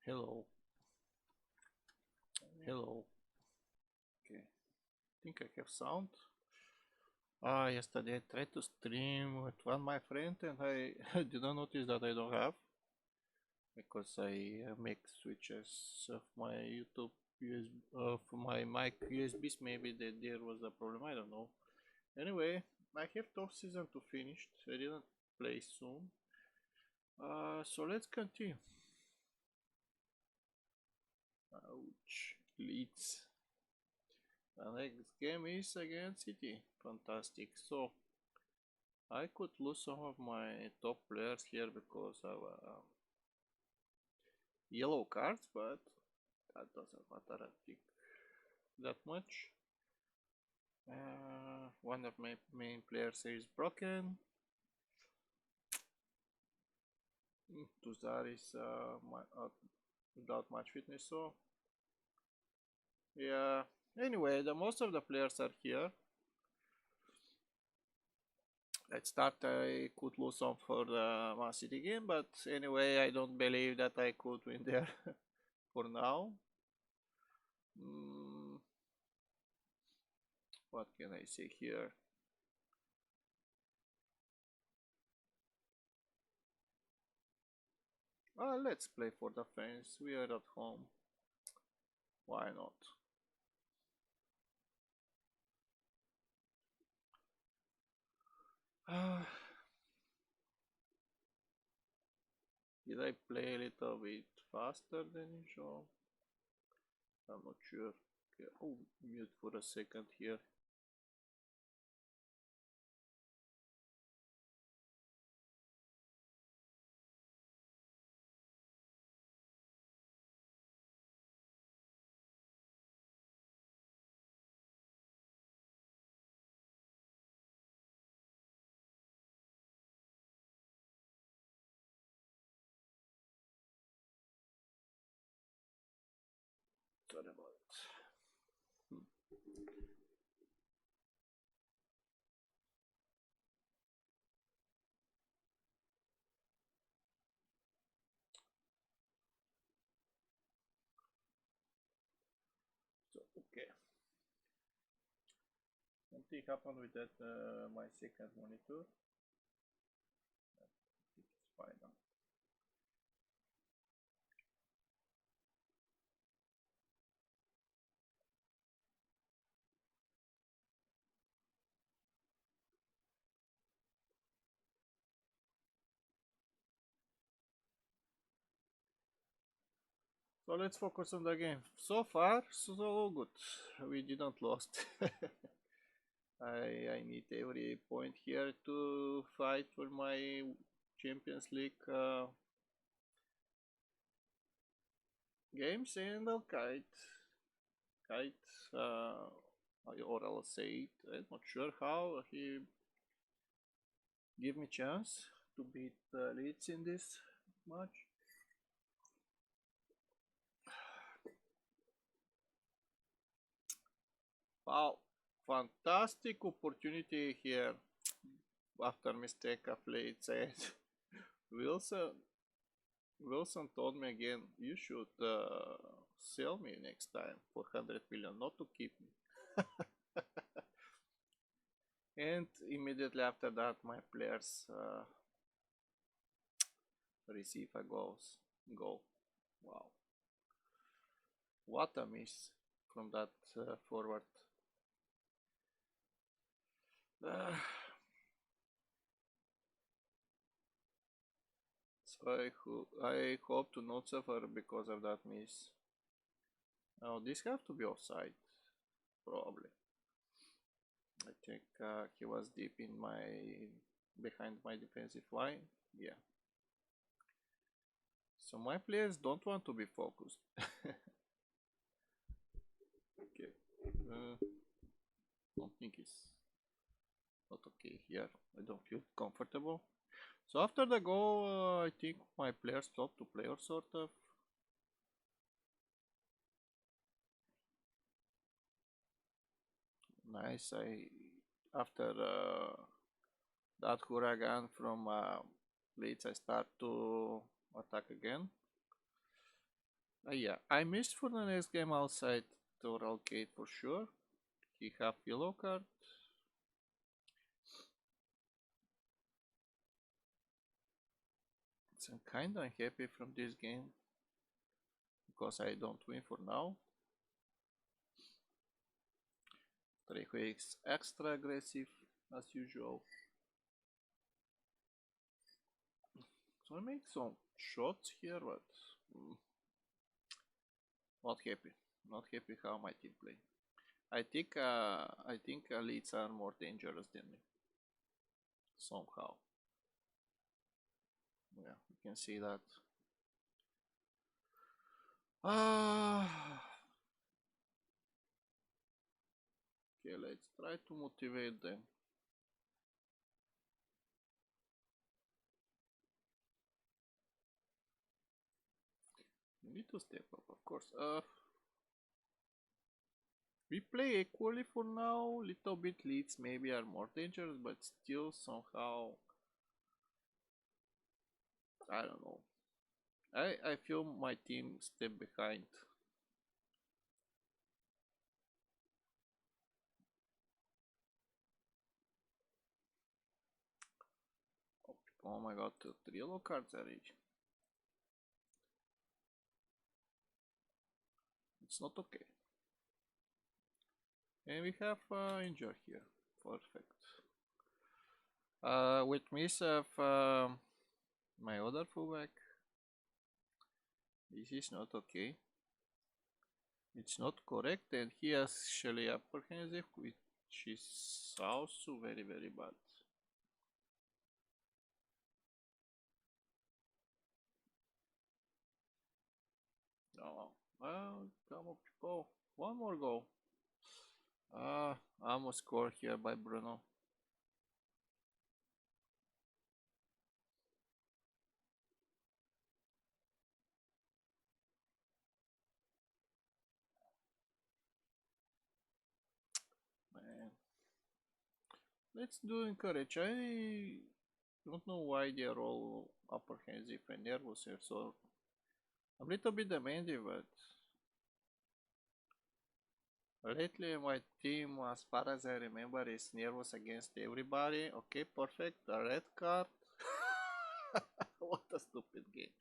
Hello, hello. Okay, think I have sound. Yesterday I tried to stream with one my friend and I didn't notice that I don't have because I make switches of my YouTube USB, of my mic USBs. Maybe there was a problem. I don't know. Anyway, I have top season to finish. I didn't play soon. So let's continue. Ouch, Leeds. The next game is against City. Fantastic. So I could lose some of my top players here because of yellow cards, but that doesn't matter, I think, that much. One of my main players is broken. Tuzar is without much fitness, so yeah. Anyway, the most of the players are here. Let's start. I could lose some for the Man City game, but anyway, I don't believe that I could win there for now. Mm, what can I say here? Let's play for the fans. We are at home. Why not? Uh, did I play a little bit faster than usual? I'm not sure. Okay, oh, mute for a second here. Sorry about it. Hmm. So, okay. Something happened with that my second monitor. I think it's fine now. So let's focus on the game. So far, so good. We didn't lost. I need every point here to fight for my Champions League games, and I'll kite, or I'll say it. I'm not sure how he give me chance to beat Leeds in this match. Wow, fantastic opportunity here after mistake of Leeds. And Wilson Wilson told me again, you should sell me next time for 100 million, not to keep me. And immediately after that, my players receive a goal. Wow, what a miss from that forward. Uh, so I hope to not suffer because of that miss. Now this have to be offside, probably. I think he was deep in my behind my defensive line. Yeah. So my players don't want to be focused. Okay. Uh, Something is not okay here. I don't feel comfortable. So after the goal, I think my players stopped to play or sort of. Nice. I after that huracan from Leeds, I start to attack again. Yeah, I missed for the next game outside the arcade for sure. He have yellow card. So I'm kinda unhappy from this game because I don't win for now. Trejo is extra aggressive as usual. So I make some shots here, but mm, not happy. Not happy how my team play. I think elites are more dangerous than me somehow. Yeah, you can see that. Ah, okay, let's try to motivate them. You need to step up, of course. We play equally for now. Little bit leads maybe are more dangerous, but still somehow I don't know. I feel my team step behind. Oh my god, three yellow cards already. It's not okay. And we have injury here. Perfect. With miss of my other fullback. This is not okay. It's not correct, and he actually apprehensive, which is also very very bad. No, well, come on, people. One more goal. Almost score here by Bruno. Man, let's do encourage. I don't know why they're all apprehensive and nervous here, so I'm a little bit demanding, but lately my team, as far as I remember, is nervous against everybody. Okay, perfect. A red card. What a stupid game.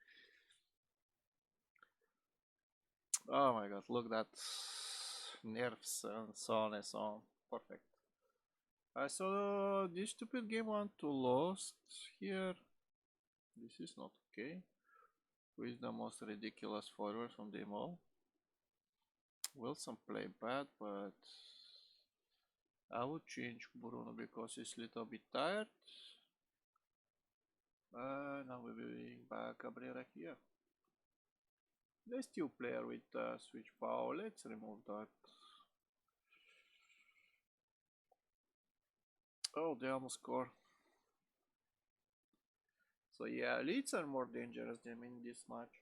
Oh my god, look that nerves and so on and so on. Perfect. I saw this stupid game want to lost here. This is not okay. Who is the most ridiculous forward from them all? Wilson play bad, but I would change Bruno because he's a little bit tired. Now we will bring back Cabrera here. Let's still player with switch power. Let's remove that. Oh, they almost score. So yeah, leads are more dangerous than in this match.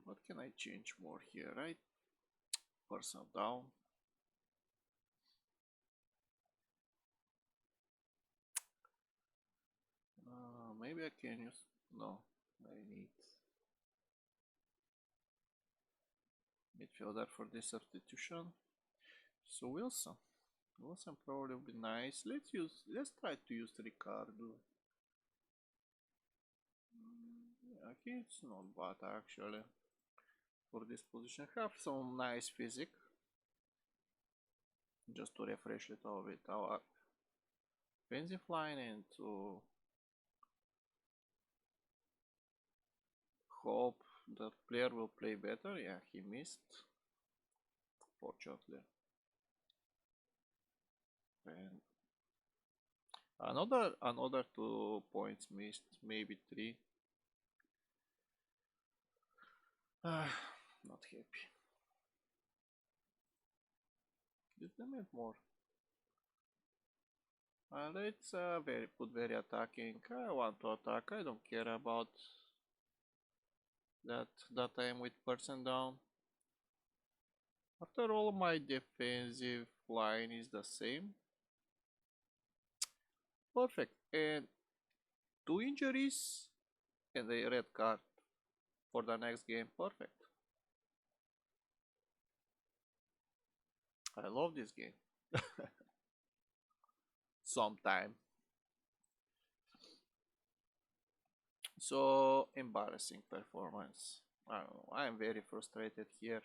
What can I change more here, right? Person down. Maybe I can use. No, I need midfielder for this substitution. So Wilson. Wilson probably would be nice. Let's try to use Ricardo. Yeah, it's not bad actually for this position. Have some nice physique. Just to refresh it all with our offensive line and to hope that player will play better. Yeah, he missed, fortunately. And another 2 points missed, maybe three. Not happy. Just demand more. Let's put very attacking. I want to attack. I don't care about that I am with person down. After all, my defensive line is the same. Perfect. And 2 injuries and a red card for the next game. Perfect. I love this game. Sometime. So embarrassing performance. I don't know. I am very frustrated here.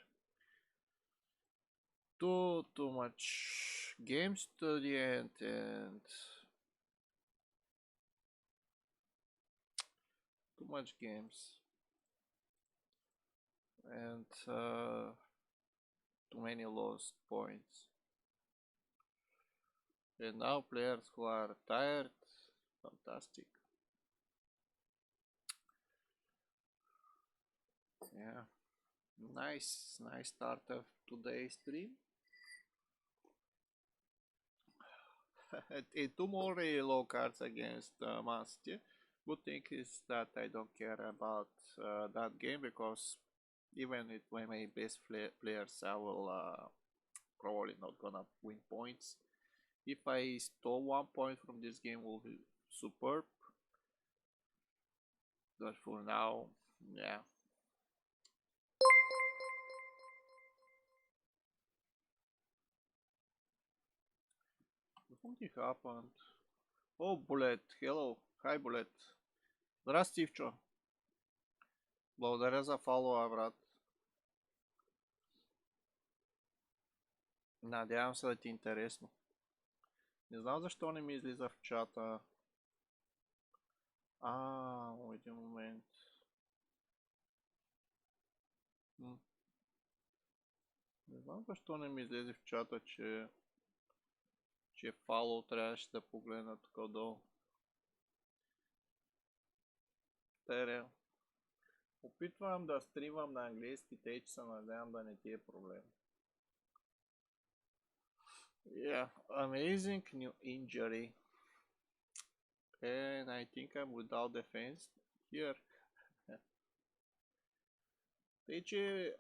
Too much games to the end and too much games and too many lost points. And now players who are tired, fantastic. Yeah, nice start of today's stream. Two more low cards against Man City. Good thing is that I don't care about that game because even with my best players, I will probably not gonna win points. If I stole 1 point from this game, will be superb. But for now, yeah. Something happened. Oh, Bullet. Hello. Hi, Bullet. Здрасти, Ивчо. Благодаря за фоллоуа, брат. Надявам се да ти е интересно. Не знам защо не ми излиза в чата. Един момент. Не знам защо не ми излезе в чата, че фоллоу трябваше да погледна тук отдолу. Тере. Опитвам да стримам на английски, тъй че се надявам да не ти е проблем. Yeah, amazing new injury. And I think I'm without defense here. Тъй че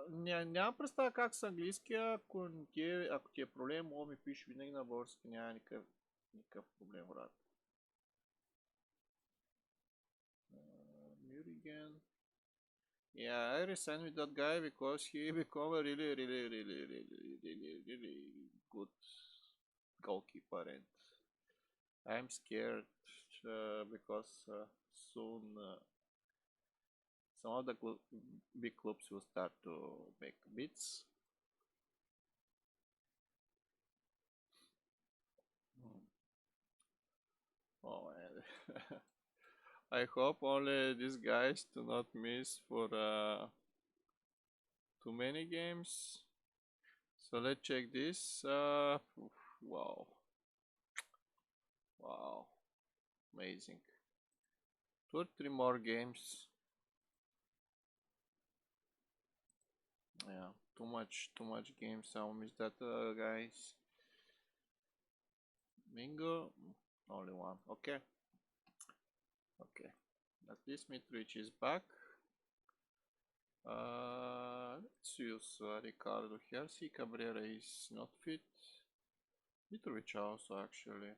нямам представа как с английския, ако ти е проблем, мога ми пише винаги на български, няма никакъв проблем, брат. Murigan. Yeah, I resigned with that guy because he become a really good goalkeeper, and I'm scared because soon some of the big clubs will start to make bids. Oh man. I hope only these guys do not miss for too many games. So let's check this. Wow. Wow. Amazing. 2 or 3 more games. Yeah, too much games. I'll miss that, guys. Mingo, only one. Okay. Okay. At least Mitrovic is back. Let's use Ricardo Hersi. Cabrera is not fit. Mitrovic also actually.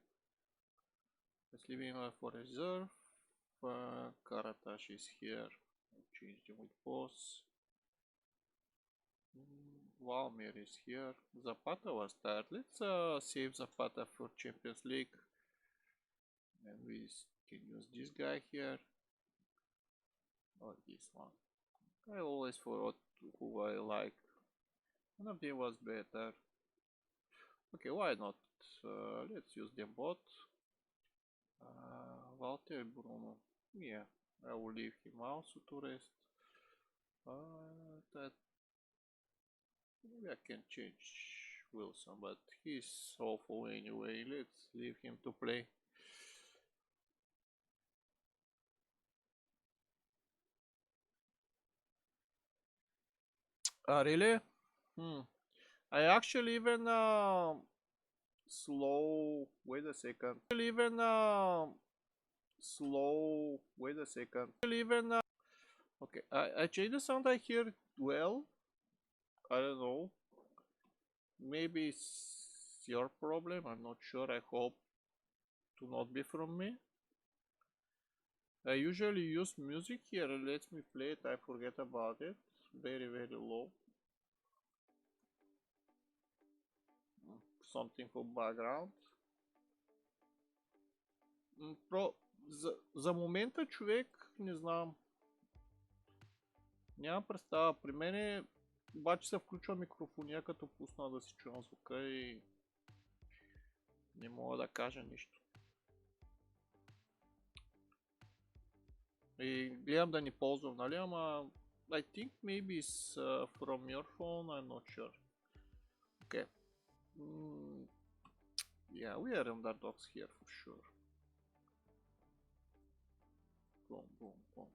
Let's leave him for reserve. Karatash is here. I'll change him with boss. Valmir is here. Zapata was tired. Let's save Zapata for Champions League. And we can use this guy here. Or this one. I always forgot who I like. One of them was better. Okay, why not? Let's use them both. Walter Bruno. Yeah, I will leave him also to rest. That maybe I can change Wilson, but he's awful anyway. Let's leave him to play. Really? I actually even slow. Wait a second. Even slow. Wait a second. Even okay. I changed the sound. I hear well. I don't know. Maybe it's your problem. I'm not sure. I hope to not be from me. I usually use music here. Let me play it. I forget about it. Very, very low. Something for background. За момента, човек, не знам. Нямам представа. При мене обаче се включва микрофония, като пусна да си чувам звука и не мога да кажа нищо. И гледам да ни ползвам, нали, ама I think maybe it's from your phone, I'm not sure. Okay. Yeah, we are underdogs here for sure. Boom, boom, boom.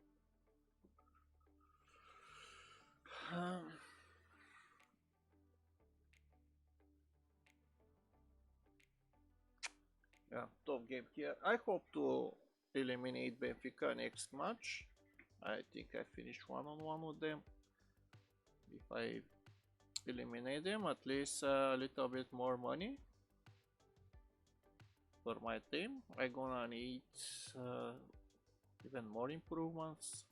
Yeah, tough game here. I hope to eliminate Benfica next match. I think I finished 1-on-1 with them. If I eliminate them, at least a little bit more money for my team. I gonna need even more improvements.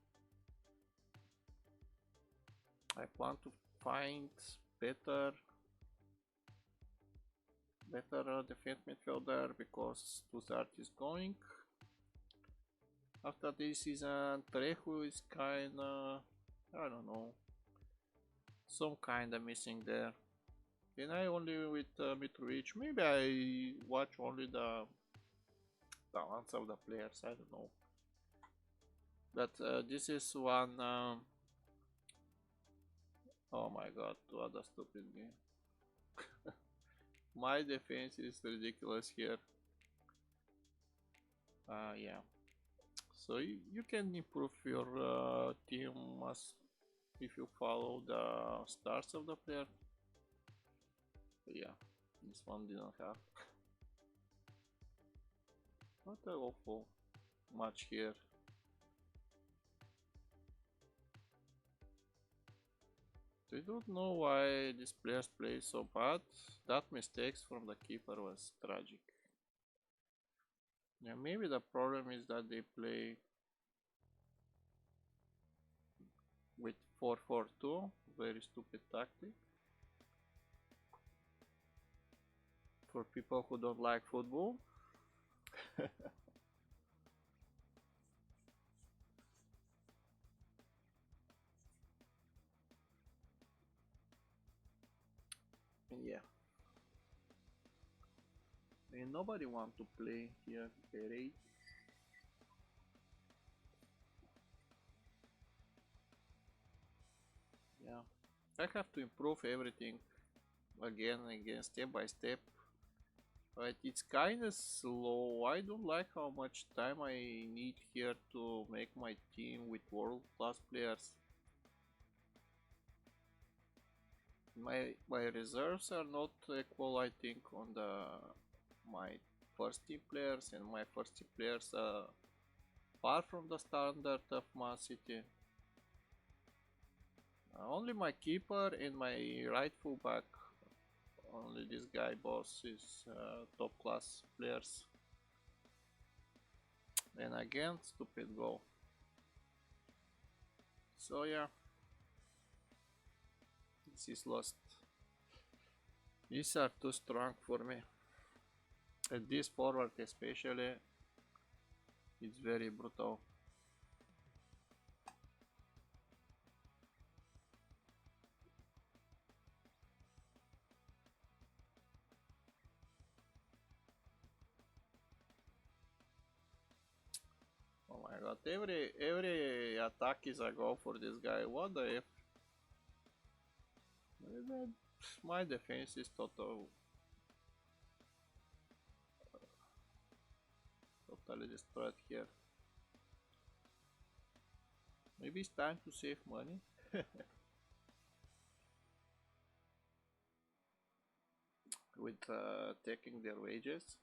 I want to find better defense midfielder because Tuzart is going. After this season, Trejo is kinda, I don't know, some kinda missing there. And I only with Mitrovic, maybe I watch only the talents of the players, I don't know. But this is one, oh my god, what a stupid game. My defense is ridiculous here. Yeah. So you can improve your team as if you follow the stars of the player. But yeah, this one didn't have. What an awful match here. I don't know why these players play so bad. That mistakes from the keeper was tragic. Yeah, maybe the problem is that they play with 4-4-2, very stupid tactic. For people who don't like football. Yeah. And nobody want to play here, Perez. Yeah. I have to improve everything again and again, step by step. But it's kinda slow. I don't like how much time I need here to make my team with world class players. My reserves are not equal, I think, on my first team players, and my first team players are far from the standard of Man City. Only my keeper and my right fullback, only this guy boss is top class players. And again, stupid goal. So yeah, this is lost. These are too strong for me. And this forward especially, it's very brutal. Oh my god, every attack is a goal for this guy. What the F? My defense is totally destroyed here. Maybe it's time to save money. With taking their wages.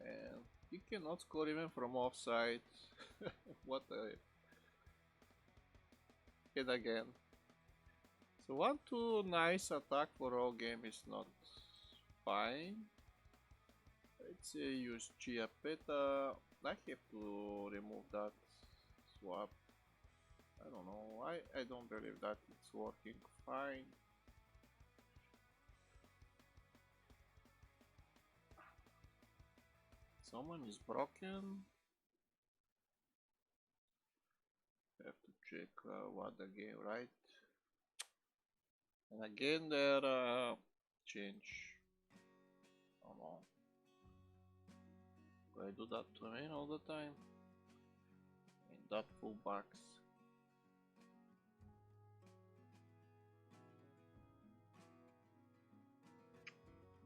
And he cannot score even from offside. What a... Hit again. So 1-2 nice attack for all game is not fine. Let's say use Chiapetta. I have to remove that swap. I don't know. I don't believe that it's working fine. Someone is broken. Have to check what the game, right? And again there change. Oh no. Do I do that to me all the time? In that full box.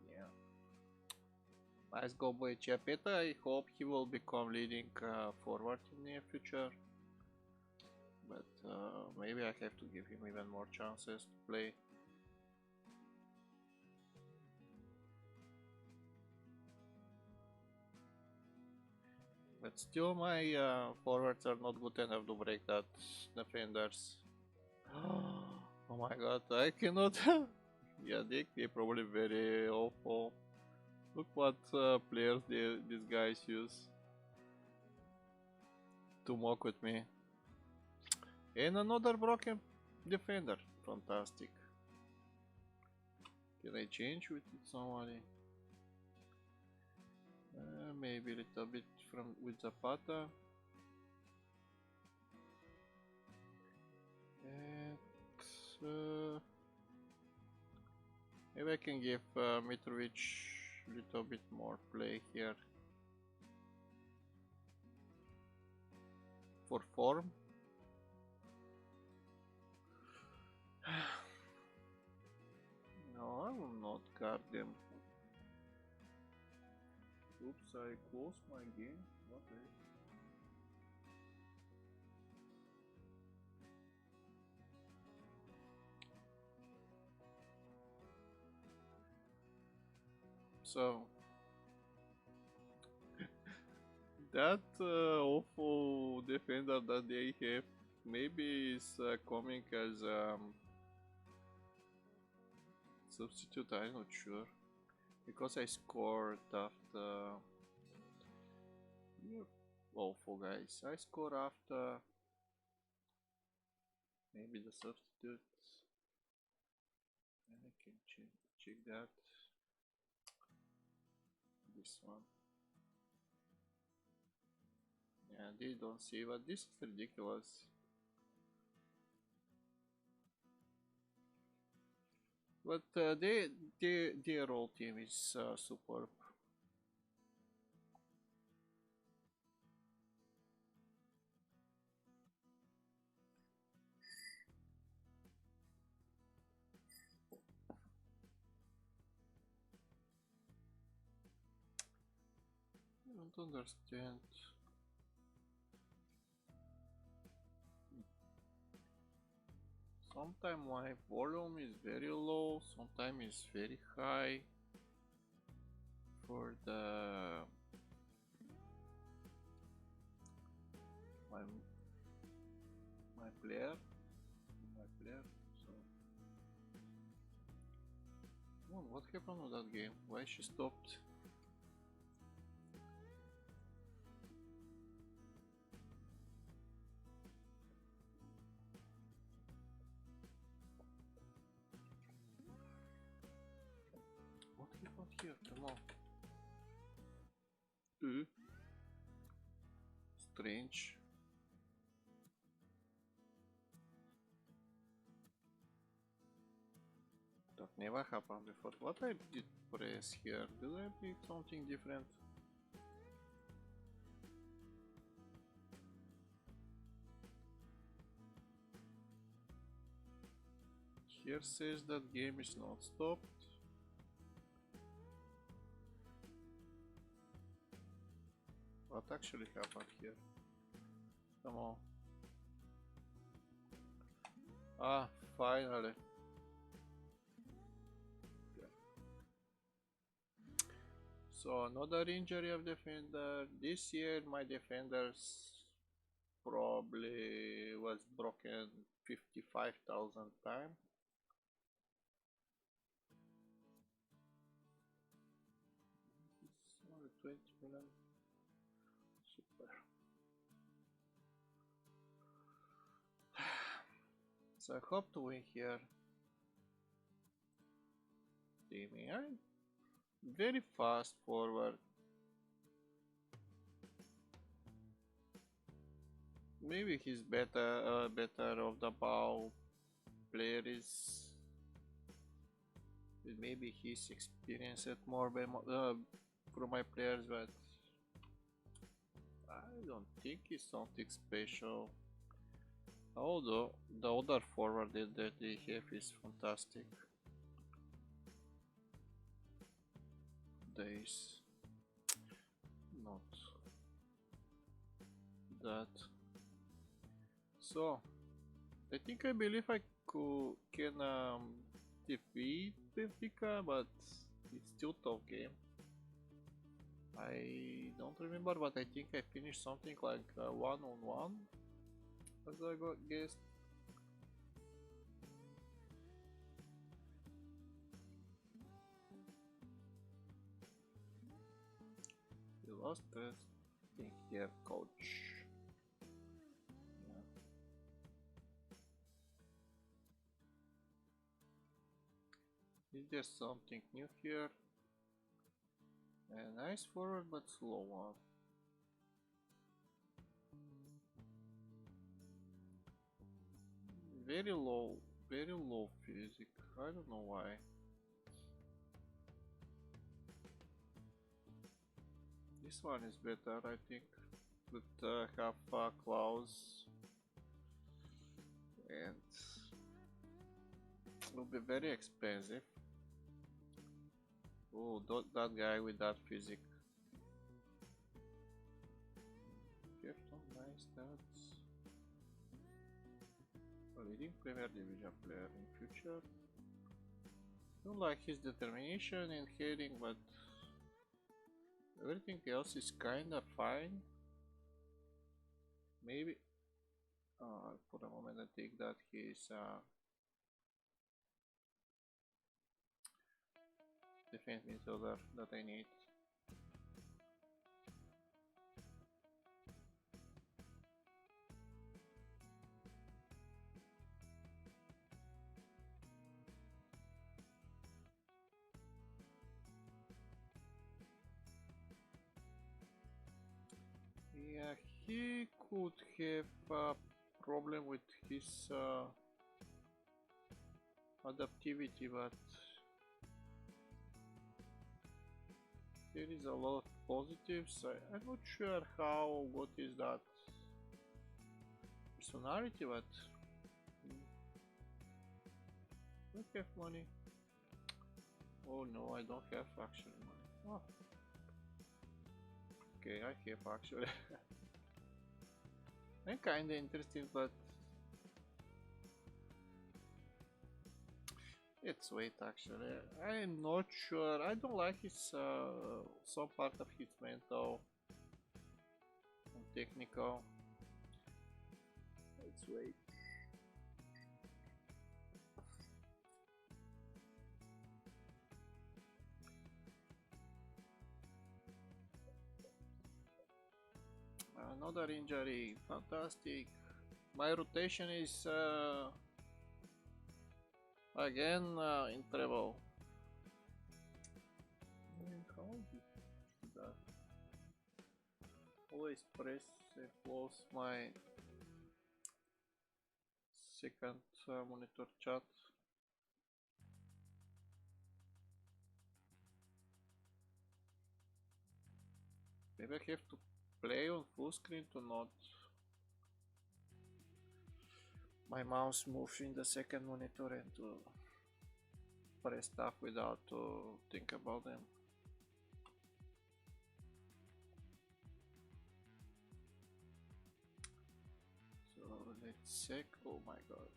Yeah. Nice go by Chiapetta. I hope he will become leading forward in the near future. But maybe I have to give him even more chances to play. But still my forwards are not good enough to break that defenders. Oh my god, I cannot. Yeah, they probably very awful. Look what players these guys use to mock with me. And another broken defender. Fantastic. Can I change with somebody? Maybe a little bit from with Zapata. And maybe I can give Mitrovic a little bit more play here for form. No, I will not guard them. Oops, I closed my game. What the heck? So that awful defender that they have maybe is coming as substitute. I'm not sure because I scored after. You're awful, guys. I scored after maybe the substitute, and I can check that. This one. Yeah, they don't see, but this is ridiculous. But their whole team is superb. I don't understand. Sometimes my volume is very low, sometimes it's very high for my my player so what happened with that game? Why she stopped? What happened here? Come on. Strange. That never happened before. What I did press here? Did I pick something different? Here says that game is not stopped. What actually happened here? Come on. Ah, finally. So another injury of defender. This year my defenders probably was broken 55,000 times. Milan. Super. So I hope to win here. Timmy, I'm very fast forward. Maybe he's better of the ball player is. Maybe he's experienced it more by from my players, but I don't think it's something special. Although the other forward that they have is fantastic. There is not that. So I believe I can defeat Benfica, but it's still tough game. I don't remember, but I think I finished something like 1-on-1 as I got guessed. You lost this. I think here, coach. Yeah. Is there something new here? A nice forward, but slow one. Very low physic. I don't know why. This one is better, I think. With half claws and will be very expensive. Oh, that guy with that physic. Captain, nice stats. A leading Premier Division player in future. Don't like his determination in heading, but everything else is kinda fine. Maybe for a moment I think that he's defense midfielder that I need. Yeah, he could have a problem with his adaptivity, but there is a lot of positives. I'm not sure what is that personality, but I don't have money. Oh no, I don't have actually money. Oh. Okay, I have actually. I'm kinda interested, but let's wait actually. I'm not sure. I don't like his some part of his mental and technical. Let's wait. Another injury, fantastic. My rotation is again in treble. How do that? Always press and close my second monitor chat. Maybe I have to play on full screen to not my mouse move in the second monitor and to press stuff without to think about them. So let's check. Oh my god.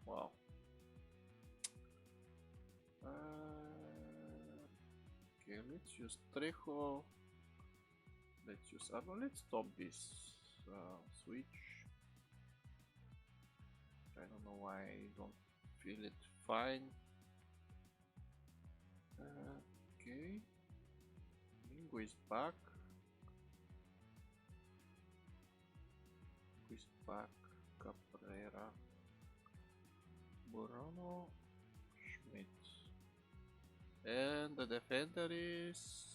Wow. Okay, let's use Trejo. Let's use Arno. Let's stop this switch. I don't know why I don't feel it fine. Okay. Mingo is back. Who is back? Cabrera. Bruno. Schmidt. And the defender is...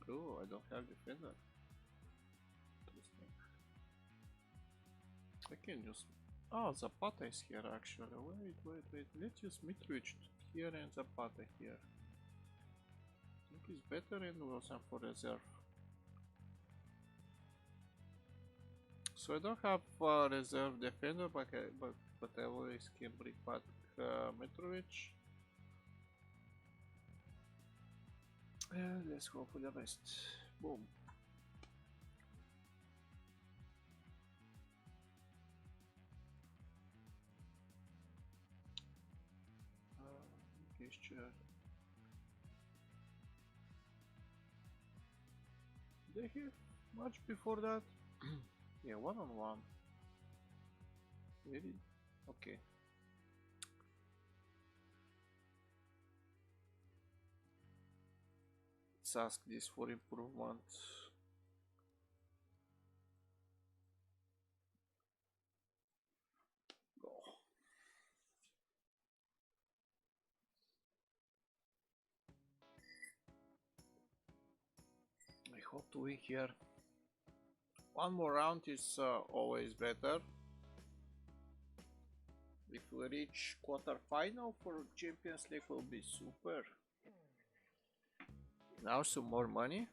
Oh, I don't have defender. Interesting. I can use... Oh, Zapata is here actually. Wait. Let's use Mitrovic here and Zapata here. I think he's better in Wilson for reserve. So I don't have a reserve defender, but I always can bring back Mitrovic. And let's go for the best. Boom. Gesture. They have much before that? Yeah, one-on-one. Really? Okay. Let's ask this for improvement. Go. I hope to win here. One more round is always better. If we reach quarter-final for Champions League, will be super. Now some more money.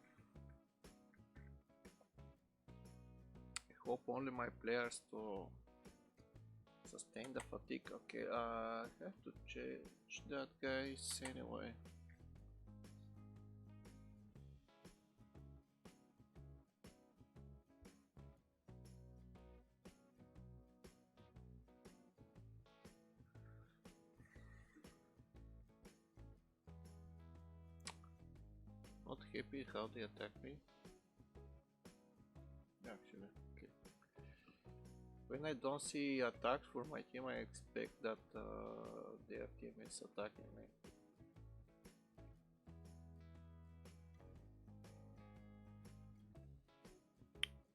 I hope only my players to sustain the fatigue. Okay, I have to change that, guys. Anyway. Not happy how they attack me. Actually, okay. When I don't see attacks for my team, I expect that their team is attacking me.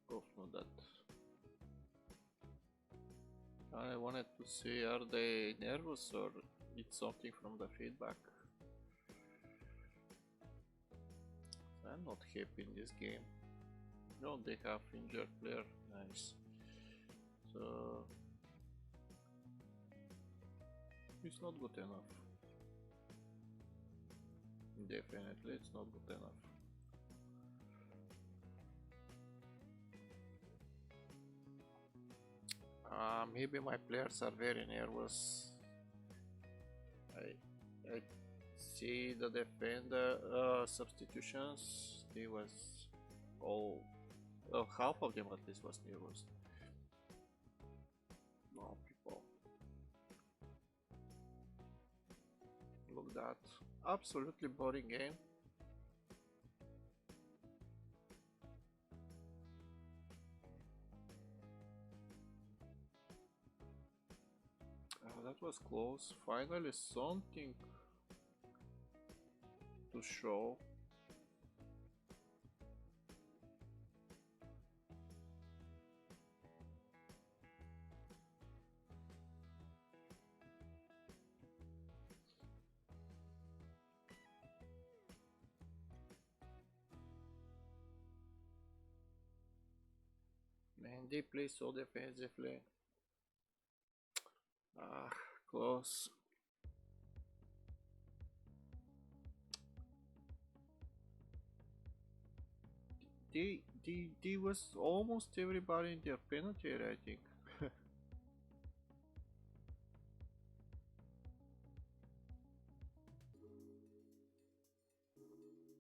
Go for that. I wanted to see, are they nervous or it's something from the feedback? I'm not happy in this game. No, they have injured player. Nice. So it's not good enough. Definitely, it's not good enough. Maybe my players are very nervous. I see the defender substitutions. They was all half of them at least was nervous. No people. Look that. Absolutely boring game. That was close. Finally something to show. Man, they play so defensively. Ah, close. They was almost everybody in their penalty area, I think.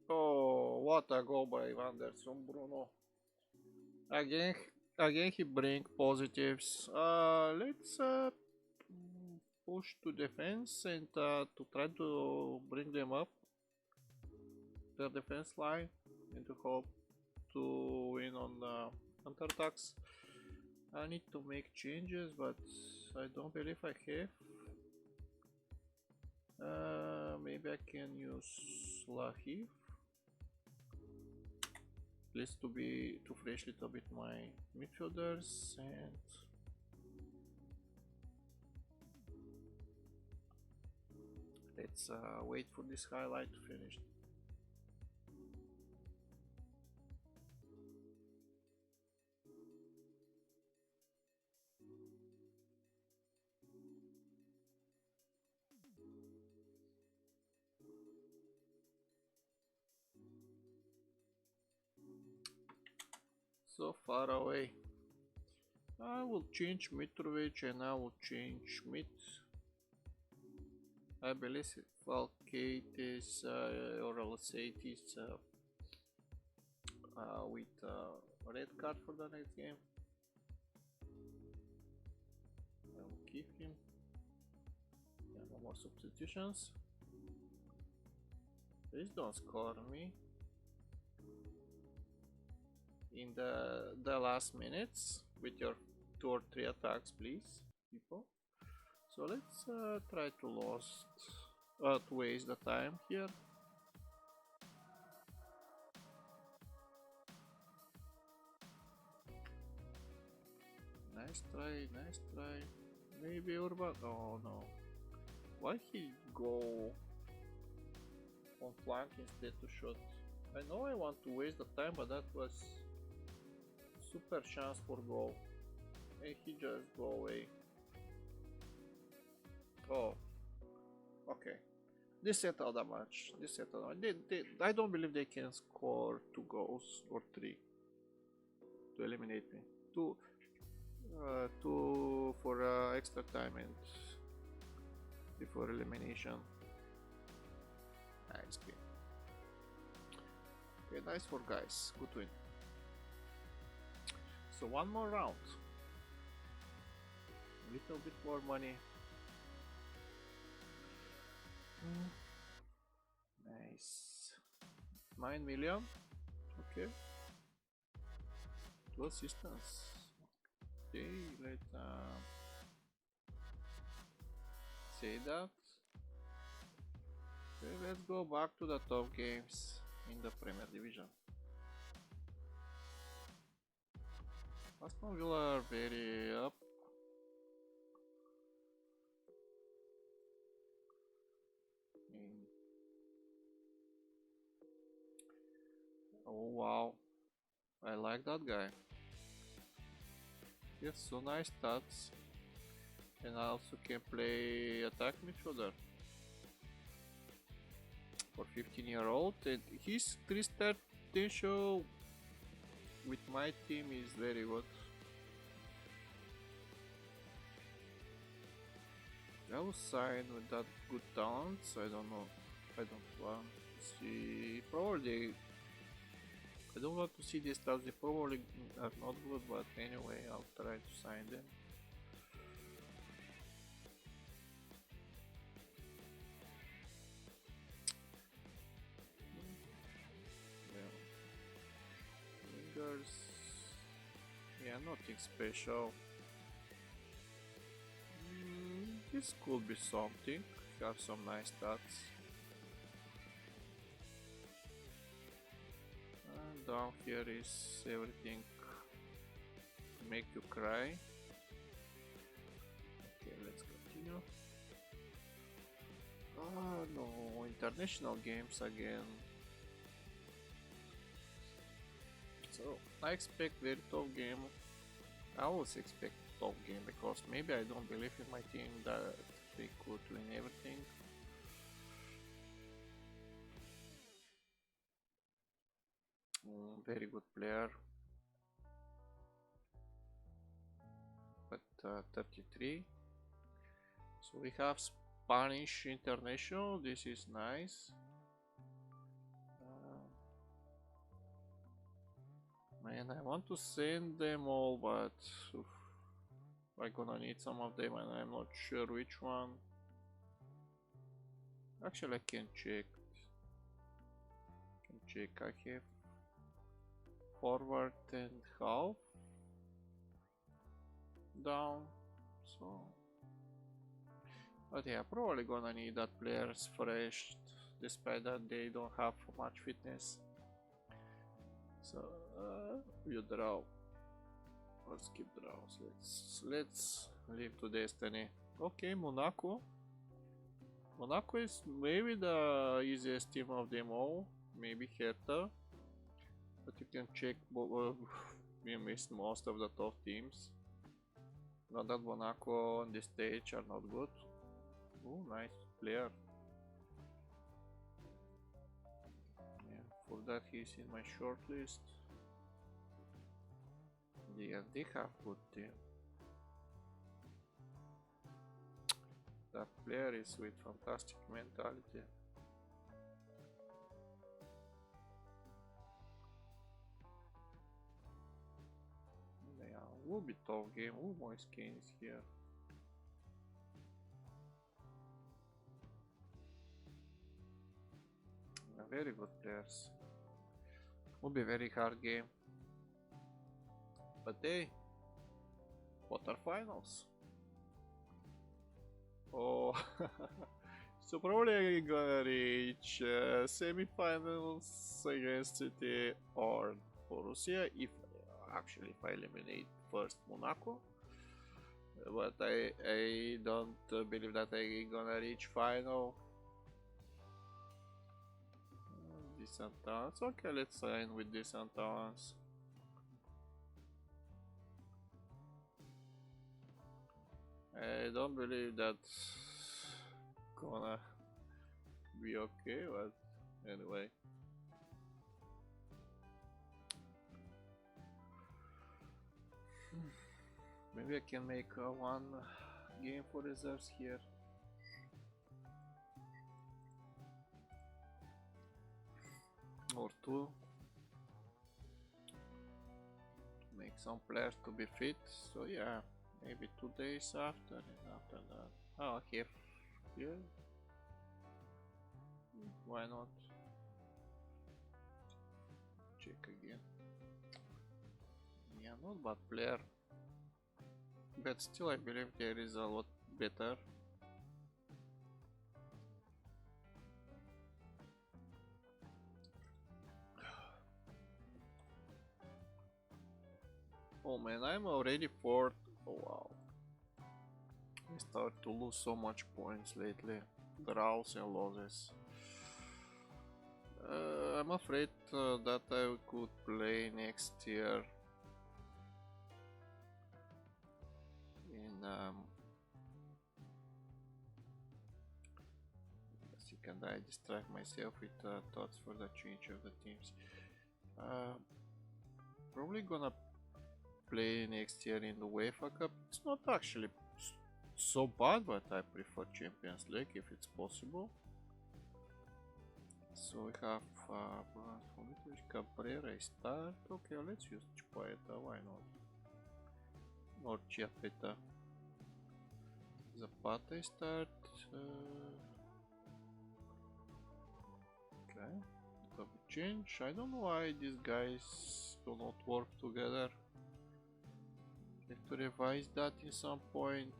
Oh, what a goal by Wanderson Bruno. Again, again he bring positives. Let's push to defense and to try to bring them up their defense line and to hope to win on counter-attacks. I need to make changes, but I don't believe I have. maybe I can use Lahif. Please to fresh little bit my midfielders, and let's wait for this highlight to finish. So far away. I will change Mitrovic and I will change Mit. I believe Falcate is, or let's say it is with a red card for the next game. I will keep him. Yeah, no more substitutions. Please don't score me in the last minutes with your 2 or 3 attacks, please, people. So let's try to waste the time here. Nice try. Maybe Urban. Oh no. Why he go on flank instead to shoot? I know I want to waste the time, but that was super chance for goal. And he just go away. Oh. Okay. This settled the match. I don't believe they can score 2 goals or 3 to eliminate me. Two for extra time and before elimination. Nice game. Okay, nice for guys. Good win. So one more round. A little bit more money. Nice. 9 million. Okay. 2 assistants. Okay, let's say that. Okay, let's go back to the top games in the Premier Division. Aston Villa are very up. Oh wow, I like that guy. He has so nice stats, and I also can play attack midfielder for 15-year-old, and his 3-star potential with my team is very good. I will sign with that good talents. I don't know. I don't want to see. Probably. I don't want to see these stats. They probably are not good, but anyway, I'll try to sign them. Well, wingers. Yeah, nothing special. This could be something. Have some nice stats. And down here is everything to make you cry. Okay, let's continue. Ah no, international games again. So I expect very tough game. I always expect top game because maybe I don't believe in my team that they could win everything. Very good player, but 33. So we have Spanish international. This is nice. Man, I want to send them all, but I'm gonna need some of them and I'm not sure which one. Actually, I can check. I have forward and half down. So But yeah, probably gonna need that players fresh, despite that they don't have much fitness. So you draw. Let's skip draws. Let's leave to destiny. Okay, Monaco. Monaco is maybe the easiest team of them all. Maybe Hertha. But you can check. We missed most of the top teams. Not that Monaco on this stage are not good. Oh, nice player. Yeah, for that he's in my shortlist. Yeah, they have good team. That player is with fantastic mentality. Yeah, will be tough game. Oh, Moise Kean is here. Very good players. Will be very hard game. But hey, quarterfinals. Oh, so probably gonna reach semi-finals against City or Borussia if actually if I eliminate first Monaco. But I don't believe that I gonna reach final. Decent Towns. Okay, let's sign with Decent Towns. I don't believe that's gonna be okay, but anyway. Maybe I can make one game for reserves here. Or two. To make some players to be fit. So yeah, maybe 2 days after and after that. Oh, here. Here. Why not? Check again. Yeah, not bad player. But still I believe there is a lot better. Oh man, I'm already 4th. Oh wow. I start to lose so much points lately. Draws and losses. I'm afraid that I could play next year in second. I distract myself with thoughts for the change of the teams. Probably gonna play next year in the UEFA Cup. It's not actually so bad, but I prefer Champions League if it's possible. So we have Cabrera start. Okay, let's use Chpaeta, why not? Or Chiapeta. Zapata start. Okay, copy change. I don't know why these guys do not work together. Have to revise that in some point.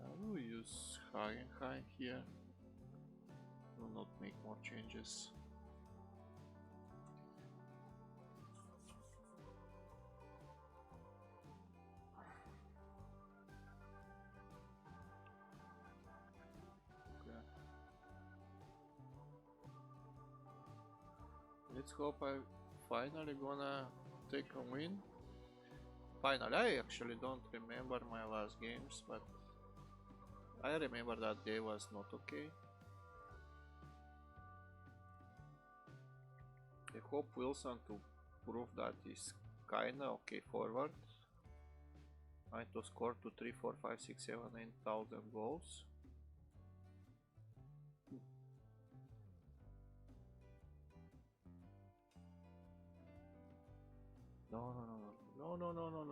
I will use Hagenheim here. Will not make more changes. Okay. Let's hope I finally gonna take a win. Finally, I actually don't remember my last games, but I remember that day was not okay. I hope Wilson to prove that he's kinda okay forward. I to score to 3, 4, 5, 6, 7, 9,000 goals.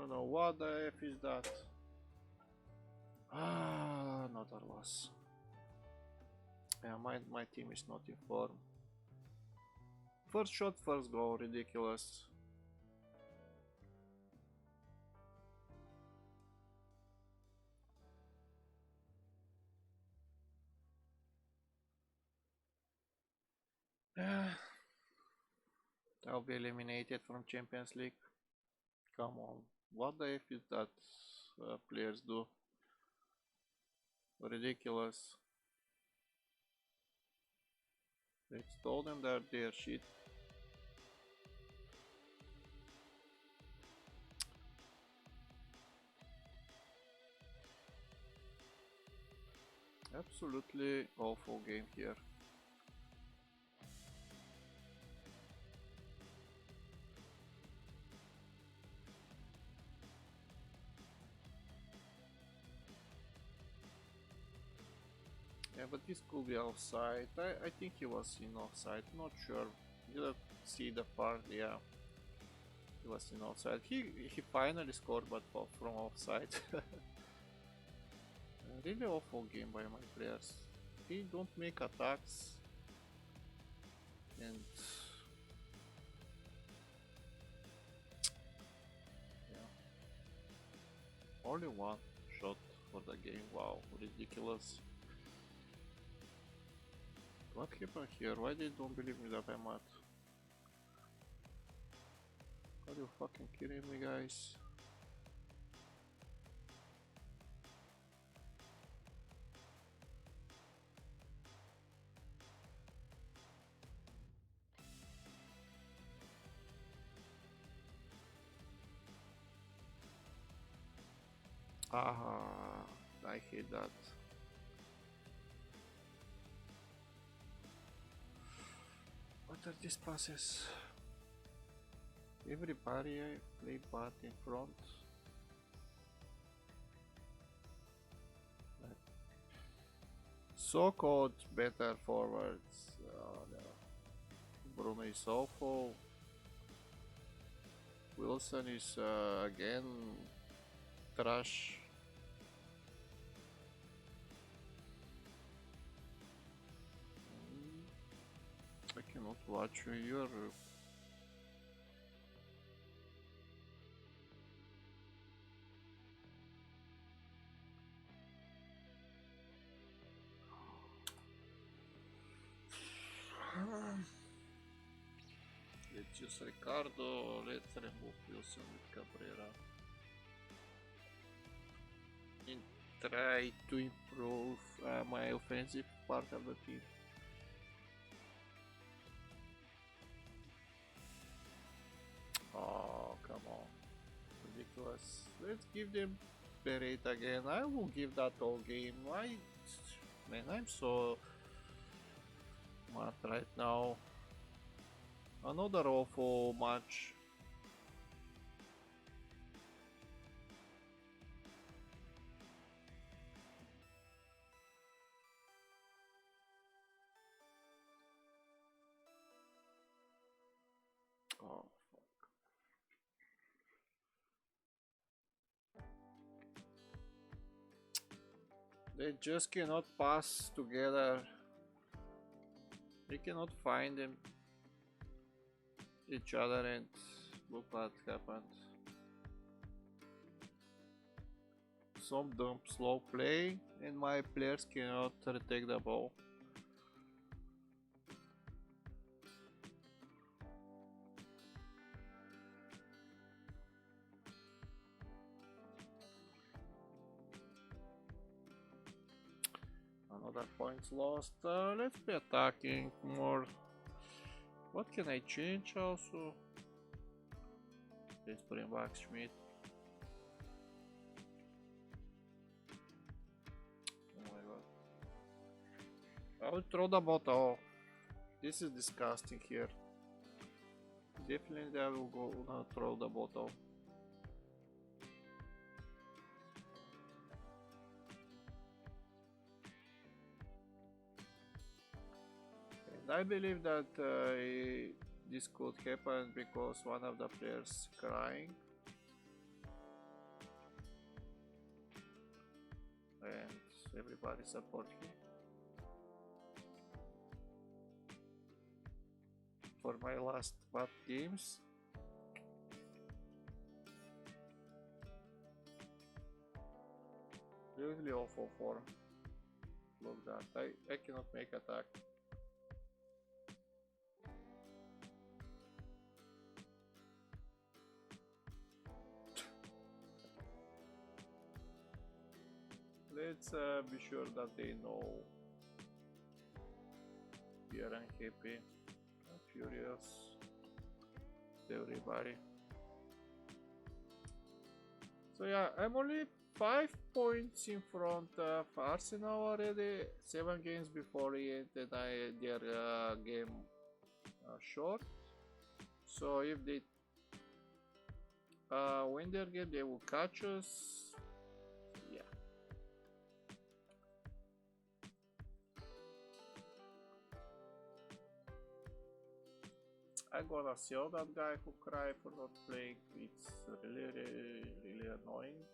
No, what the F is that? Ah, another loss. Yeah, my team is not in form. First shot, first goal, ridiculous. I'll be eliminated from Champions League. Come on, what the F is that players do? Ridiculous. Let's told them that they're shit. Absolutely awful game here. Yeah, but this could be offside. I think he was in offside. Not sure. Didn't see the part. Yeah, he was in offside. He finally scored, but from offside. Really awful game by my players. They don't make attacks, and yeah, only one shot for the game. Wow, ridiculous. What happened here? Why they don't believe me that I'm out? Are you fucking kidding me, guys? Ah, I hate that. What are these passes? Everybody play bad in front. So called better forwards. No. Bruno is awful. Wilson is again trash. I cannot watch you. You're let's use Ricardo. Let's remove Wilson with Cabrera. And try to improve my offensive part of the team. Oh, come on. Ridiculous. Let's give them Berate again. I will give that all game. Man, I'm so mad right now. Another awful match. Oh, they just cannot pass together. They cannot find them each other, and look what happened. Some dumb slow play, and my players cannot retake the ball. Another points lost. Let's be attacking more. What can I change also? Let's bring back Schmidt. Oh my god. I will throw the bottle. This is disgusting here. Definitely I will go throw the bottle. And I believe that this could happen because one of the players crying. And everybody support him. For my last bad games. Really awful form. Look that. I cannot make attack. let's be sure that they know we are unhappy and furious with everybody. So yeah, I'm only 5 points in front of Arsenal already, 7 games before it, and their game short. So if they win their game, they will catch us. Yeah. I'm gonna sell that guy who cried for not playing. It's really annoying.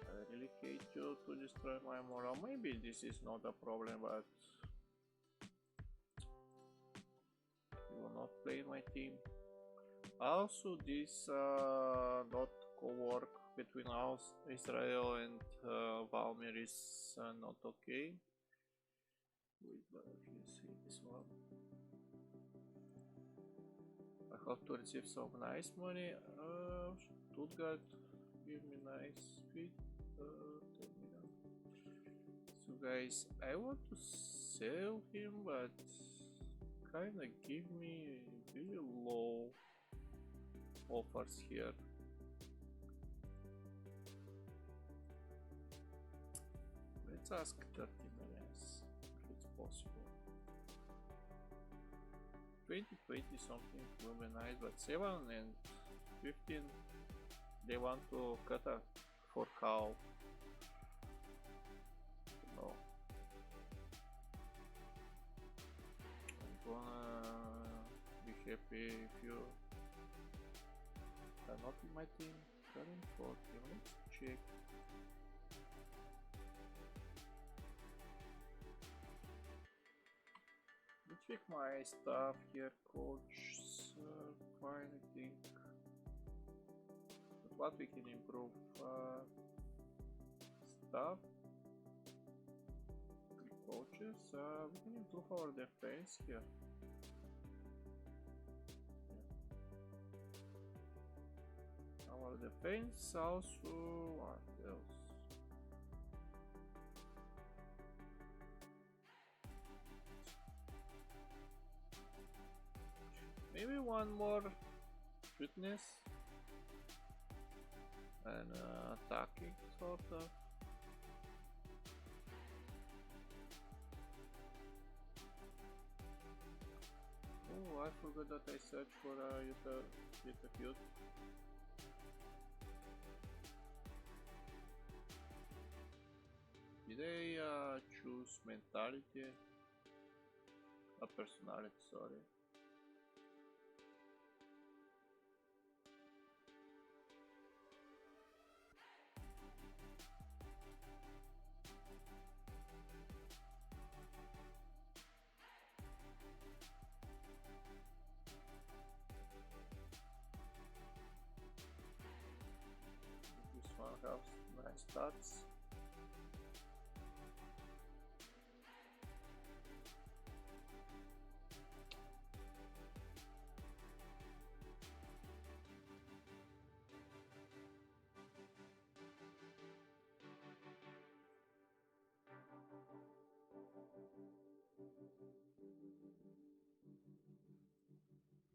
I really hate you to destroy my morale. Maybe this is not a problem, but you will not play my team. Also, this not co-work between us, Israel and Valmir is not okay. Wait, but if you see this one, I have to receive some nice money. Stuttgart, give me nice feed. 10 million. So guys, I want to sell him, but kinda give me really low offers here. Let's ask 30 millions if it's possible. 20 something will be nice, but 7 and 15 they want to cut a for how? No. I'm gonna be happy if you are not in my team. Current 40, let's check. Let's check my stuff here, coach. Fine, I think. But what we can improve? Stuff. Coaches. We can improve our defense here. Our defense also. What else? Maybe one more fitness and attacking sort of. Oh, I forgot that I searched for Utah Cute. Did I choose mentality? A personality, sorry. This one has nice stats.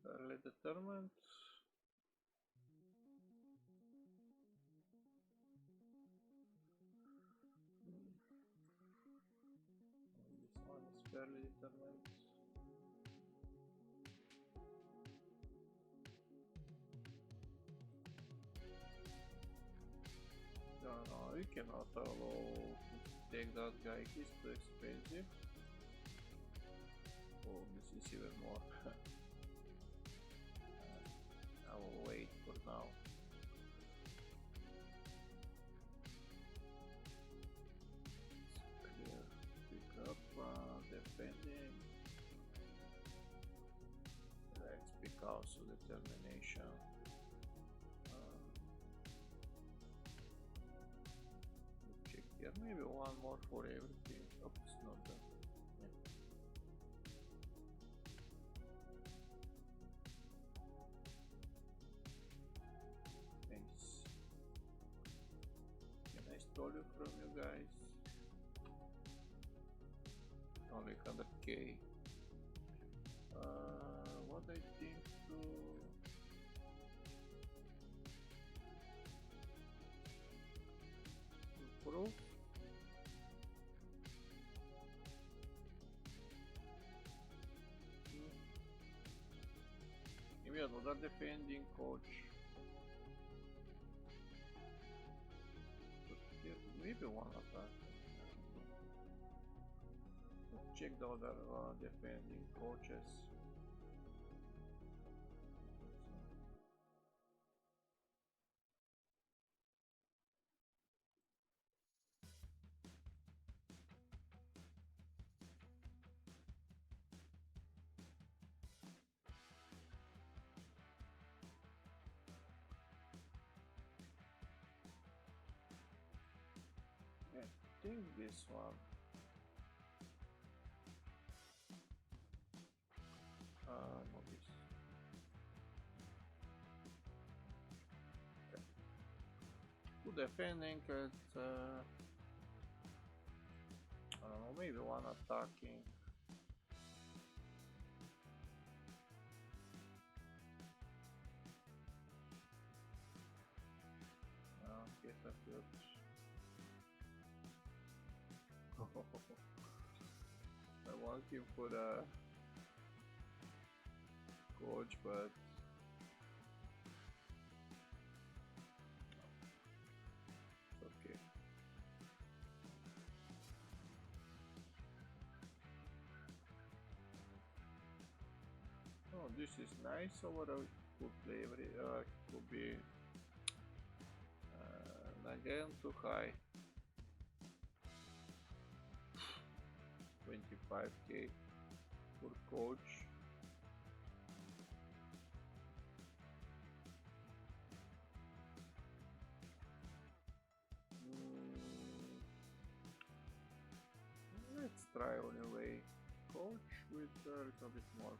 Fairly determined. This one is fairly determined. No, you cannot allow to take that guy, he's too expensive. Oh, this is even more. I will wait for now. Clear, pick up, defending. Let's pick also determination. Check here, maybe one more for everything. Oops, not that. volume from you guys. Only 100k. What I think to improve. Maybe another defending coach. Maybe one of that. Let's check the other defending coaches. I think this one. Not this. Okay. Good defending at I don't know, maybe one attacking. Get a good. I want him for the coach, but it's okay. Oh, this is nice. Overall, could play could be again too high. 25k for coach. Let's try anyway. Coach with a little bit more.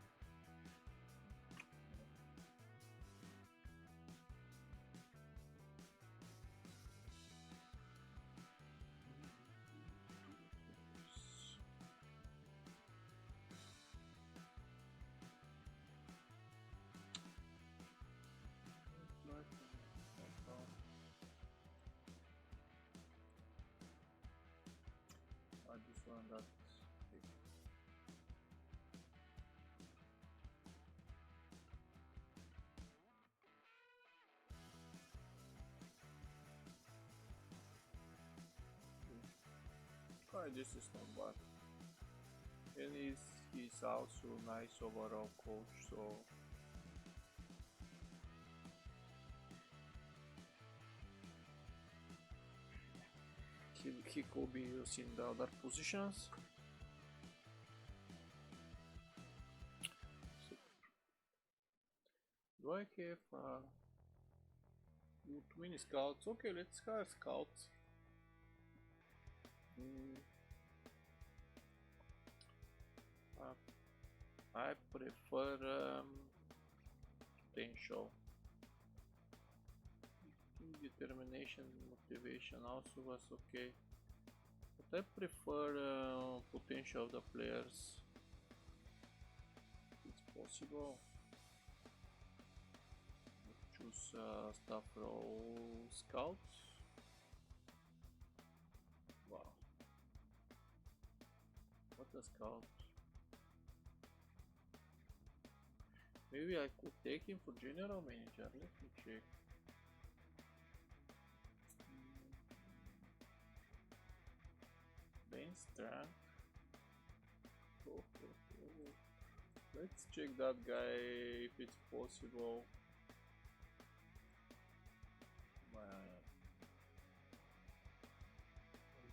This one that this is not bad, and he's also nice overall coach, so he could be used in the other positions. Do I have too many scouts? Okay, let's hire scouts. I prefer potential. Determination, motivation also was okay, but I prefer potential of the players. It's possible. Choose staff row scouts. Wow, what a scout! Maybe I could take him for general manager. Let me check. Main strength. Let's check that guy if it's possible.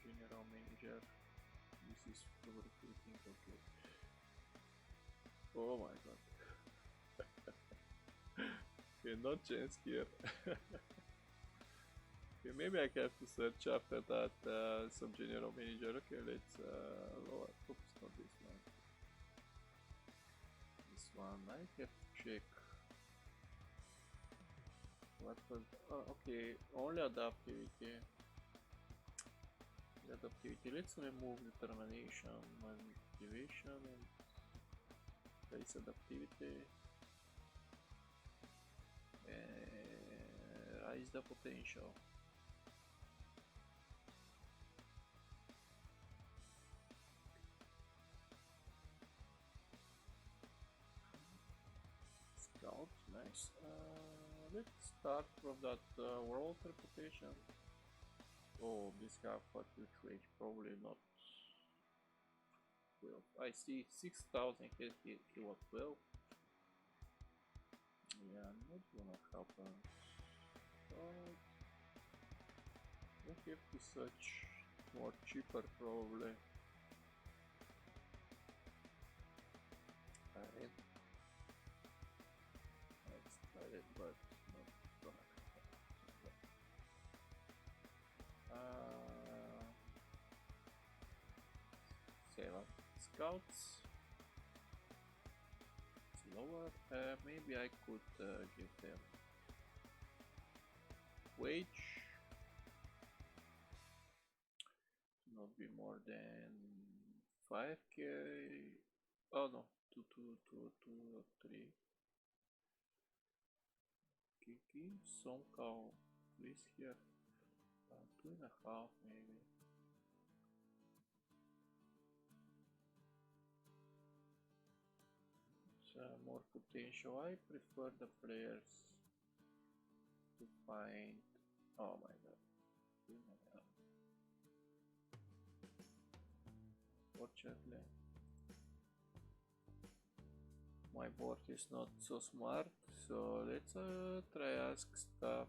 General manager. This is for recruiting. Okay. Oh my god. Okay, no chance here. Okay, maybe I have to search after that some general manager. Okay, let's lower. Oops, not this one. This one I have to check. What was? Oh, okay, only adaptivity. adaptivity. Let's remove determination and motivation and place adaptivity. Raise the potential. Scout, nice. Let's start from that world reputation. Oh, this guy for huge rage, probably not 12. I see 6,000 he was 12. Yeah, not gonna happen. So we have to search more cheaper probably. Alright. Let's try it, but not gonna happen. Okay. 7 scouts. It's lower. Maybe I could give them wage. Not be more than 5k. Oh no, 2, 3. Kiki, somehow, please here. 2.5 maybe. More potential. I prefer the players to find. Oh my god. Fortunately, my board is not so smart, so let's try ask stuff.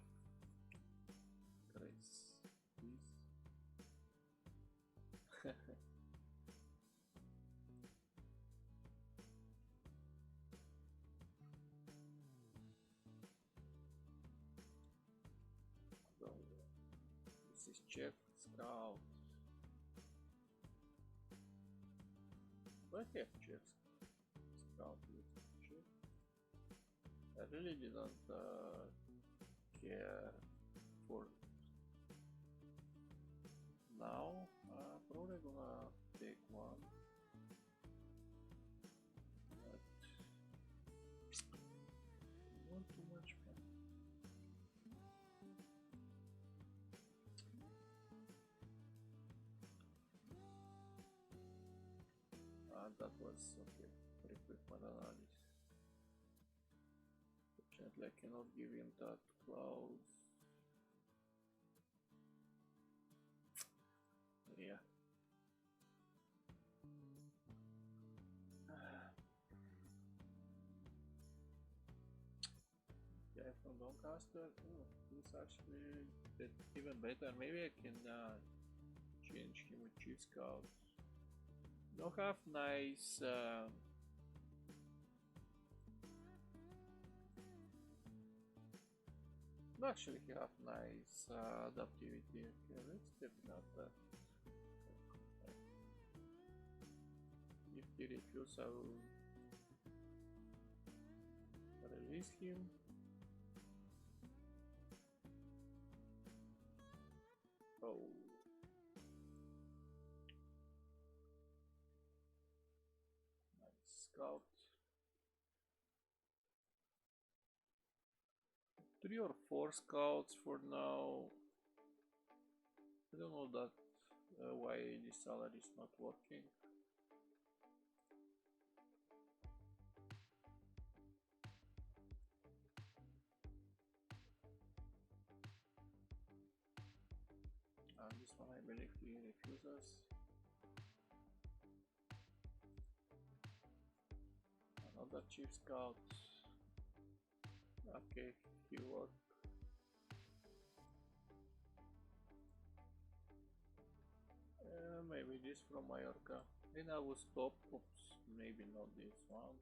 Chris, please. So, this is check scout. I have check scout. Check. I really didn't care for now. Probably gonna take one. But not too much fun. That was okay. Pretty quick one analysis. Fortunately, I cannot give him that cloud. Yeah. Yeah, from Doncaster. Oh, this actually even better. Maybe I can change him with Chief Scout. Don't have nice. Actually, he have nice adaptivity. Okay, let's step that. If he refuses, I will release him. Oh. Nice scout. 3 or 4 scouts for now. I don't know that why this salary is not working. This one I believe he refuses. Another chief scout. Okay, he worked. Maybe this from Mallorca. Then I will stop. Oops, maybe not this one.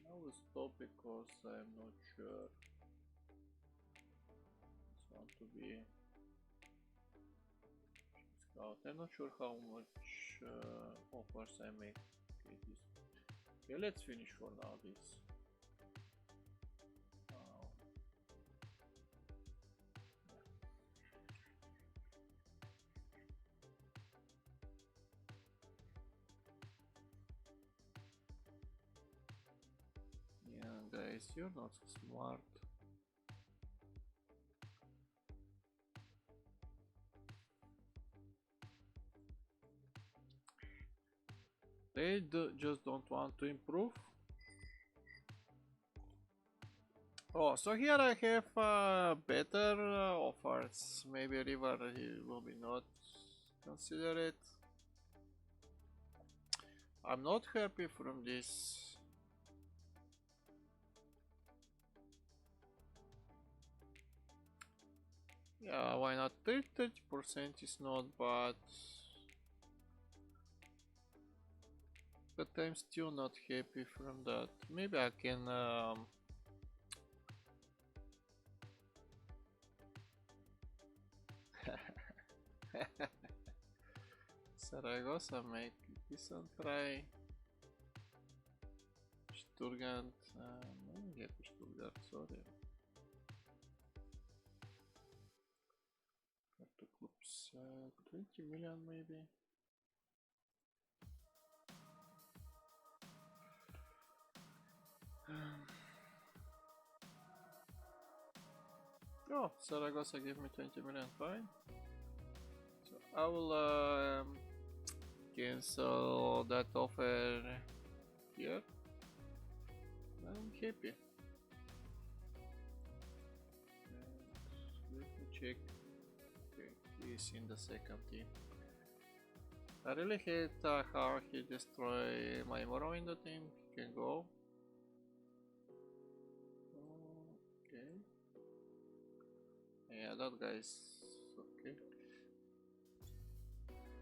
I will stop because I'm not sure. This one to be scout. I'm not sure how much offers I make. Okay, this. Okay, let's finish for now this. guys, you're not so smart. They just don't want to improve. Oh, so here I have better offers. Maybe River he will be not consider it. I'm not happy from this. Yeah, why not? 30% is not bad. But I'm still not happy from that. Maybe I can Saragossa make decent try. Stuttgart, I'm happy Stuttgart, sorry. Carto clubs, 20 million maybe. Oh, Saragossa gave me 20 million, fine. So I will cancel that offer here. I'm happy. And let me check. Okay, he's in the second team. I really hate how he destroyed my moral in the team. He can go. Okay. Yeah, that guy's okay.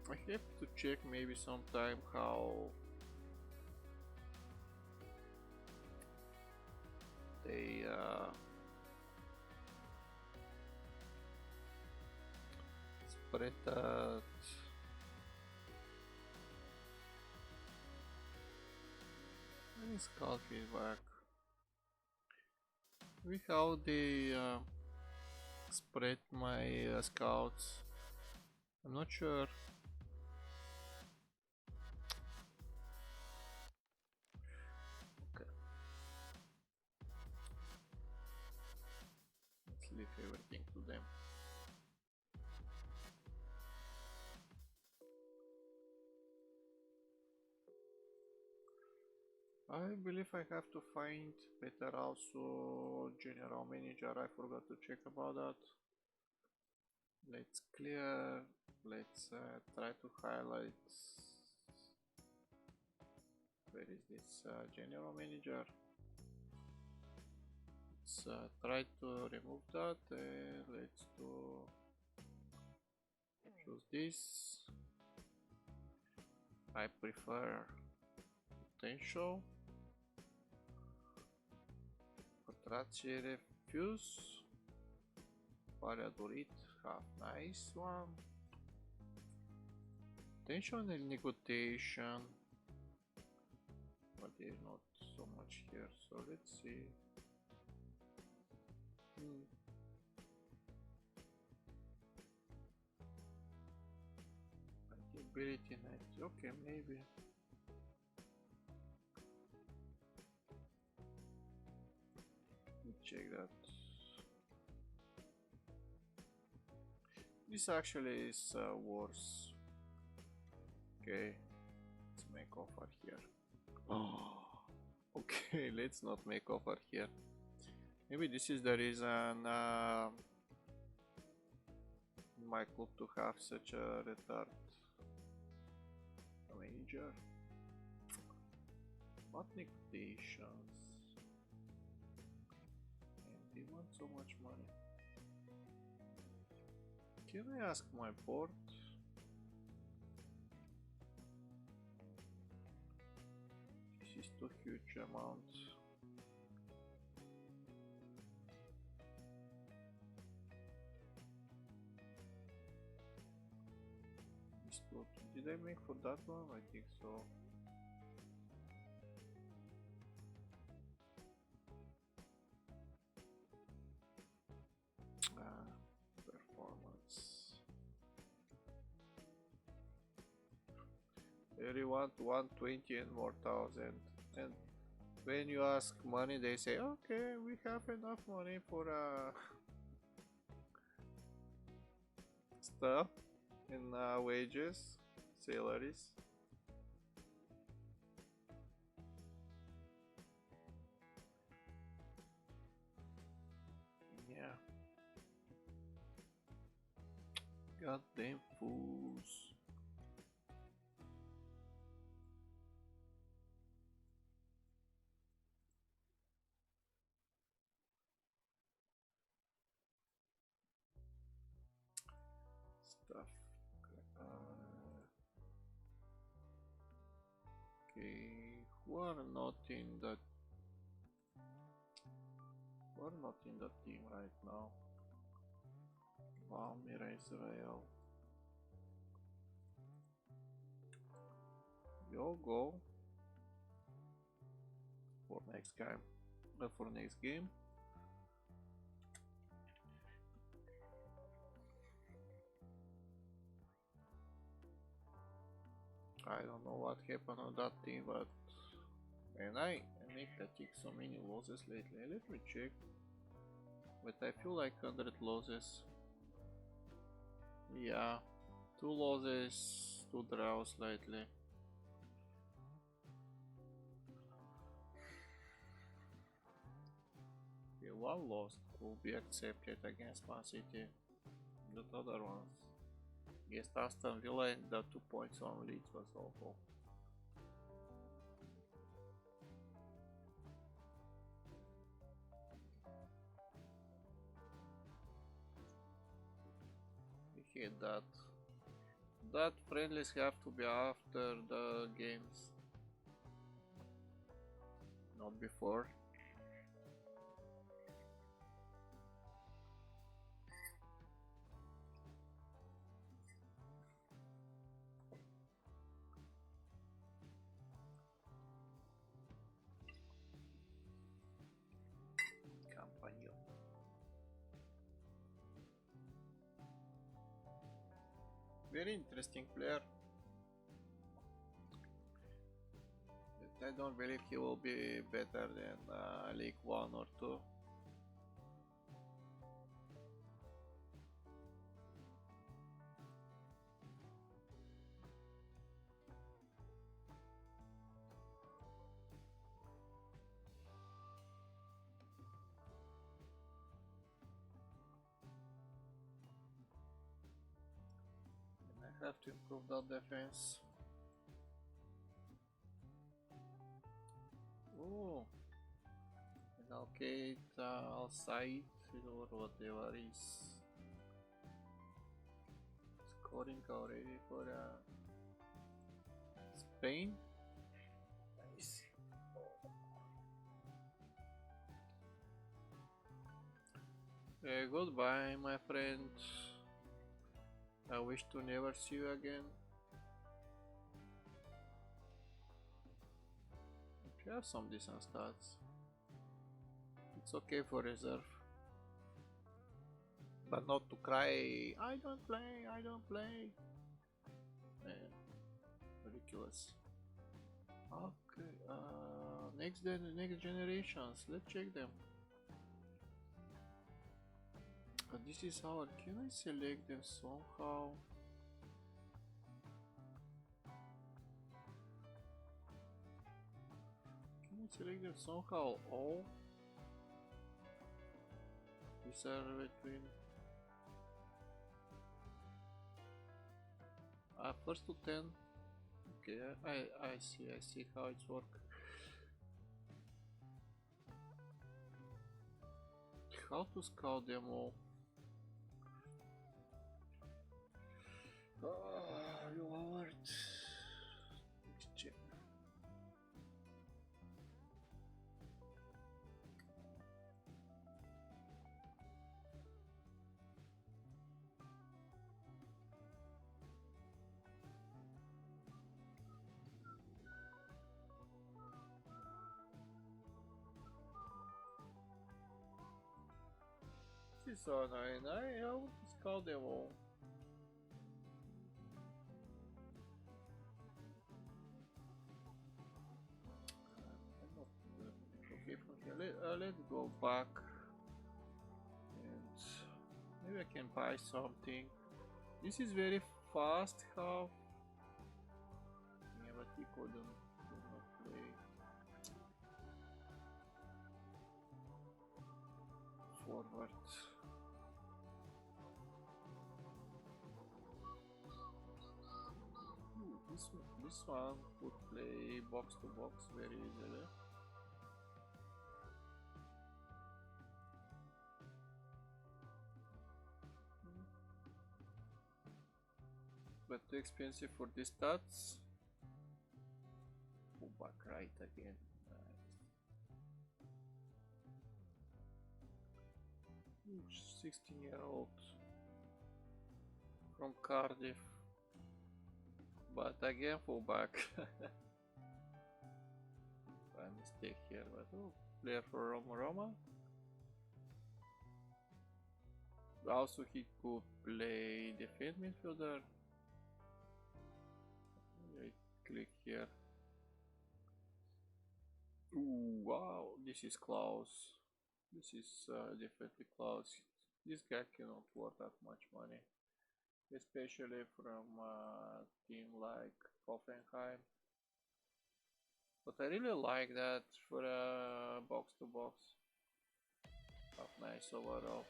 I have to check maybe sometime how they spread that. When is call feedback? Maybe how they spread my scouts. I'm not sure. Okay. Let's leave everything to them. I believe I have to find better also general manager. I forgot to check about that. Let's clear. Let's try to highlight. Where is this general manager? Let's try to remove that. Let's choose this. I prefer potential. Contrație refuse. Pare a dorit. Half nice one. Tension and negotiation. But there's not so much here, so let's see. Ability 90. Okay, maybe. Let's check that. This actually is worse. Okay, let's make offer here. Oh, okay, let's not make offer here. Maybe this is the reason my club to have such a retard manager. What negotiations? And they want so much money. Can I ask my board? This is too huge amount. Did I make for that one? I think so. Performance. They want 120 and more thousand, and When you ask money, they say, okay, we have enough money for stuff and wages, salaries. Yeah, goddamn fools. Stuff. Uh, okay, who are not in the team right now? Valmira, Israel. You'll go for next game. For next game. I don't know what happened on that team, but and I make I take so many losses lately. Let me check. But I feel like 100 losses. Yeah, 2 losses, 2 draws lately. Okay, 1 loss will be accepted against Man City. The other ones against Aston Villa and the 2 points on Leeds was awful. We hate that. That friendlies have to be after the games, not before. Company. Very interesting player. But I don't believe he will be better than League 1 or 2. And I have to improve that defense. Oh, and okay, outside or whatever is scoring already for Spain. Nice. Goodbye, my friend. I wish to never see you again. If you have some decent stats, it's okay for reserve. But not to cry, I don't play, I don't play. Man, ridiculous. Okay, next generations, let's check them. This is our, can I select them somehow? Can I select them somehow all? These are between first to 10. Okay, I see how it's work. How to scout them all? Lord. Let's check. This is so annoying. I want to scout them all. I'm not let's go back and maybe I can buy something. This is very fast half. Yeah, but he couldn't could not play forward. Ooh, this one could play box to box very easily. But too expensive for the stats. Go back right again. Nice. 16-year-old from Cardiff. But again fullback. By mistake here, but oh, player for Roma. Also he could play defense midfielder. I click here. Ooh, wow, this is close. This is definitely close. This guy cannot worth that much money, especially from a team like Hoffenheim. But I really like that for a box to box. Nice overall.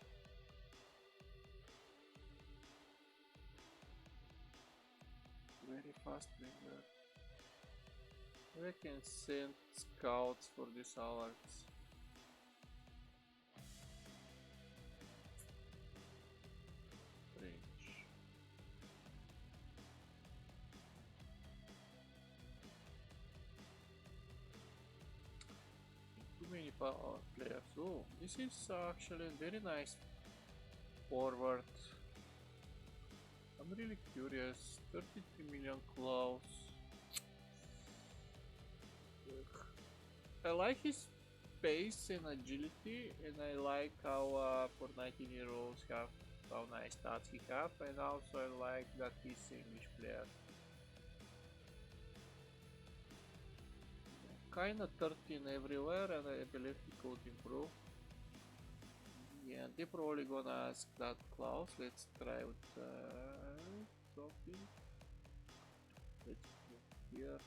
Very fast winger. We can send scouts for these alerts. Strange. Too many power players. Oh, this is actually very nice forward. I'm really curious. 33 million claws. I like his pace and agility, and I like how for 19-year-olds have how nice stats he have, and also I like that he's English player. Kinda 13 everywhere, and I believe he could improve. Yeah, they're probably gonna ask that clause. Let's try with something. Let's go here.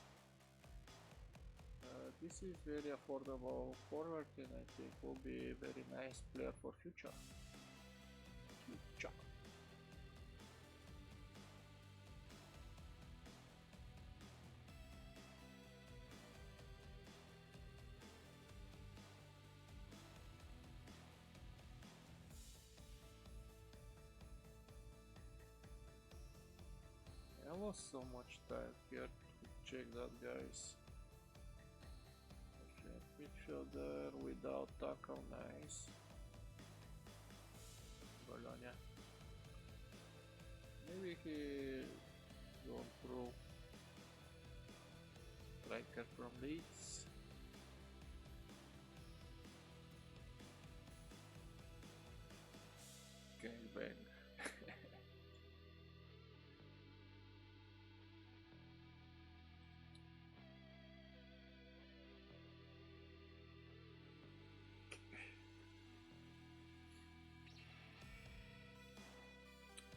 This is very affordable forward, and I think will be a very nice player for future. I lost so much time here to check that, guys. Midfielder without tackle, nice. Bologna. Maybe he will improve. Striker from Leeds. Gangbang.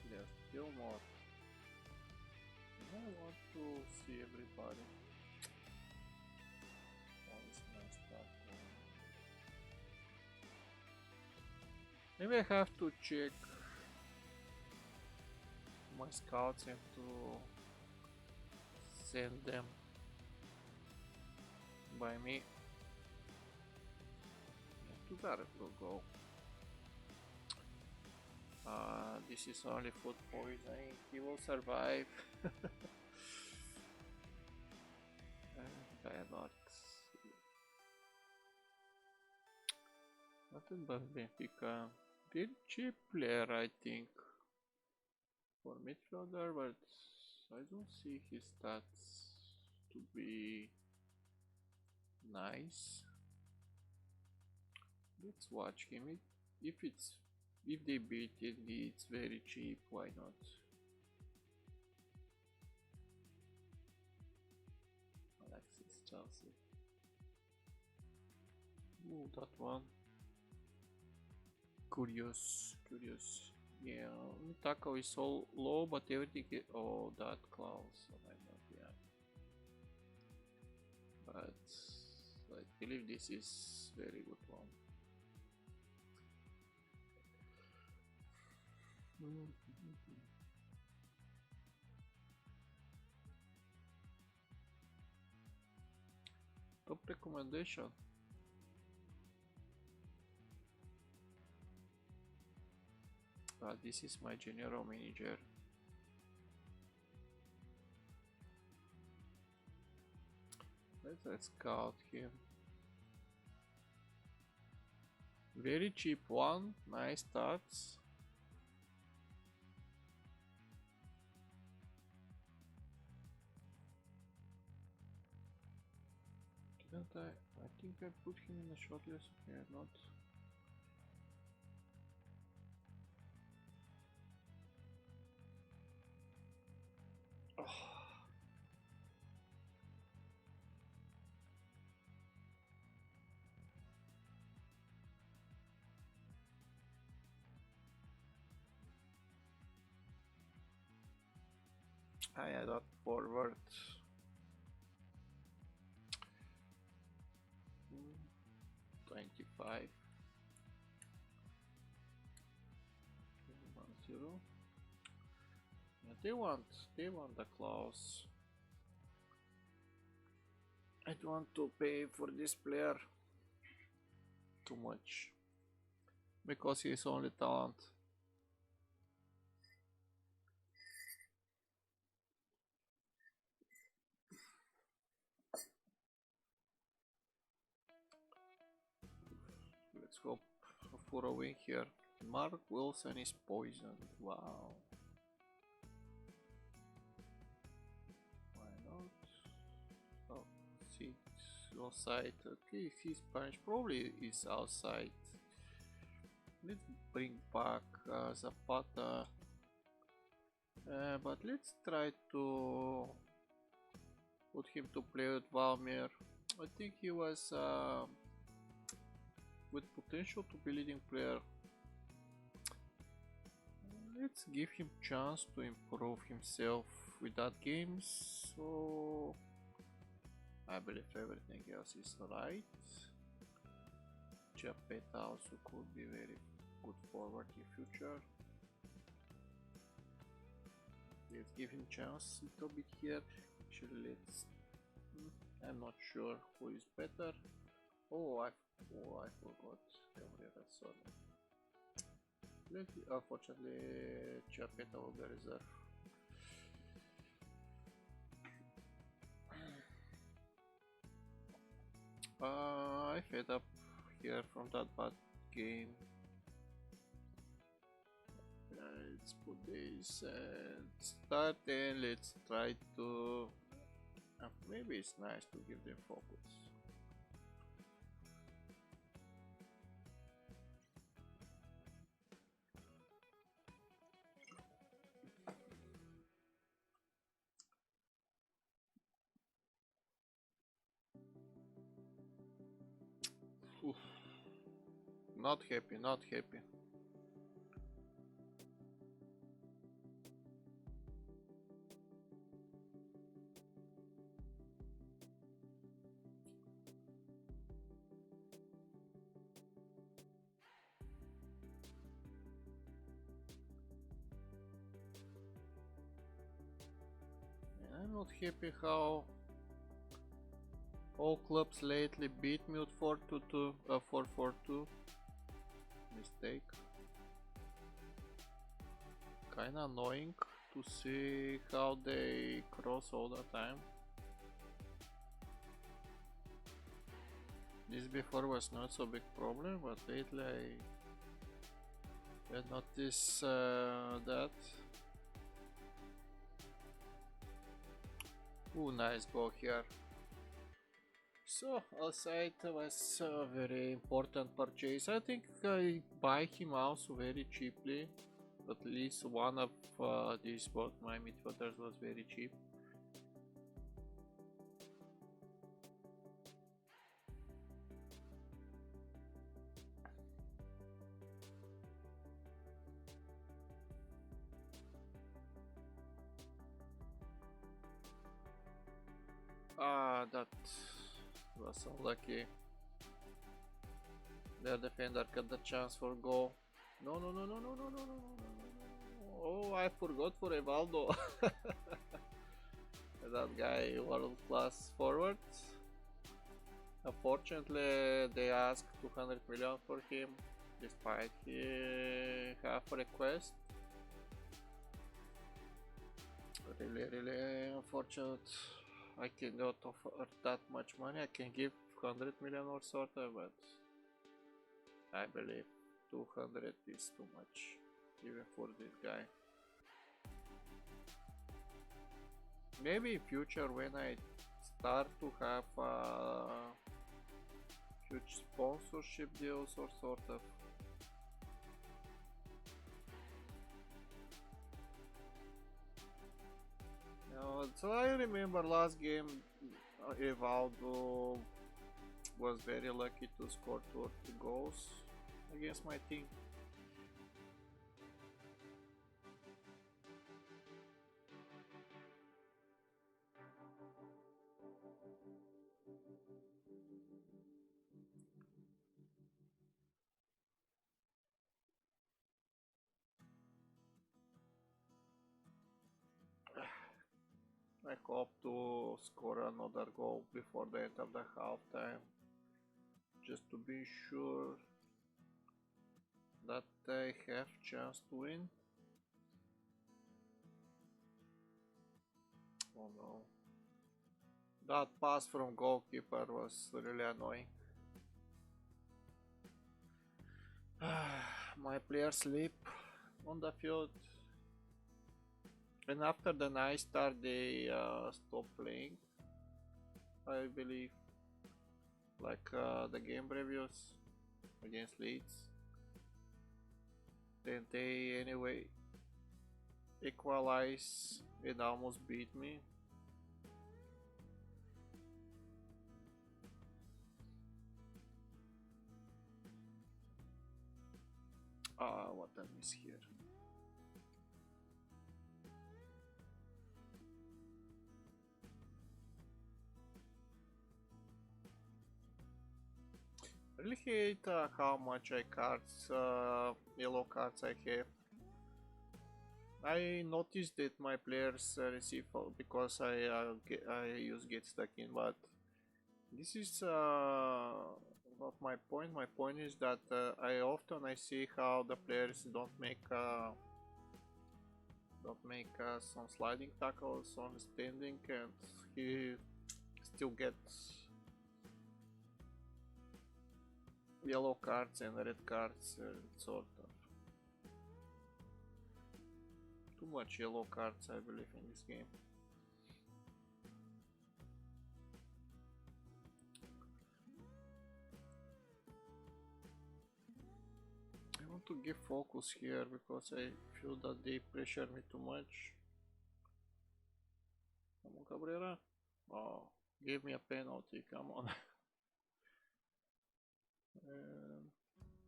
There's still more. I want to see everybody. Oh, it's nice stuff. Maybe I have to check my scouts and to send them by me. To that it will go. This is only food poisoning. He will survive. Diabolics. Nothing but Benfica. Very cheap player, I think, for midfielder, but I don't see his stats to be nice. Let's watch him. If they beat it, it's very cheap. Why not? Alexis Chelsea. Ooh, that one. Curious. Yeah, Taco is so low, but everything. Oh, that clause. Oh my god, yeah. But I believe this is very good one. Top recommendation. This is my general manager. Let's scout him. Very cheap one, nice stats. Didn't I think I put him in the shortlist. Okay, not. Oh. I add that forward. 25. 1-0. Yeah, they want the clause. I don't want to pay for this player too much because he is only talent. Let's hope for a win here. Mark Wilson is poisoned. Wow. Why not? Oh, see, outside. Okay, if he's punished, probably is outside. Let's bring back Zapata. But let's try to put him to play with Valmir. I think he was with potential to be leading player. Let's give him chance to improve himself with that games. So I believe everything else is right. Chapeta also could be very good forward in future. Let's give him chance a little bit here. Actually, let's. I'm not sure who is better. Oh, I forgot. Sorry. Unfortunately, Chapeta will be reserve. I fed up here from that bad game. Let's put this and start, and let's try to. Maybe it's nice to give them focus. Oof. Not happy, not happy. I'm not happy how all clubs lately beat me with 4-2, 4-4-2. Mistake. Kinda annoying to see how they cross all the time. This before was not so big problem, but lately I noticed that. Ooh, nice goal here. So outside was a very important purchase. I think I buy him also very cheaply. At least one of these both my midfielders was very cheap. Ah, that was unlucky. The defender got the chance for goal. No, no, no, no, no, no, no, no, no, no, no. Oh, I forgot for Evaldo. That guy, world class forward. Unfortunately, they asked 200 million for him, despite he have request. Really, really unfortunate. I cannot offer that much money. I can give 100 million or sort of, but I believe 200 is too much, even for this guy. Maybe in future when I start to have huge sponsorship deals or sort of. So I remember last game Evaldo was very lucky to score 2 or 3 goals against my team. I hope to score another goal before the end of the halftime, just to be sure that they have chance to win. Oh no. That pass from goalkeeper was really annoying. My players sleep on the field, and after the night start they stop playing, I believe, like the game previews against Leeds. Then they anyway equalize and almost beat me. Ah, what I miss here. I really hate how much yellow cards I have. I noticed that my players receive because I use get stuck in, but this is not my point. My point is that I see how the players don't make some sliding tackles on standing, and he still gets yellow cards and red cards, sort of. Too much yellow cards, I believe, in this game. I want to give focus here because I feel that they pressure me too much. Come on, Cabrera. Oh, give me a penalty, come on.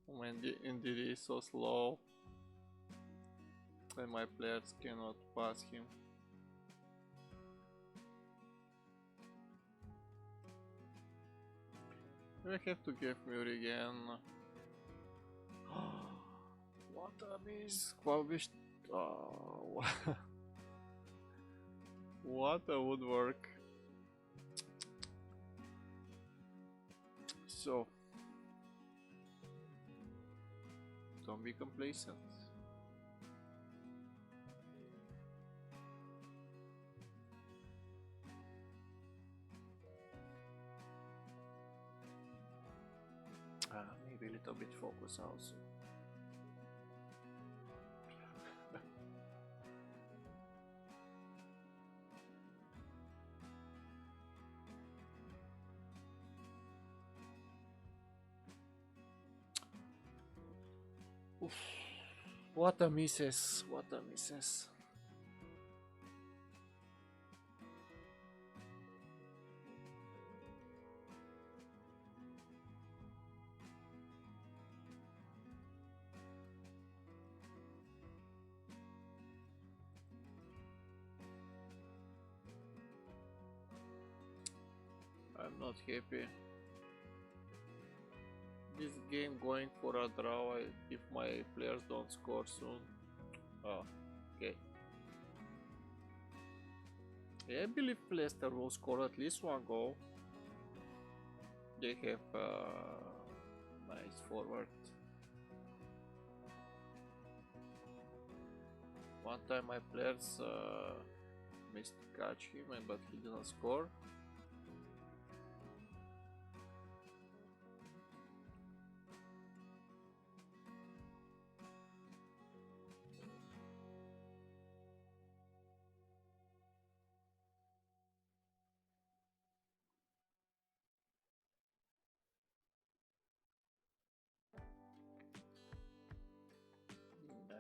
When the injury is so slow and my players cannot pass him. I have to give Muri again. What a miss! Oh, what a woodwork! So, don't be complacent. Maybe a little bit focus also. Oof. What a misses! What a misses! I'm not happy. This game going for a draw if my players don't score soon. Oh, okay. Yeah, I believe Leicester will score at least one goal. They have nice forward. One time my players missed to catch him, but he didn't score.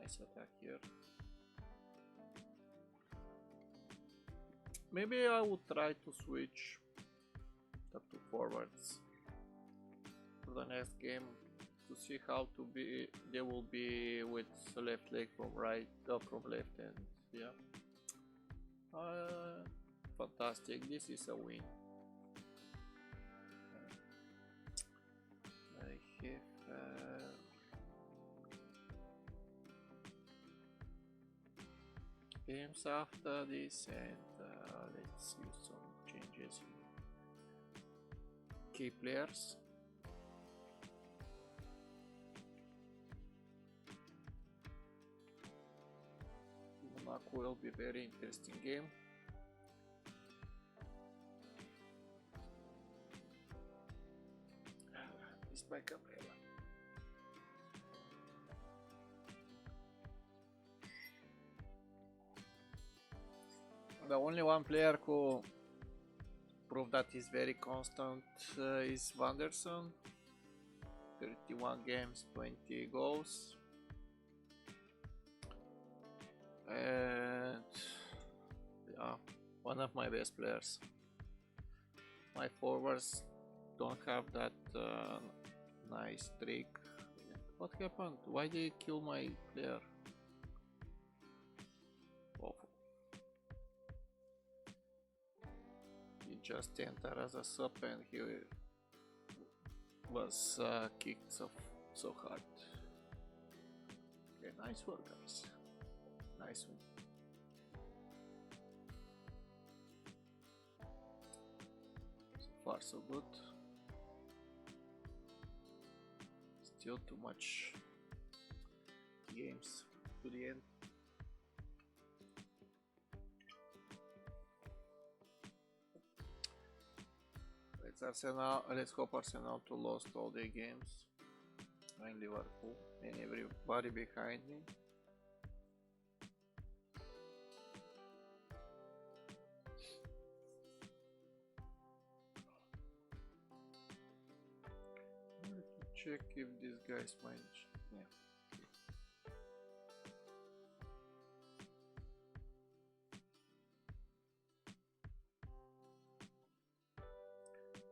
Nice attack here. Maybe I would try to switch the two forwards for the next game to see how they will be with the left leg from right, from left, and yeah. Fantastic! This is a win. I have. Games after this, and let's see some changes in key players. Monaco will be very interesting game. It's my camera. The only one player who proved that he's very constant is Vanderson. 31 games, 20 goals. And yeah, one of my best players. My forwards don't have that nice trick. What happened? Why did he kill my player? Just entered as a sub and he was kicked so hard. Okay, nice work, guys. Nice one. So far, so good. Still too much games to the end. Let's hope Arsenal to lost all their games and Liverpool and everybody behind me. Let me check if these guys manage. Yeah.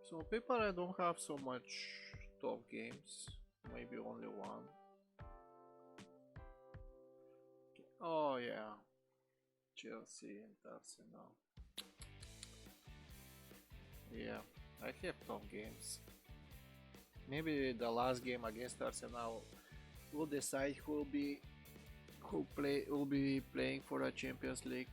So paper I don't have so much top games, maybe only one. Oh yeah, Chelsea and Arsenal. Yeah, I have top games. Maybe the last game against Arsenal will decide who will be playing for the Champions League.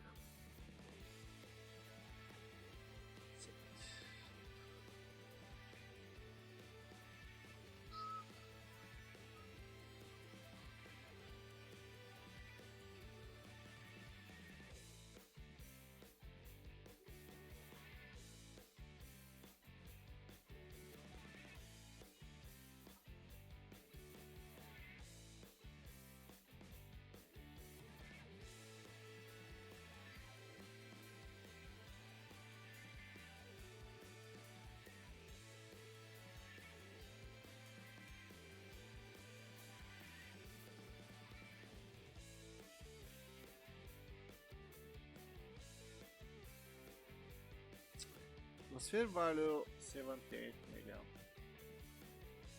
Transfer value 78 million.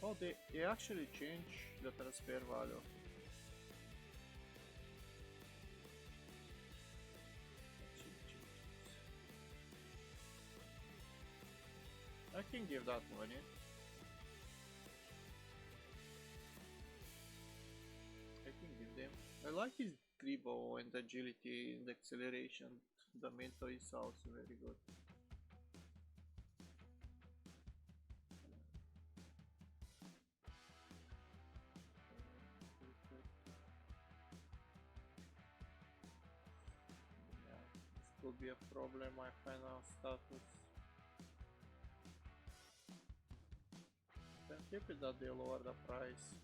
Oh, they actually changed the transfer value. I can give that money. I can give them. I like his dribble and agility and acceleration. The mental is also very good. Yeah, this could be a problem. My final status. Then keep it that they lower the price.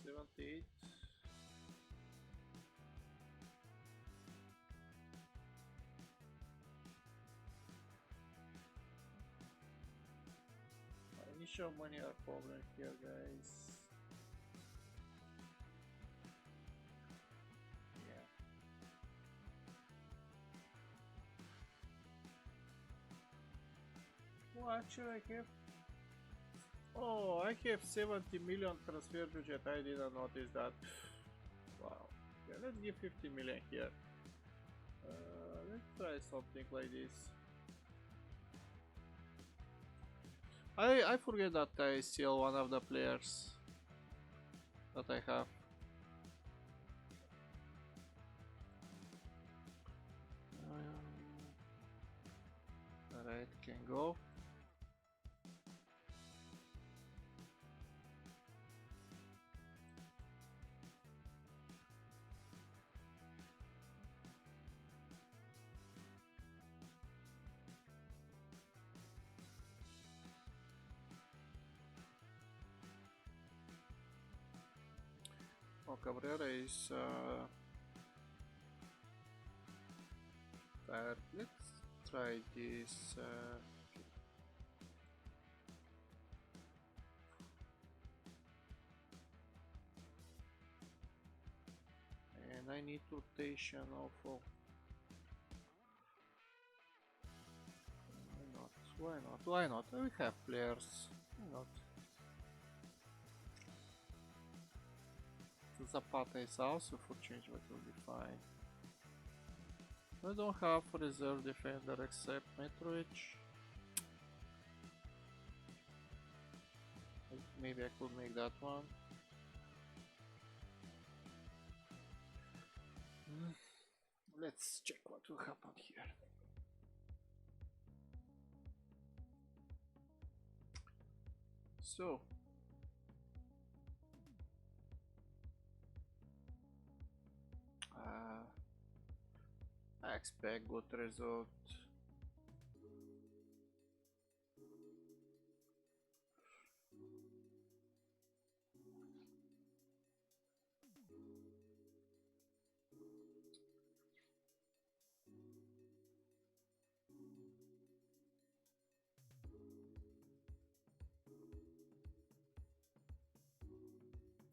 $78. Initial money are problem here, guys. Yeah. Well, actually, I have. Oh, I have 70 million transfer budget. I didn't notice that. Wow. Okay, let's give 50 million here. Let's try something like this. I forget that I steal one of the players that I have. Alright, can go. Oh, Cabrera is tired. Let's try this. And I need rotation also. Why not? Why not? Why not? We have players. Why not? Zapata is also for change, but will be fine. I don't have reserve defender except Metrovic. Maybe I could make that one. Let's check what will happen here. So I expect good result.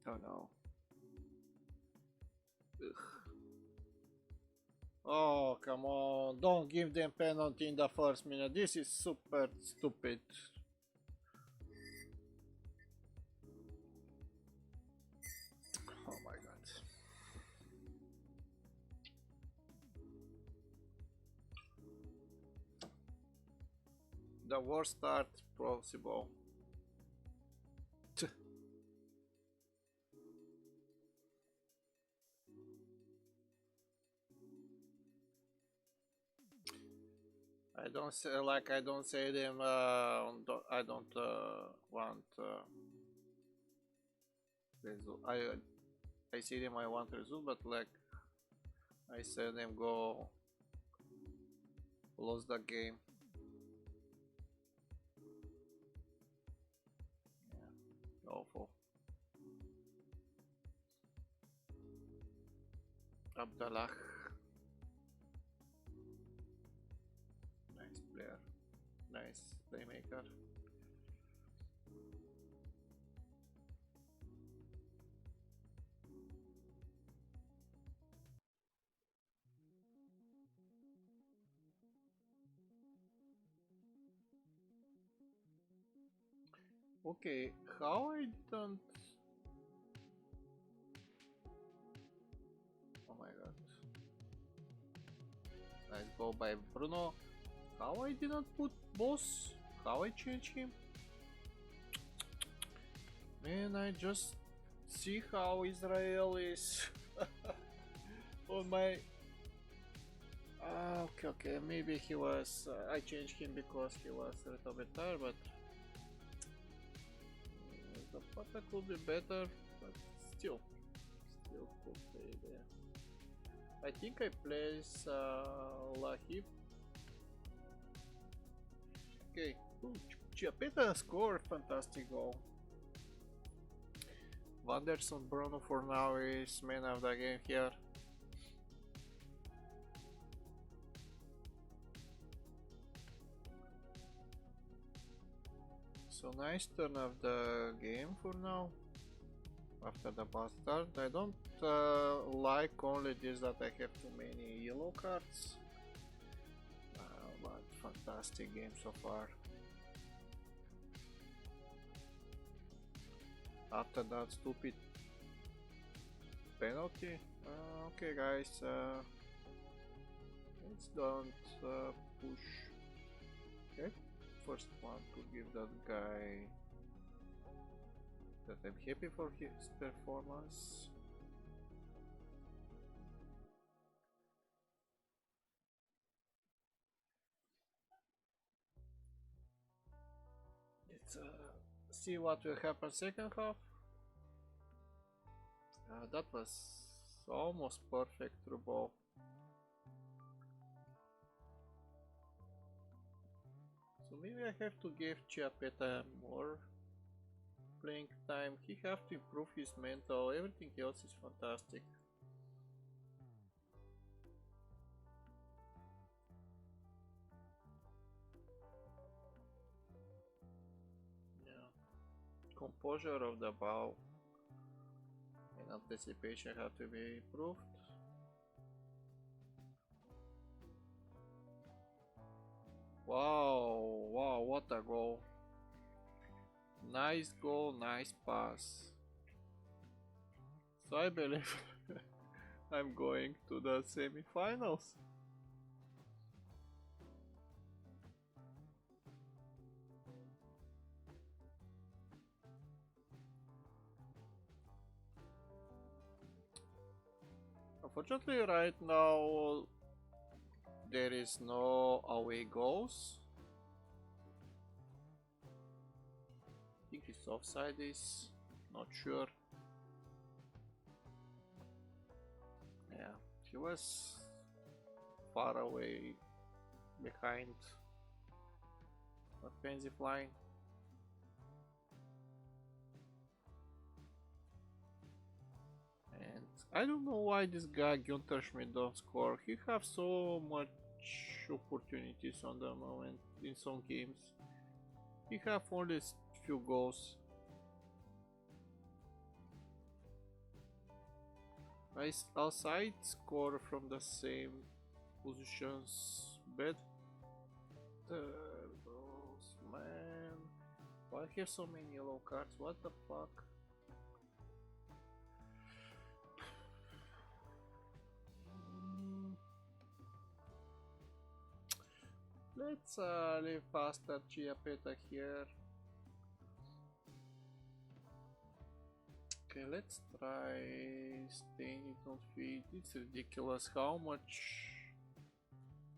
Oh no. Ugh. Oh, come on. Don't give them penalty in the first minute. This is super stupid. Oh my god. The worst start possible. I don't say like I don't say them. I don't want result. I say them. I want result, but like I say them go lose the game. Yeah, awful. Abdallah, nice player, nice playmaker. Okay, how I don't go by Bruno. How I didn't put boss? How I change him? Man, I just see how Israel is on my... okay, maybe he was... I changed him because he was a little bit tired, but... the Pata could be better, but still could play there. I think I place Lahib. Okay, Chiapetta scored fantastic goal. Wanderson Bruno for now is man of the game here. So nice turn of the game for now. After the bastard, I don't like only this that I have too many yellow cards. But fantastic game so far. After that stupid penalty. Okay guys, let's don't push. Okay, first one to give that guy that I'm happy for his performance. Let's see what will happen second half. That was almost perfect through ball. So maybe I have to give Chiapetta more playing time. He have to improve his mental. Everything else is fantastic. Yeah. Composure of the ball and anticipation have to be improved. Wow, what a goal. Nice goal, nice pass. So I believe I'm going to the semi-finals. Unfortunately, right now there is no away goals. I think it's offside, is not sure. Yeah, he was far away behind offensive line. And I don't know why this guy Günther Schmidt don't score. He have so much opportunities on the moment in some games. He have only few goals. Outside score from the same positions. Better goals, man. Why I have so many yellow cards? What the fuck? Let's leave faster Chiapetta here. Okay, let's try staying it on feet. It's ridiculous how much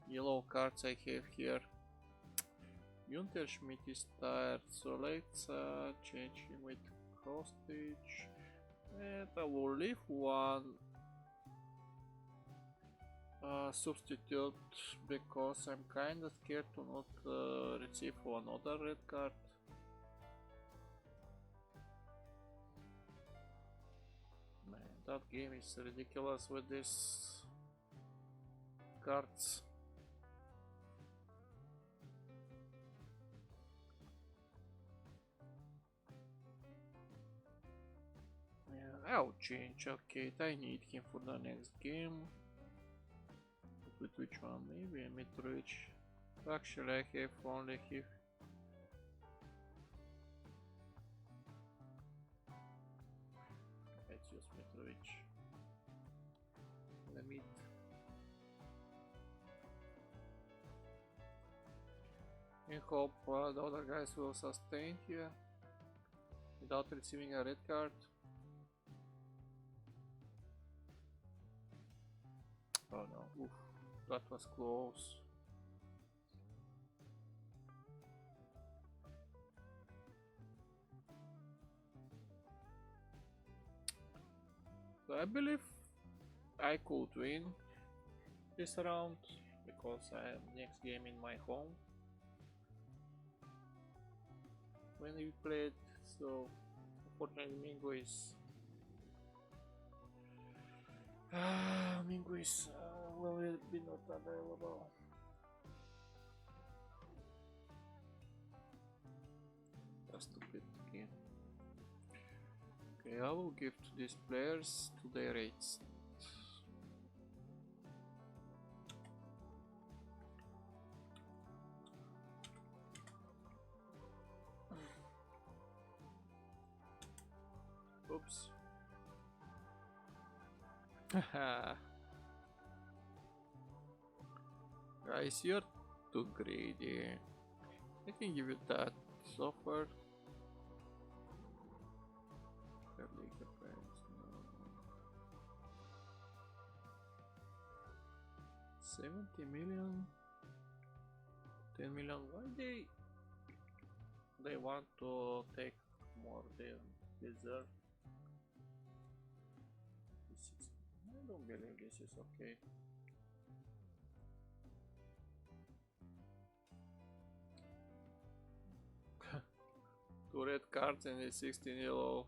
yellow cards I have here. Günther Schmidt is tired, so let's change him with hostage. And I will leave one substitute because I'm kinda scared to not receive another red card. Man, that game is ridiculous with these cards. Yeah, I'll change. Okay, I need him for the next game. With which one? Maybe Mitrovic. Actually, I have only him. Let's use Mitrovic. The mid. in hope the other guys will sustain here without receiving a red card. Oh no, oof, that was close. So I believe I could win this round because I have next game in my home when we played. So unfortunately Mingo is will be not available. That's stupid game. Okay, I will give to these players to their rates. Oops. Guys, you're too greedy. I can give you that software. 70 million, 10 million. Why they want to take more than deserve? I don't believe this is okay. Two red cards and a 16 yellows.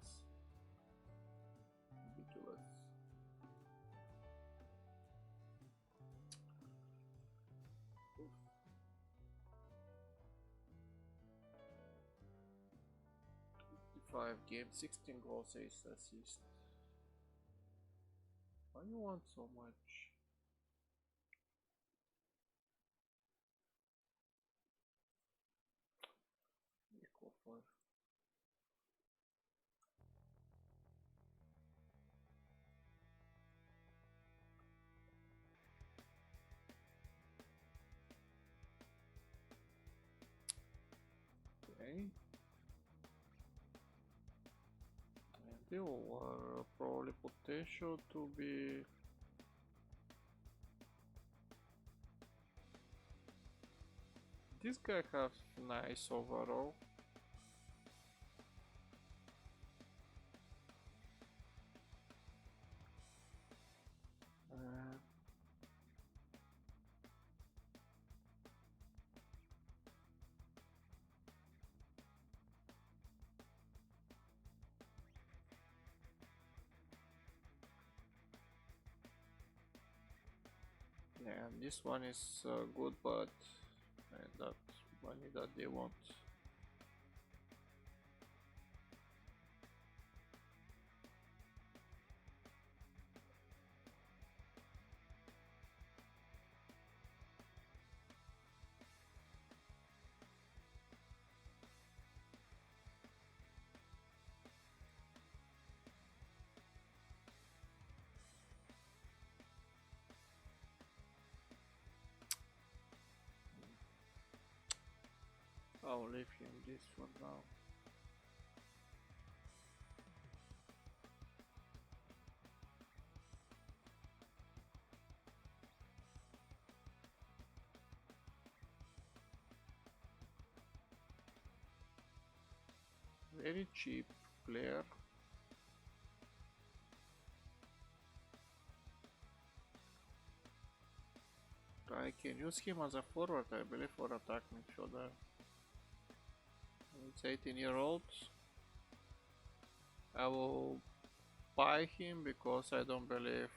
Ridiculous. Oof. 55 games, 16 goals, 8 assists. Why you want so much? Equal for. Okay. And they were probably potential to be. This guy has nice overall. Yeah, and this one is good, but that money that they want. I'll leave him this for now. Very cheap player. I can use him as a forward, I believe, for attack midfielder. It's 18-year-old. I will buy him because I don't believe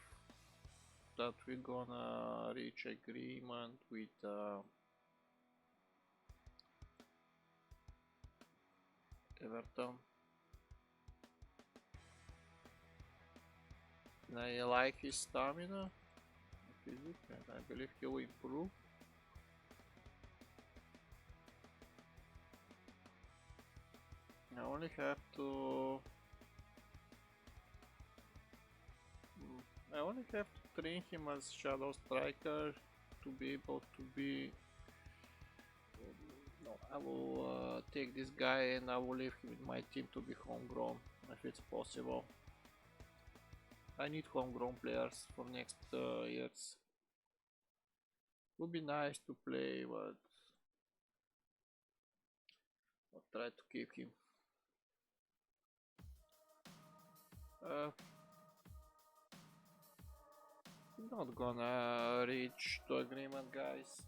that we're gonna reach agreement with Everton. And I like his stamina, physique, and I believe he will improve. I only have to train him as shadow striker to be able to be no, I will take this guy and I will leave him in my team to be homegrown if it's possible. I need homegrown players for next years. Would be nice to play, but I'll try to keep him. Not gonna reach to agreement, guys.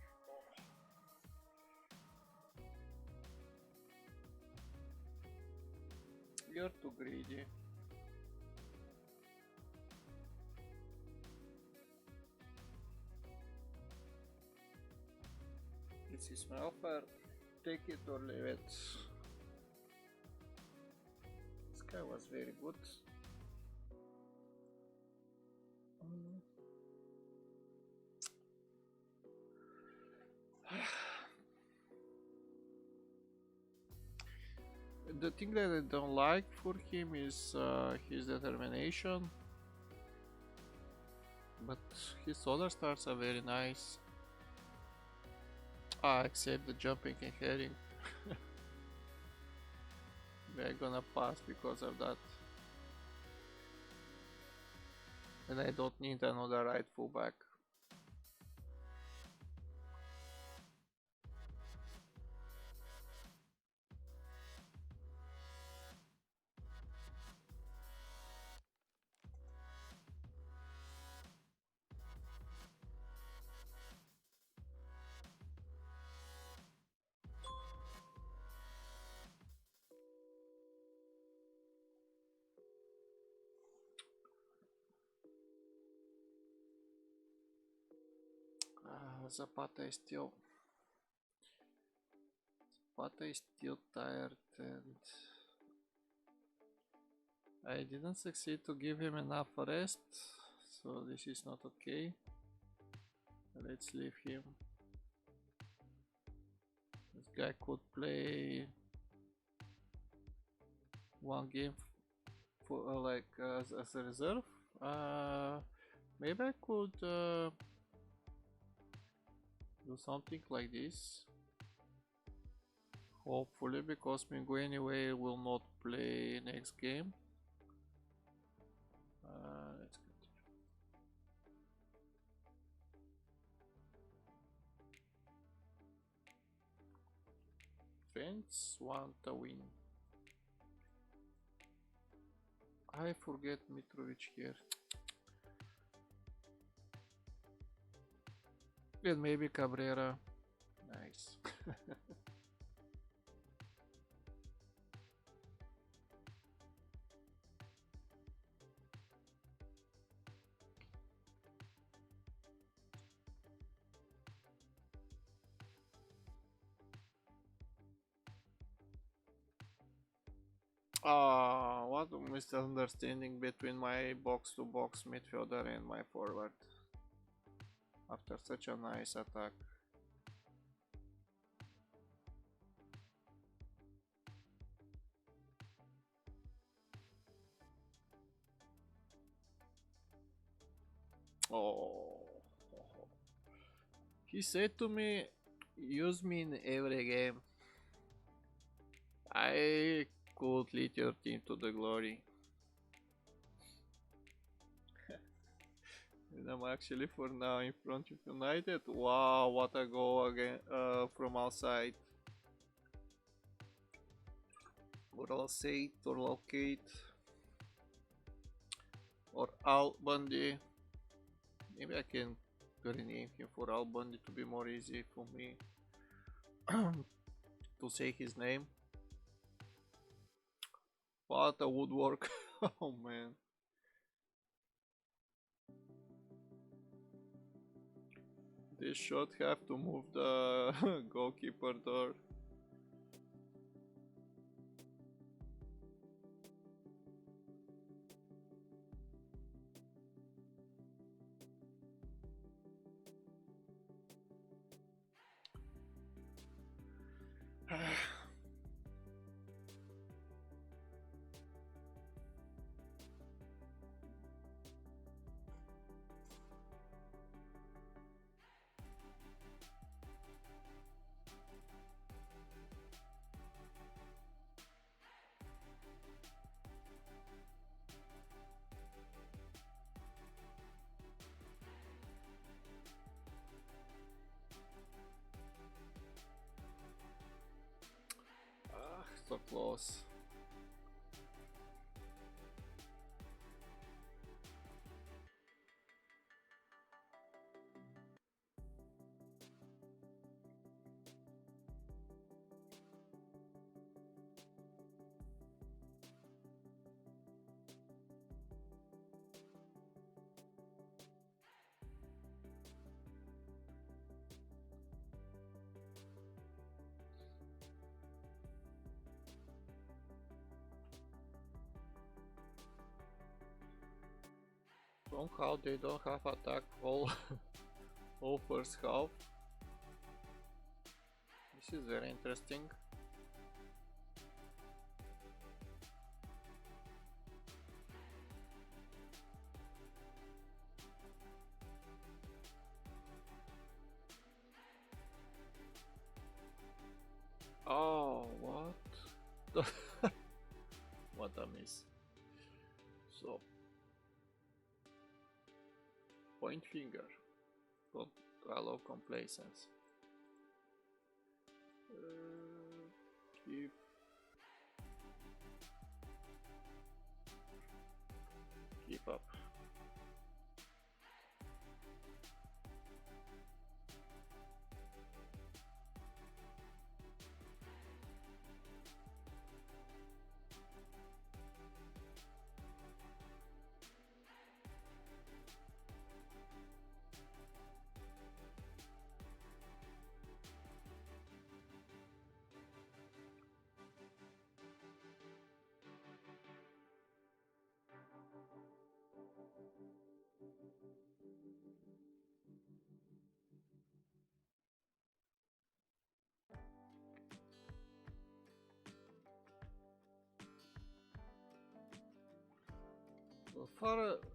You're too greedy. This is my offer. Take it or leave it. This guy was very good. The thing that I don't like for him is his determination, but his other stars are very nice. Except the jumping and heading. We're gonna pass because of that. And I don't need another right fullback. Zapata is still tired and I didn't succeed to give him enough rest, so this is not okay. Let's leave him. This guy could play one game for like as a reserve. Maybe I could do something like this. Hopefully, because Mingo anyway will not play next game. Let's continue. Friends want a win. I forget Mitrovic here. And maybe Cabrera. Nice. What a misunderstanding between my box-to-box midfielder and my forward. After such a nice attack. Oh. He said to me, use me in every game. I could lead your team to the glory. And I'm actually for now in front of United. Wow, what a goal again from outside. Or locate or Al Bundy. Maybe I can rename him for Al Bundy to be more easy for me to say his name. What a woodwork. Oh man. This shot have to move the goalkeeper door. So close. Somehow they don't have attack all first half. This is very interesting. Oh, what? What a miss. So, point finger. Don't allow complacence. Keep up.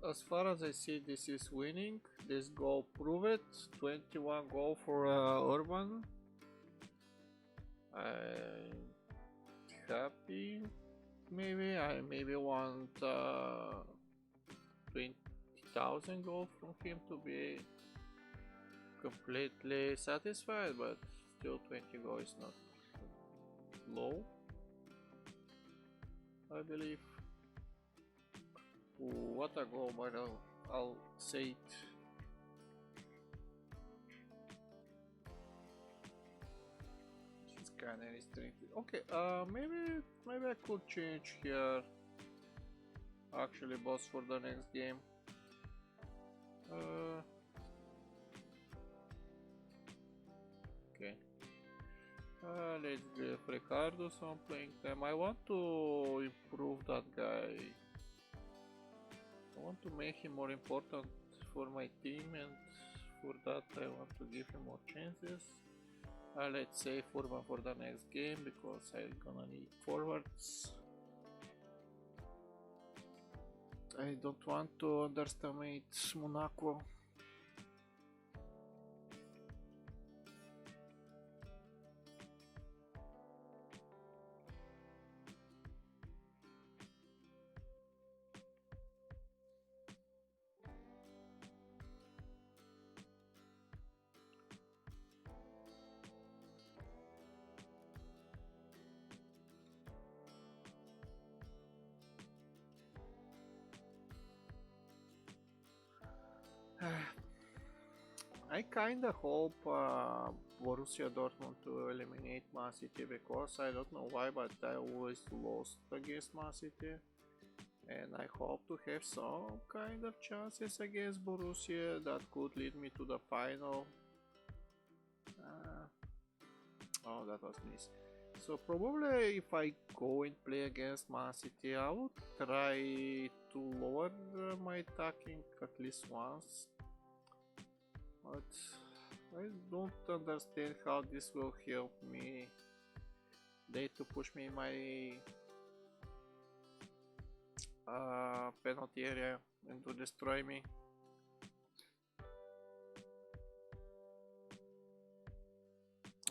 As far as I see, this is winning. This goal prove it. 21 goal for Urban. I'm happy. Maybe I want 20,000 goal from him to be completely satisfied, but still 20 goal is not low, I believe. Ooh, what a goal, but I'll say it. This is kinda restricted. Okay, maybe I could change here. Actually, boss for the next game. Okay. Let's give Ricardo some playing time. I want to improve that guy. I want to make him more important for my team, and for that I want to give him more chances. Let's say Furman for the next game because I'm gonna need forwards. I don't want to underestimate Monaco. I kinda hope Borussia Dortmund to eliminate Man City because I don't know why, but I always lost against Man City, and I hope to have some kind of chances against Borussia that could lead me to the final. Oh, that was nice. So probably if I go and play against Man City, I would try to lower my attacking at least once. But I don't understand how this will help me. They to push me in my penalty area and to destroy me.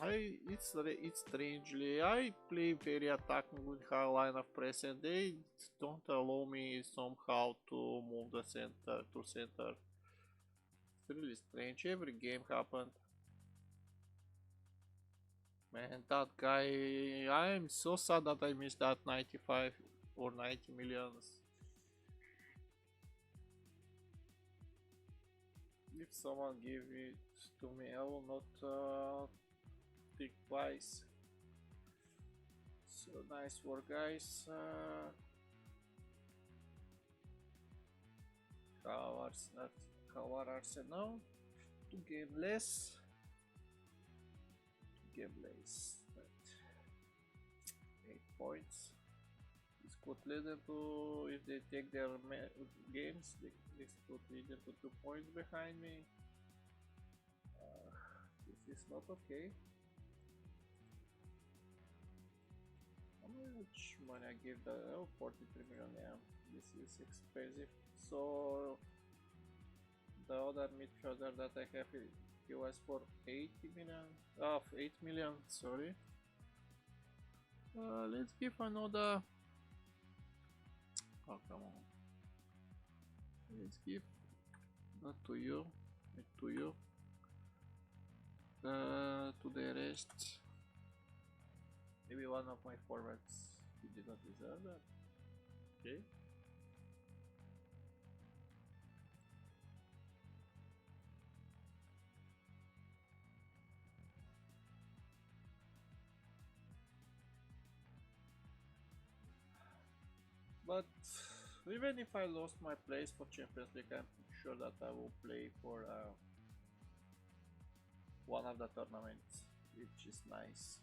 It's strangely I play very attacking with high line of press, and they don't allow me somehow to move the center to center. It's really strange. Every game happened. Man, that guy, I'm so sad that I missed that 95 or 90 millions. If someone give it to me, I will not think twice. So nice work, guys. How are Arsenal? Two game less. Game less. But 8 points. This could lead them to, if they take their games, this could lead them to 2 points behind me. This is not okay. How much money I give the 43 million? Yeah, this is expensive. So the other midfielder that I have, he was for 80 million. 8 million. Sorry. Let's give another. Oh, come on. Let's give not to you, but to you. To the rest. Maybe one of my forwards, he did not deserve that. Okay. But even if I lost my place for Champions League, I'm sure that I will play for one of the tournaments, which is nice.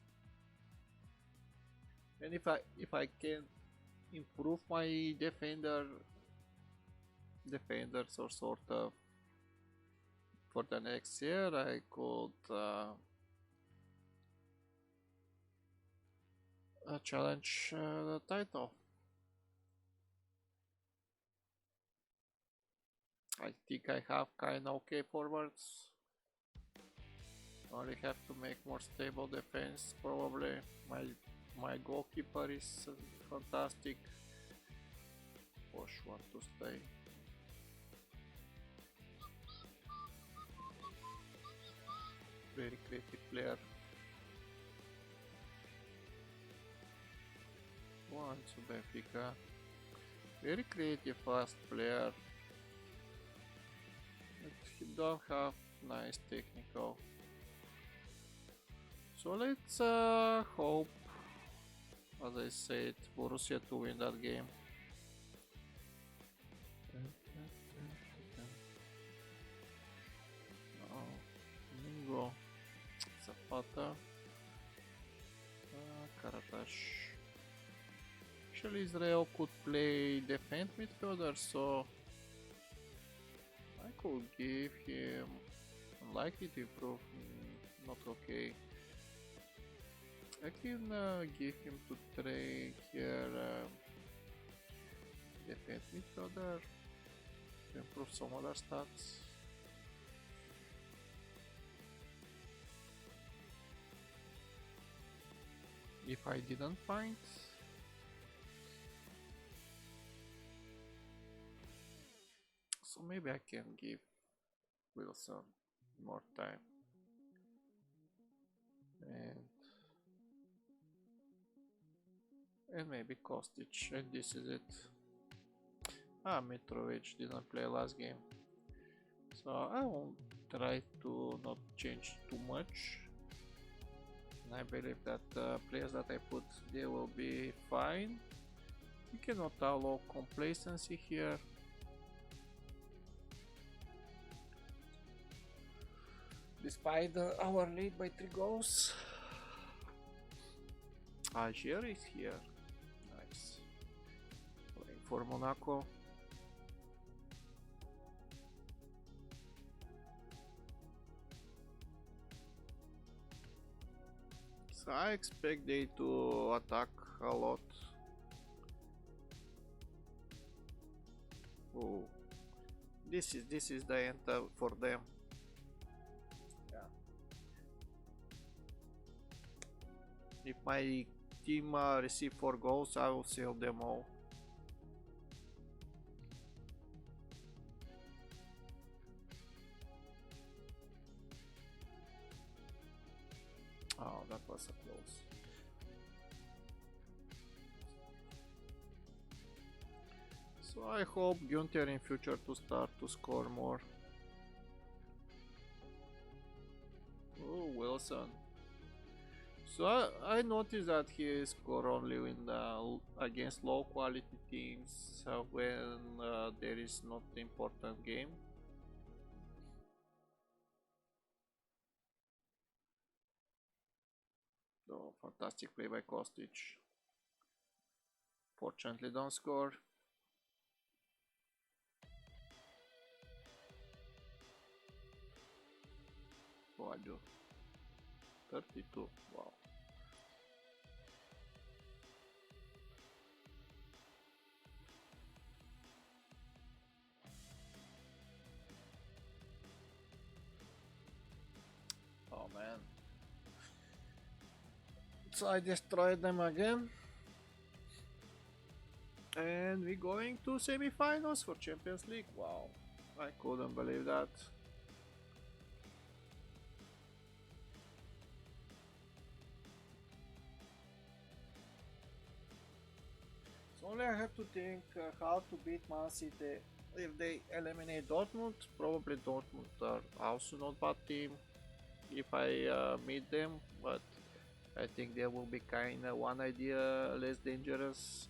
And if I can improve my defenders or sort of for the next year, I could challenge the title. I think I have kind of okay forwards. Only have to make more stable defense probably. My goalkeeper is fantastic. Bosch want to stay. Very creative player. One to Benfica. Very creative fast player. But he don't have nice technical. So let's hope, as I said, Borussia to win that game. Mingo, Zapata, Karatash. Actually, Israel could play defense midfielder, so I could give him unlikely to improve. Not okay. I can give him to trade here defense midfielder to improve some other stats. If I didn't find, so maybe I can give Wilson more time. And maybe Kostic, and this is it. Mitrovic didn't play last game, so I will try to not change too much. And I believe that the players that I put, they will be fine. We cannot allow complacency here. Despite our lead by 3 goals. Algier is here. Nice. Playing for Monaco. So I expect they to attack a lot. Oh, this is the end for them. Yeah. If my team receive 4 goals, I will sell them all. Oh, that was a close. So I hope Gunther in future to start to score more. Oh, Wilson. So I noticed that he score only in against low quality teams when there is not important game. Oh, fantastic play by Kostic. Fortunately, don't score. Oh, I do. 32. Wow. Oh man. So I destroyed them again. And we're going to semi-finals for Champions League. Wow. I couldn't believe that. So only I have to think how to beat Man City. If they eliminate Dortmund, probably Dortmund are also not bad team if I meet them, but I think they will be kind of one idea less dangerous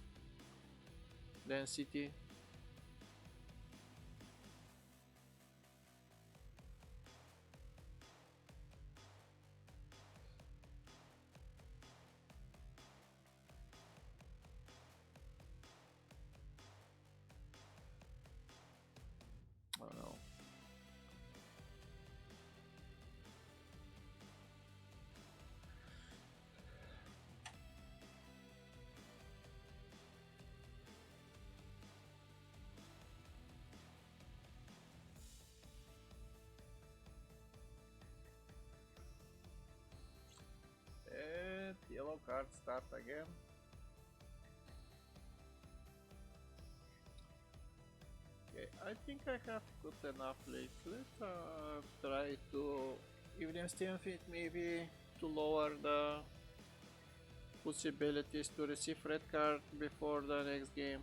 than City. I don't know. And yellow card start again. Okay, I think I have good enough leads. Let's try to, if them still fit, maybe to lower the possibilities to receive red card before the next game.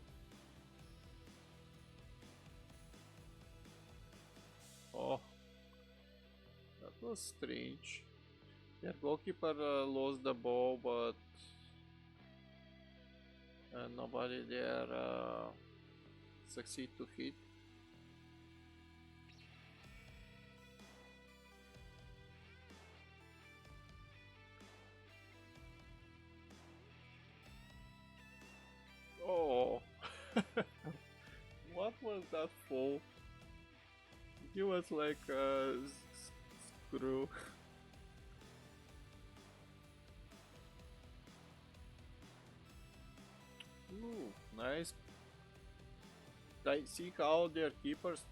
Oh, that was strange. Their goalkeeper lost the ball, but nobody there succeed to hit. Oh, what was that for? He was like screw. Ooh, nice. I see how their keepers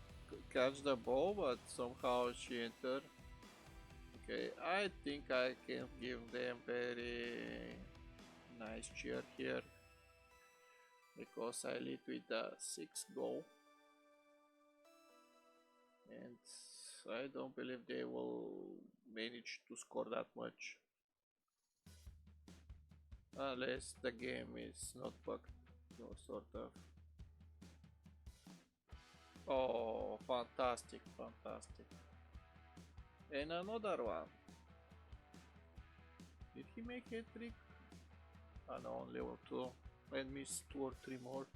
catch the ball, but somehow she entered. Okay, I think I can give them very nice cheer here because I lead with the sixth goal, and I don't believe they will manage to score that much unless the game is not bugged. No sort of. Oh, fantastic, fantastic. And another one. Did he make a trick? Ah, no, on level 2. And miss 2 or 3 more.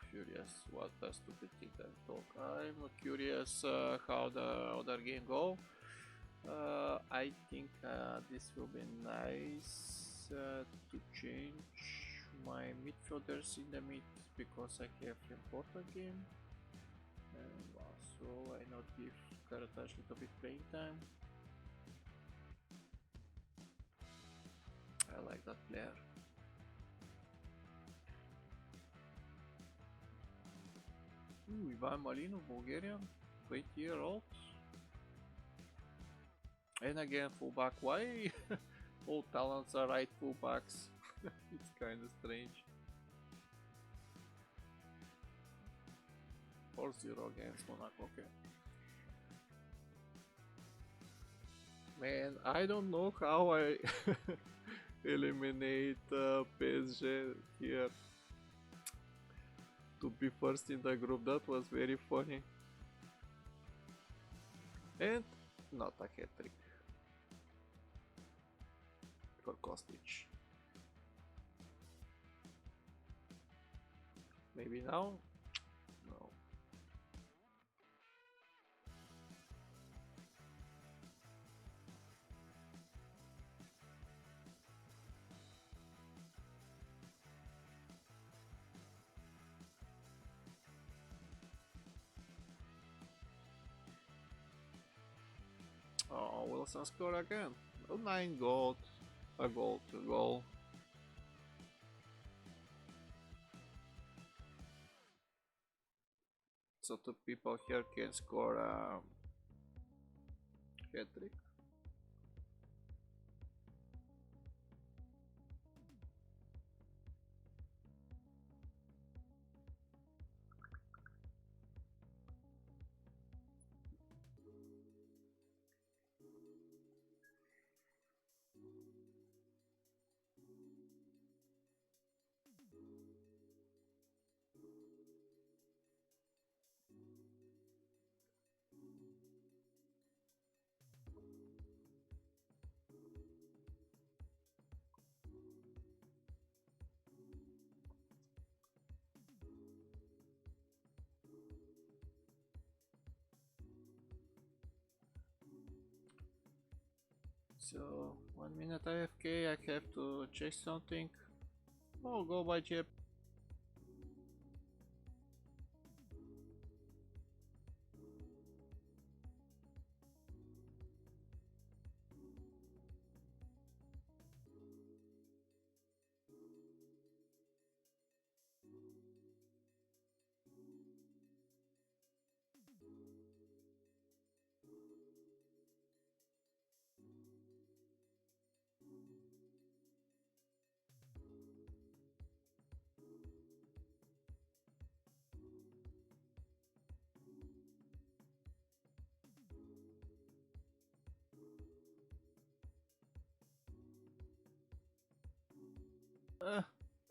Furious. What a stupid thing I talk. I'm curious how the other game go. I think this will be nice to change my midfielders in the mid because I have important game. And also I not give Karataj little bit playing time. like that player. Ooh, Ivan Malino, Bulgarian, 20-year-old. And again, fullback. Why all talents are right fullbacks? It's kind of strange. 4-0 against Monaco. Okay. Man, I don't know how I eliminate PSG here. To be first in the group, that was very funny. And not a hat-trick for Kostic. Maybe now? No. Oh, Wilson scored again. 9 goals. A goal to goal. So two people here can score a hat-trick. So 1 minute AFK, I have to check something. Oh, go by Jep.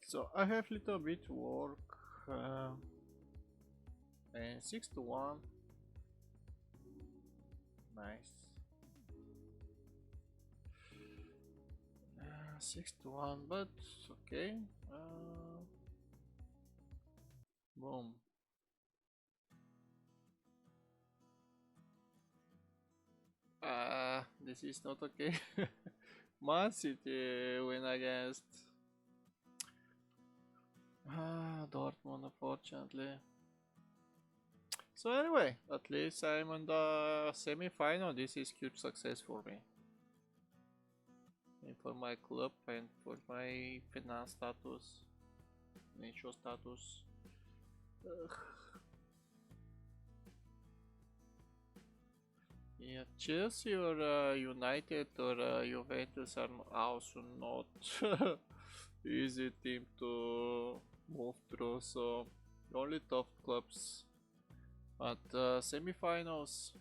So I have little bit work. And 6 to 1. Nice. 6 to 1, but okay. Boom. This is not okay. Man City win against Dortmund, unfortunately. So anyway, at least I'm in the semi-final. This is huge success for me. And for my club and for my finance status, financial status. Yeah, Chelsea or United or Juventus are also not easy team to move through, so only top clubs at semi-finals.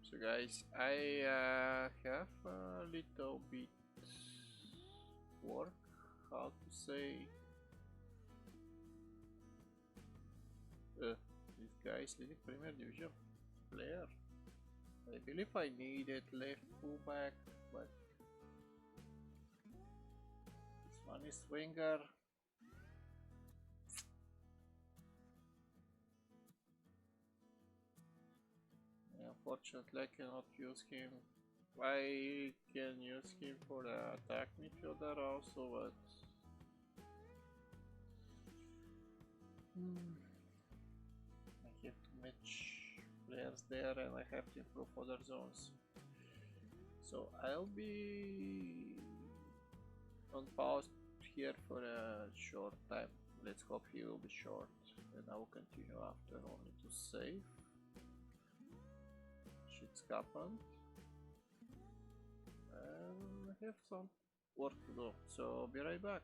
So guys, I have a little bit work, how to say, this guy is leading Premier Division player. I believe I needed left fullback, but this one is winger. Unfortunately, I cannot use him. I can use him for the attack midfielder also, but I have to match players there and I have to improve other zones. So I'll be on pause here for a short time. Let's hope he will be short and I will continue after, only to save. Shit's happened and I have some work to do, so be right back.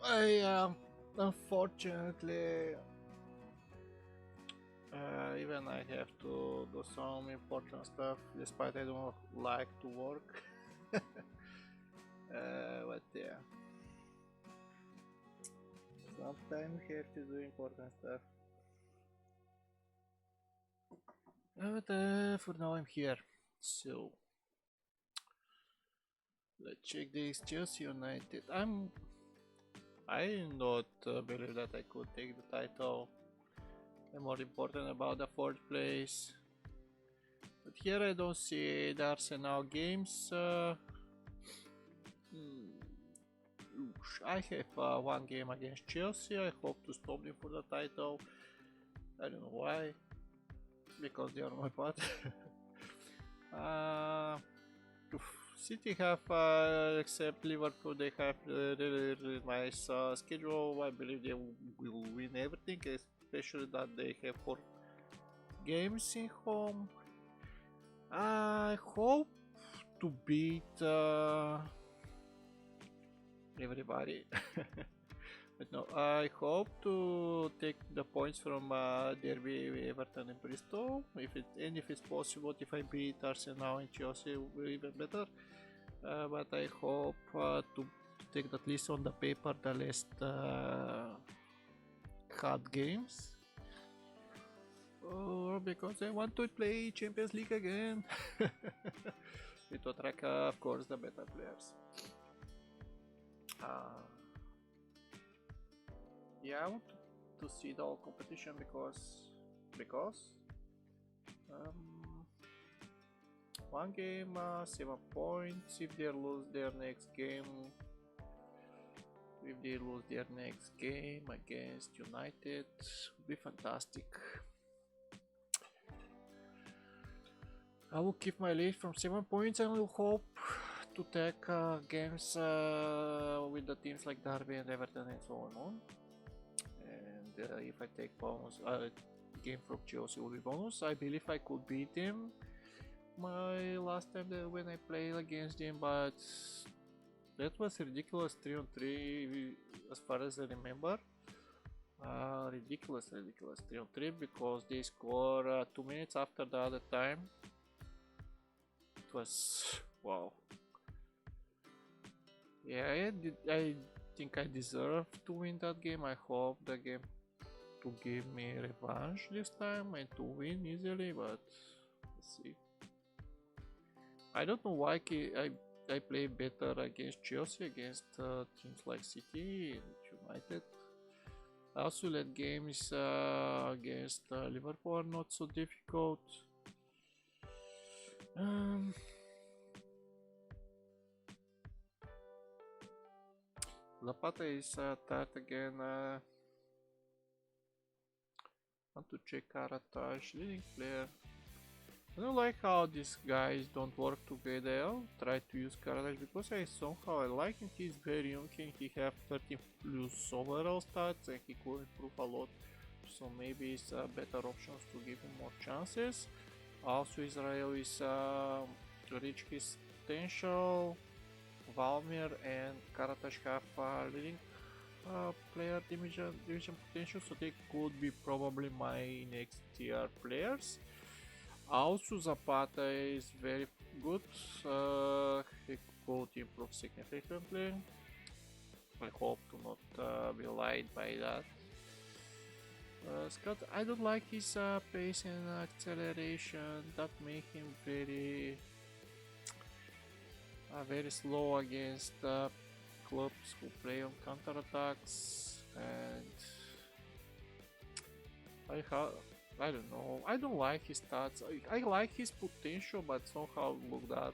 I unfortunately even I have to do some important stuff despite I don't like to work. But yeah, sometimes you have to do important stuff. But for now I'm here. So let's check this Chelsea United. I not believe that I could take the title. I'm more important about the fourth place. But here I don't see the Arsenal games. I have one game against Chelsea. I hope to stop them for the title. I don't know why. Because they are my part. uh, City have, except Liverpool, they have really nice schedule. I believe they will win everything, especially that they have 4 games in home. I hope to beat everybody. But no, I hope to take the points from Derby, Everton and Bristol. If it's possible, if I beat Arsenal and Chelsea, will even better. But I hope to take at least on the paper the last hard games. Because I want to play Champions League again. To attract, of course, the better players. Yeah, I want to see the whole competition because one game 7 points. If they lose their next game against United, would be fantastic. I will keep my lead from 7 points and will hope to take games with the teams like Derby and Everton and so on. And if I take bonus game from Chelsea will be bonus. I believe I could beat them my last time when I played against them, but that was ridiculous 3-on-3 as far as I remember. Ridiculous 3-on-3 because they score 2 minutes after the other time. It was wow. Yeah, I think I deserve to win that game. I hope the game to give me revenge this time and to win easily, but let's see. I don't know why I play better against Chelsea, against teams like City and United. Also, let games against Liverpool are not so difficult. Lapata is tired again. Want to check Karataj, leading player. I don't like how these guys don't work together. I'll try to use Karataj because I like him. He's very young and he have 13 plus overall stats and he could improve a lot. So maybe it's better options to give him more chances. Also Israel is to reach his potential. Valmir and Karataj have leading player division potential, so they could be probably my next tier players. Also Zapata is very good, he could improve significantly. I hope to not be lied by that. Scott, I don't like his pace and acceleration, that make him very slow against clubs who play on counterattacks, and I don't know. I don't like his stats. I like his potential, but somehow look that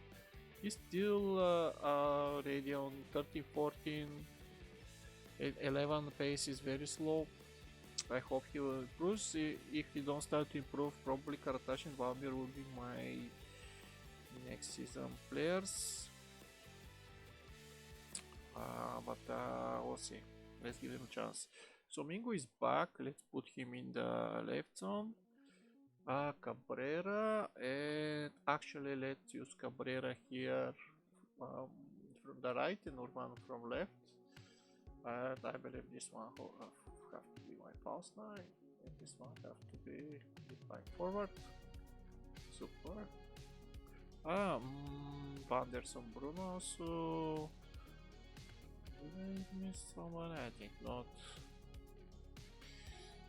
he's still already on 13, 14, 11 pace is very slow. I hope he will improve. If he don't start to improve, probably Karatash and Valmir will be my next season players. But we'll see. Let's give him a chance. So Mingo is back. Let's put him in the left zone. Cabrera, and actually let's use Cabrera here from the right and Urban from left. And I believe this one have to be my false 9. And this one have to be my forward. Super. Wanderson Bruno, so did I miss someone? I think not.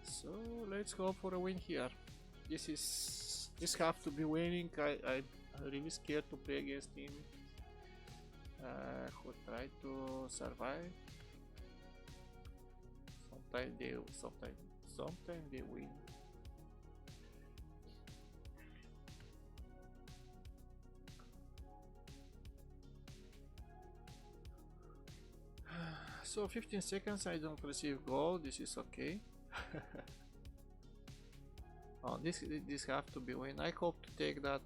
So let's go for a win here. This have to be winning. I'm really scared to play against him. Who try to survive. Sometimes they win. So 15 seconds, I don't receive goal. This is okay. Oh, this have to be win. I hope to take that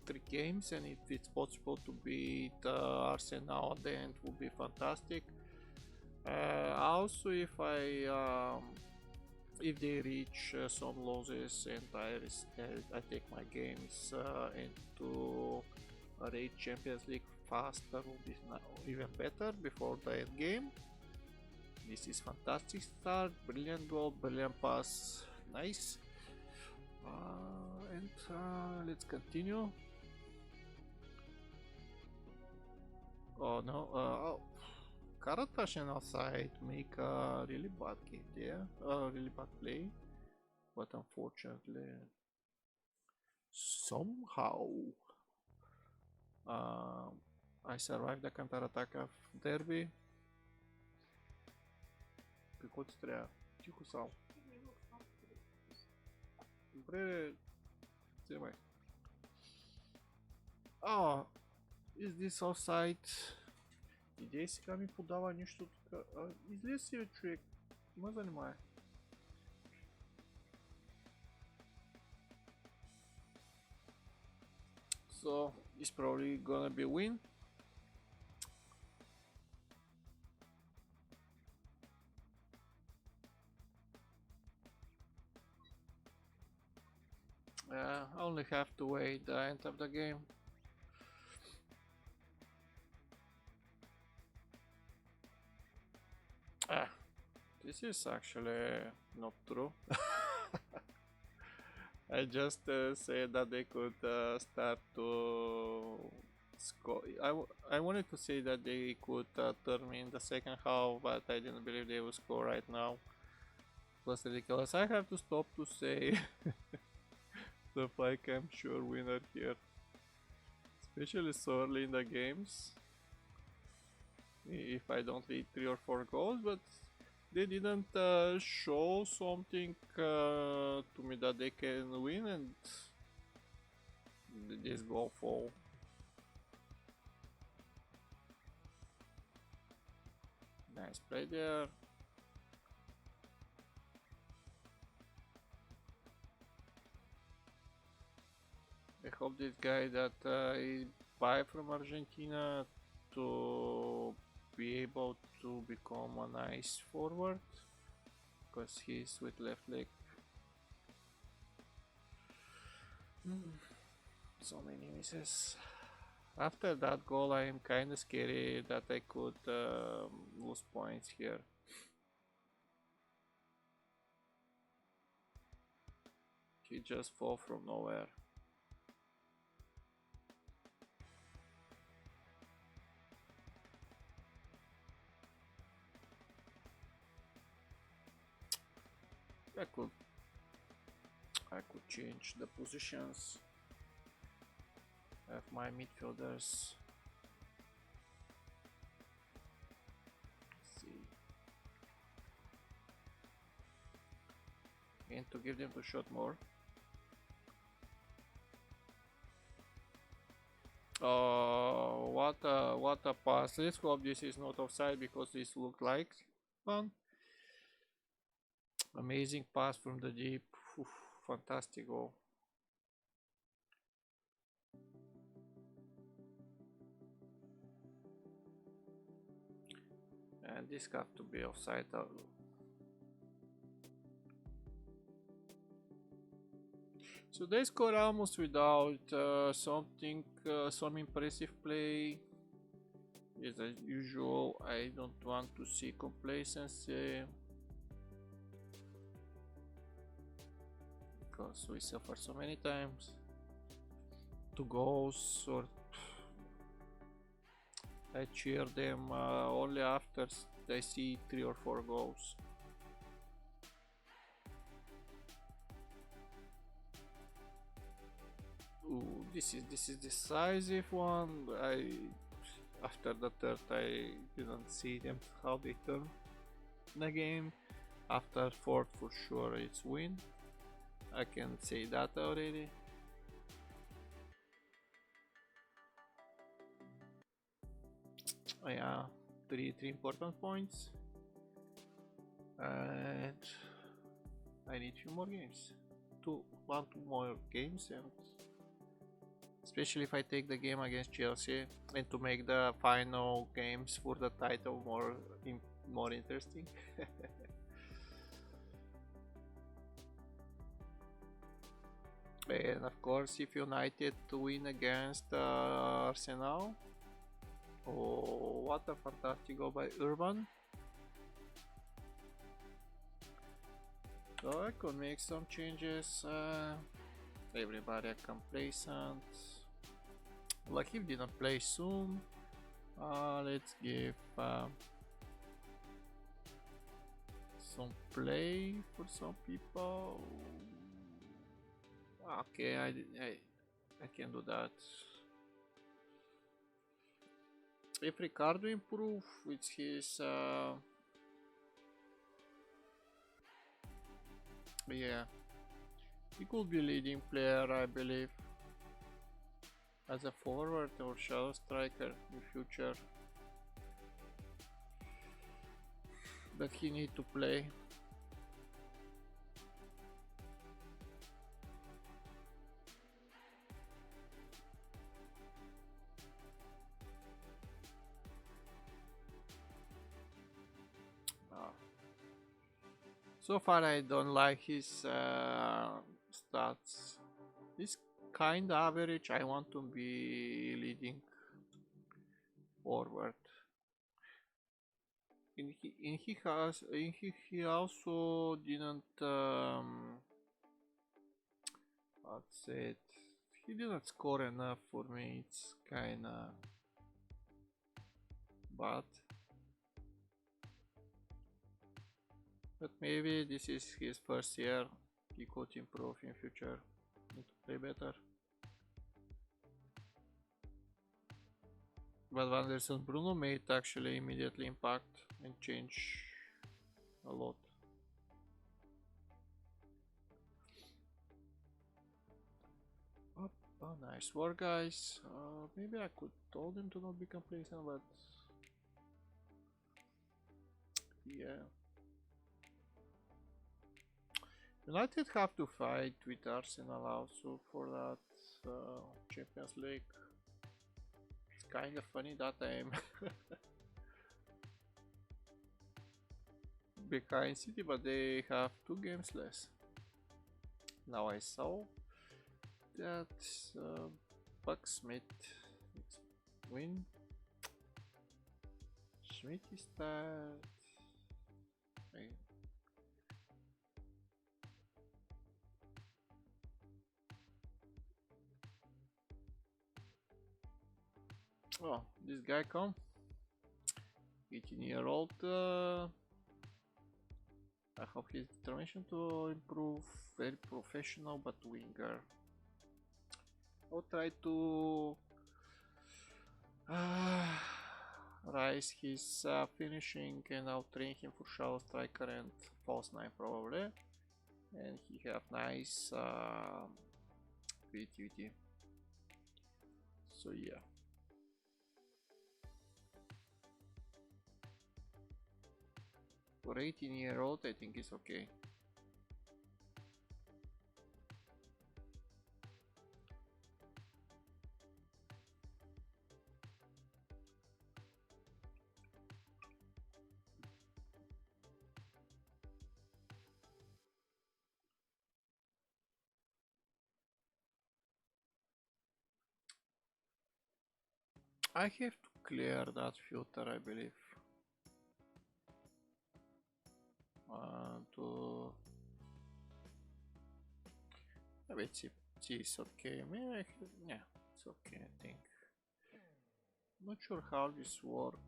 3 games, and if it's possible to beat Arsenal, then it would be fantastic. Also, if they reach some losses and I take my games into a raid Champions League faster, will be even better before the end game. This is fantastic start, brilliant goal, brilliant pass, nice. And let's continue. Oh no, Karatashian outside make a really bad game there, really bad play, but unfortunately, somehow, I survived the counter attack of Derby. Какво ти трябва? Тихо само. Добре, вземай. Is this offside? Идей сега ми подава нищо тук. Излез си, човек. Ма занимай. So, it's probably gonna be a win. I only have to wait the end of the game. This is actually not true. I just said that they could start to score. I wanted to say that they could turn me in the second half, but I didn't believe they would score right now. It was ridiculous. I have to stop to say stuff like I'm sure winner here, especially so early in the games. If I don't lead 3 or 4 goals, but they didn't show something to me that they can win, and this goal fall. Nice play there. I hope this guy that is buy from Argentina to be able to become a nice forward, because he's with left leg. So many misses. After that goal, I am kinda scary that I could lose points here. He just fall from nowhere. I could change the positions of my midfielders. Let's see. And to give them to shot more. What a pass. Let's hope this is not offside, because this looked like one. Amazing pass from the deep. Oof, fantastic goal. And this got to be offside. So they score almost without some impressive play. As usual, I don't want to see complacency because we suffer so many times. 2 goals, or I cheer them only after I see 3 or 4 goals. Ooh, this is decisive one. After the third I didn't see them how they turn the game. After fourth for sure it's win. I can say that already. Oh, yeah, three important points, and I need few more games. Two more games, and especially if I take the game against Chelsea, and to make the final games for the title more interesting. And of course, if United to win against Arsenal, oh, what a fantastic goal by Urban! So I could make some changes. Everybody complacent. Like if didn't play soon. Let's give some play for some people. Okay, I can do that. If Ricardo improve with his yeah, he could be leading player, I believe, as a forward or shadow striker in future. But he need to play. So far I don't like his stats. He's kinda average. I want to be leading forward. He also didn't let's say it, he didn't score enough for me. It's kinda bad. But maybe this is his first year. He could improve in future. Need to play better. But Van der Sar Bruno made actually immediately impact and change a lot. Oh, nice work, guys. Maybe I could told him to not be complacent, but yeah. United have to fight with Arsenal also for that Champions League. It's kind of funny that I'm behind City, but they have 2 games less. Now I saw that Bucksmith win. Schmidt is that. Oh, this guy come. 18-year-old. I hope his determination to improve. Very professional, but winger. I'll try to rise his finishing, and I'll train him for shallow striker and false 9 probably. And he have nice creativity. So yeah. For 18-year-old, I think it's okay. I have to clear that filter, I believe. To maybe it's okay. Maybe yeah, it's okay. I think. Not sure how this work.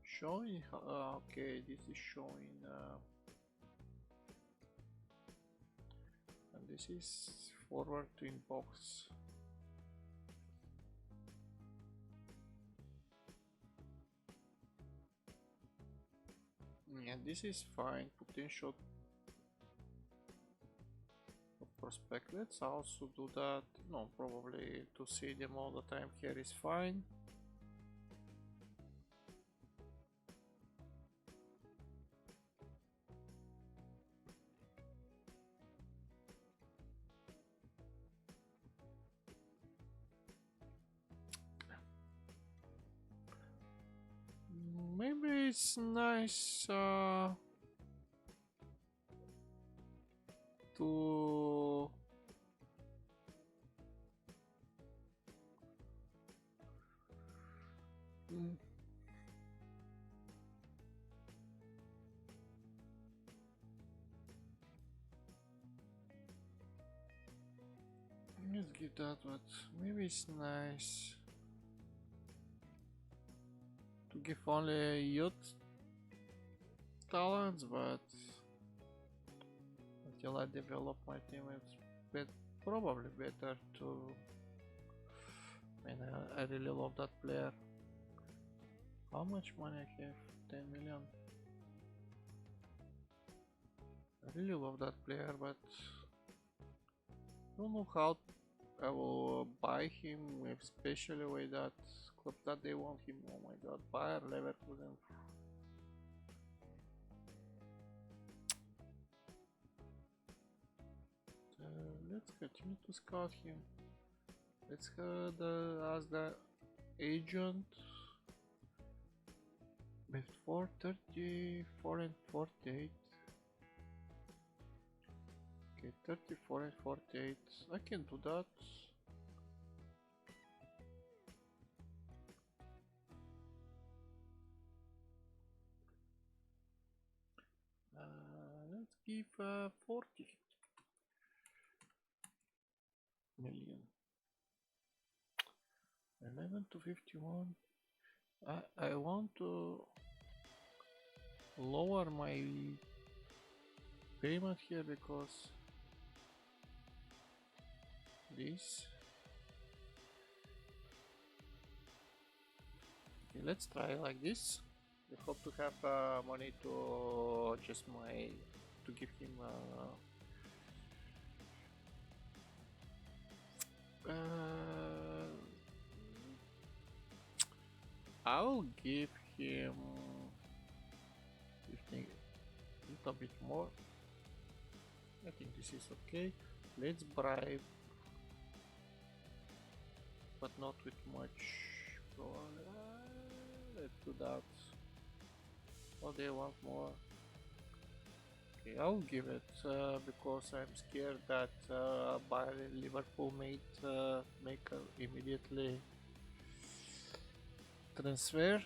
Showing. Okay, this is showing. And this is forward to inbox. Yeah, this is fine. Potential prospect. Let's also do that. No, probably to see them all the time here is fine. Maybe it's nice to let's give that, but maybe it's nice to give only youth talents, but until I develop my team, it's probably better to. I mean, I really love that player. How much money I have? 10 million. I really love that player, but I don't know how I will buy him, especially with that club that they want him. Oh my god, Bayer Leverkusen. Let's continue to scout him. Let's ask the agent. With 434 and 48. Okay, 34 and 48. I can do that. Let's give 40 million. 11 to 51. I want to lower my payment here because this. Okay, let's try like this. I hope to have money to just to give him I'll give him 15, a little bit more. I think this is okay. Let's bribe, but not with much. Let's do that. Oh, they want more. Okay, I'll give it because I'm scared that by Liverpool make immediately transfer.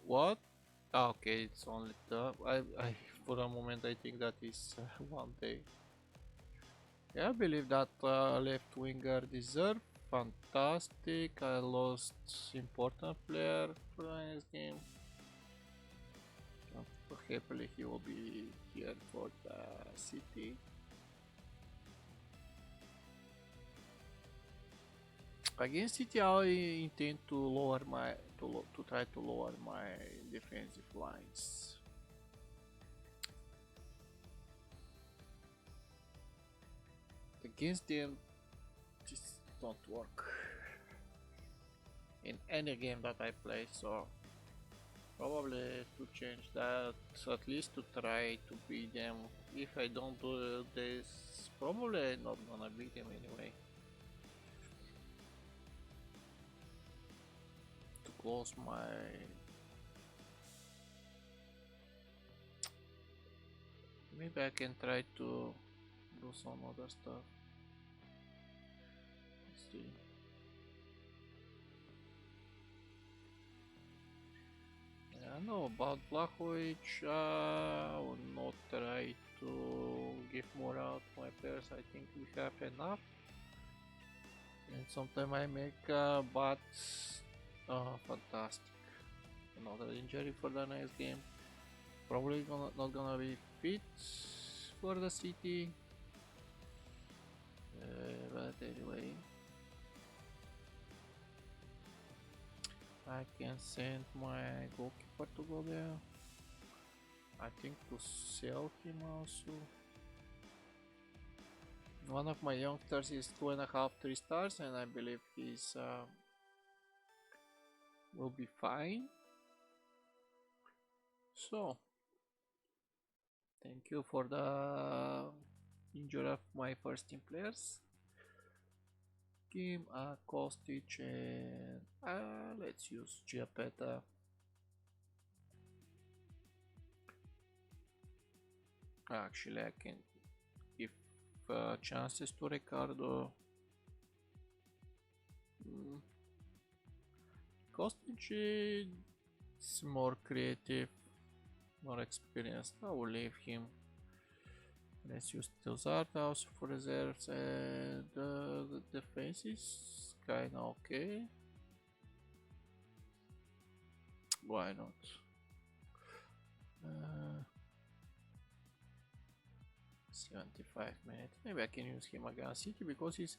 What? Ah, okay, it's only the. I for a moment I think that is 1 day. Yeah, I believe that left winger deserve. Fantastic. I lost important player for this game. Happily he will be here for the city. Against City, I intend to lower my to try to lower my defensive lines. Against them, this don't work in any game that I play. So probably to change that, at least to try to beat them. If I don't do this, probably I'm not gonna beat them anyway. To close my maybe I can try to do some other stuff. Let's see. know about Blahovic. I will not try to give more out my players. I think we have enough. And sometime I make but fantastic. Another injury for the next game. Probably not gonna be fit for the city. But anyway, I can send my goalkeeper to go there. I think to sell him also. One of my youngsters is 2.5, 3 stars, and I believe he's will be fine. So, thank you for the injury of my first team players. Kim, Kostic, and let's use Giapetta. Actually, I can give chances to Ricardo. Kostic is more creative, more experienced. I will leave him. Let's use Telford also for reserves, and the defense is kinda okay. Why not? 75 minutes. Maybe I can use him against City because he's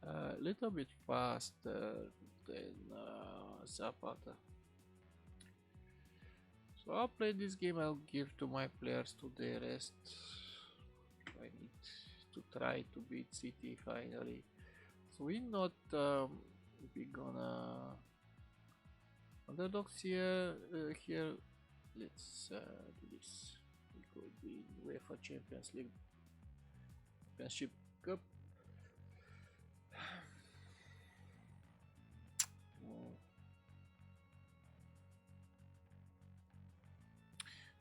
a little bit faster than Zapata. So I'll play this game. I'll give to my players to the rest. I need to try to beat City finally. So we're not we gonna underdogs here. Here, let's do this. We could be in UEFA Champions League, Championship Cup.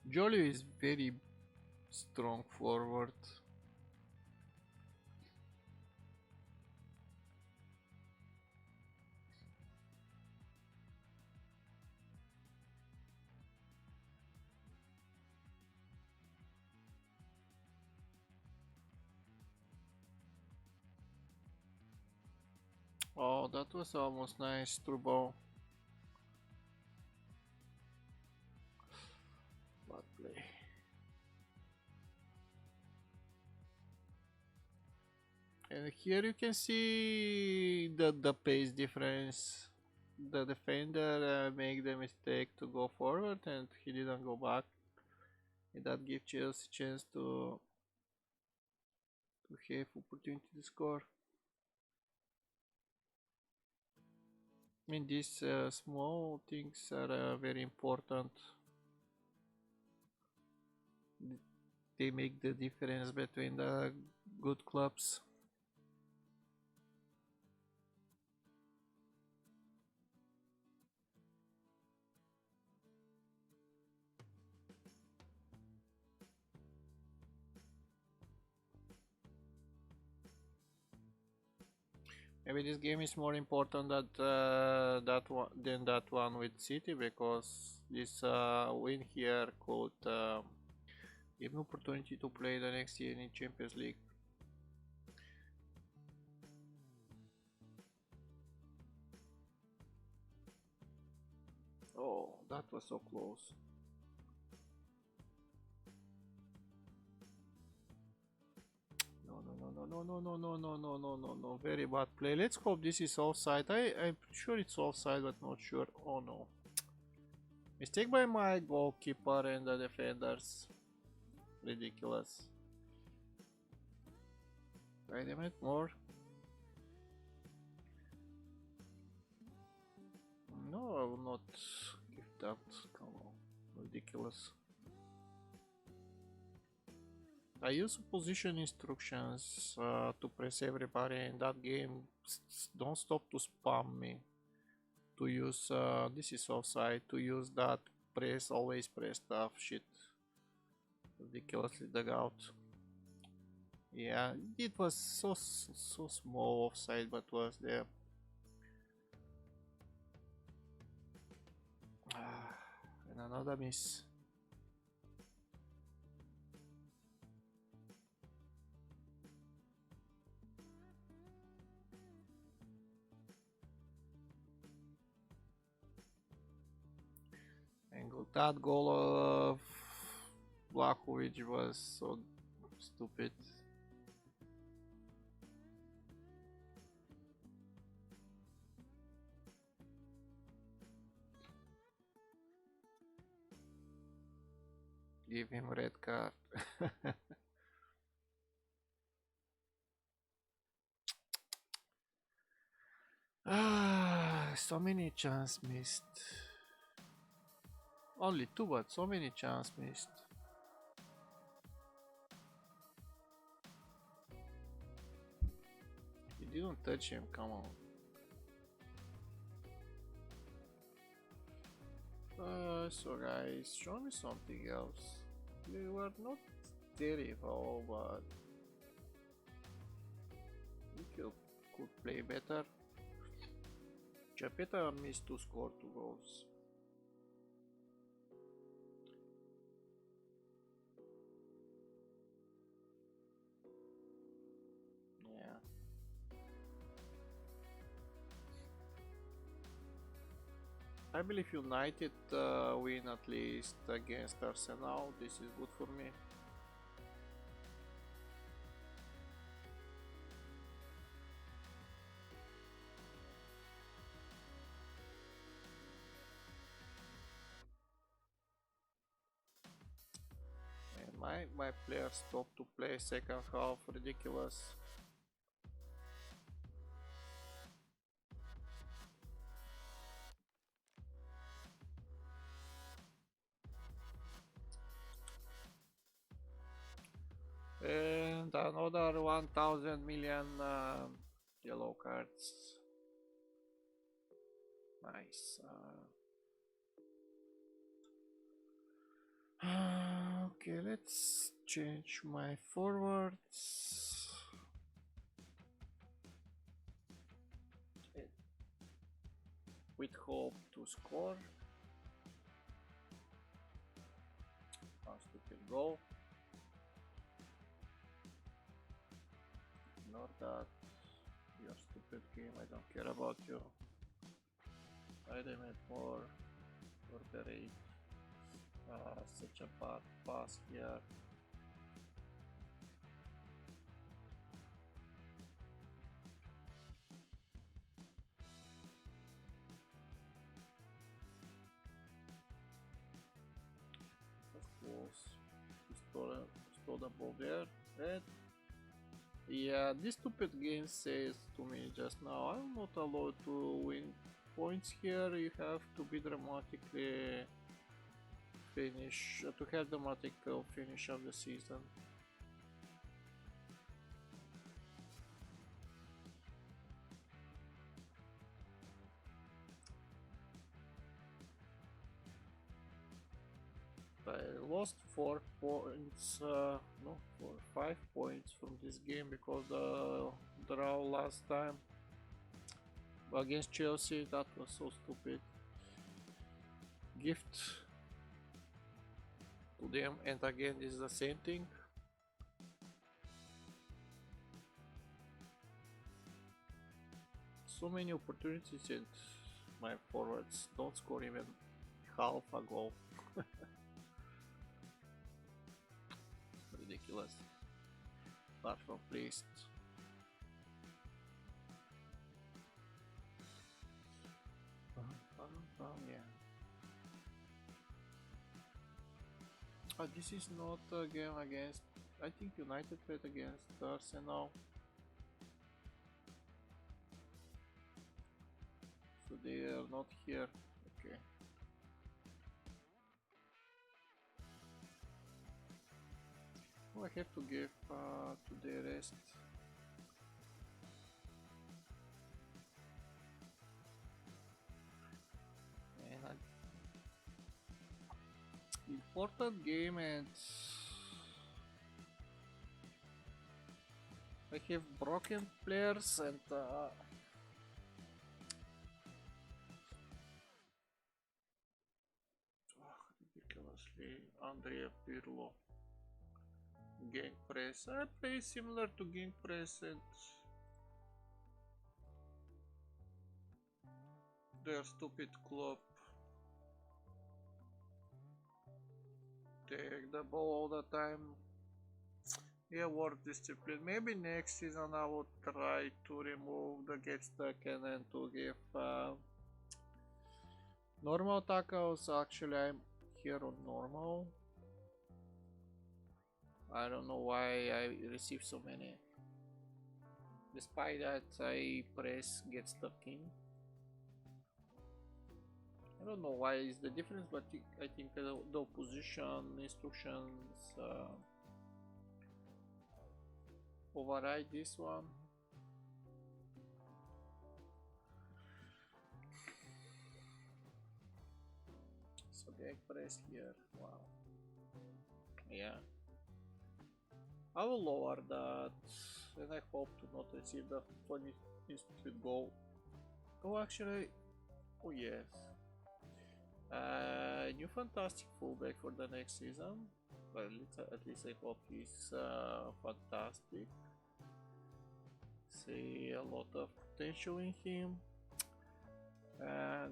Jolly is very strong forward. Oh, that was almost nice through ball. Bad play. And here you can see the pace difference. The defender make the mistake to go forward and he didn't go back. And that gives Chelsea a chance to have opportunity to score. I mean, these small things are very important. They make the difference between the good clubs. Maybe this game is more important than that one with City because this win here could give me opportunity to play the next year in Champions League. Oh, that was so close. No, very bad play. Let's hope this is offside. I'm sure it's offside, but not sure. Oh no. Mistake by my goalkeeper and the defenders. Ridiculous. Wait a minute, more. No, I will not give that. Come on. Ridiculous. I use position instructions to press everybody in that game. Don't stop to spam me. To use this is offside. To use that press, always press stuff. Shit, ridiculously dug out. Yeah, it was so small offside, but was there. And another miss. And that goal of Vlahovic was so stupid. Give him red card. So many chance missed. Only two, but so many chance missed. He didn't touch him, come on. So guys, show me something else. They were not terrible, but we could play better. Chapeta missed to score 2 goals. Yeah. I believe United win at least against Arsenal. This is good for me. And my players stopped to play second half. Ridiculous. And another 1000 million yellow cards. Nice. Okay, let's change my forwards. With hope to score. One stupid goal. Ignore that. Your stupid game, I don't care about you. I demand more for the rate. Such a bad pass here. Of course, he stole the ball there. Red. Yeah, this stupid game says to me just now, I'm not allowed to win points here. You have to be dramatically finish to have dramatic finish of the season. I lost 4 points, no, 5 points from this game because the draw last time against Chelsea, that was so stupid. Gift to them, and again this is the same thing. So many opportunities and my forwards don't score even half a goal. Ridiculous. Apart from pleased. Yeah. This is not a game against. I think United played against Arsenal. So they are not here. Okay. Oh, I have to give to the rest. And important game, and I have broken players and Andrea Pirlo. Gang Press. I play similar to Gang Press and their stupid club. Take the ball all the time. Yeah, work discipline. Maybe next season I will try to remove the get stuck and then to give normal tackles. Actually, I'm here on normal. I don't know why I received so many. Despite that, I press get stuck in. I don't know why is the difference, but I think the position instructions override this one. So the press here. Wow. Yeah. I will lower that, and I hope to not receive the funny stupid goal. Oh, actually, oh yes. New fantastic fullback for the next season. Well, at least I hope he's fantastic. See a lot of potential in him.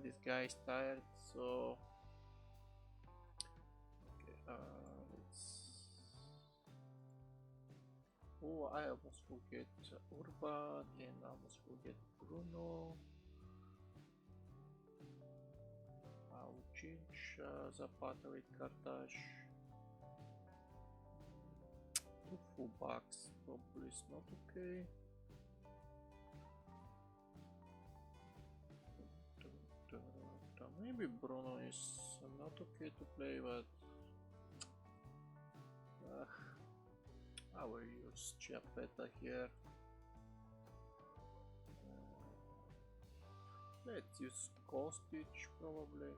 This guy is tired, so okay, let's. Oh, I almost forget Urban and I almost forget Bruno. I will change Zapata with Kartash. Two fullbacks probably is not okay. Maybe Bruno is not okay to play, but I will use Chiapetta here. Let's use Kostic probably.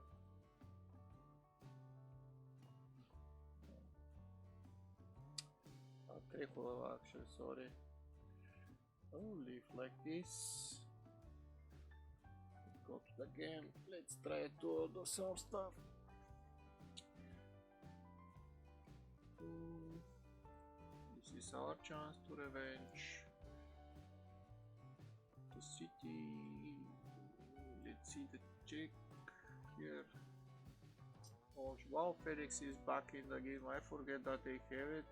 Krikova actually, sorry. I'll leave like this. Go to the game. Let's try to do some stuff. This is our chance to revenge the city. Let's see the check here. Oh, wow, Felix is back in the game. I forget that they have it.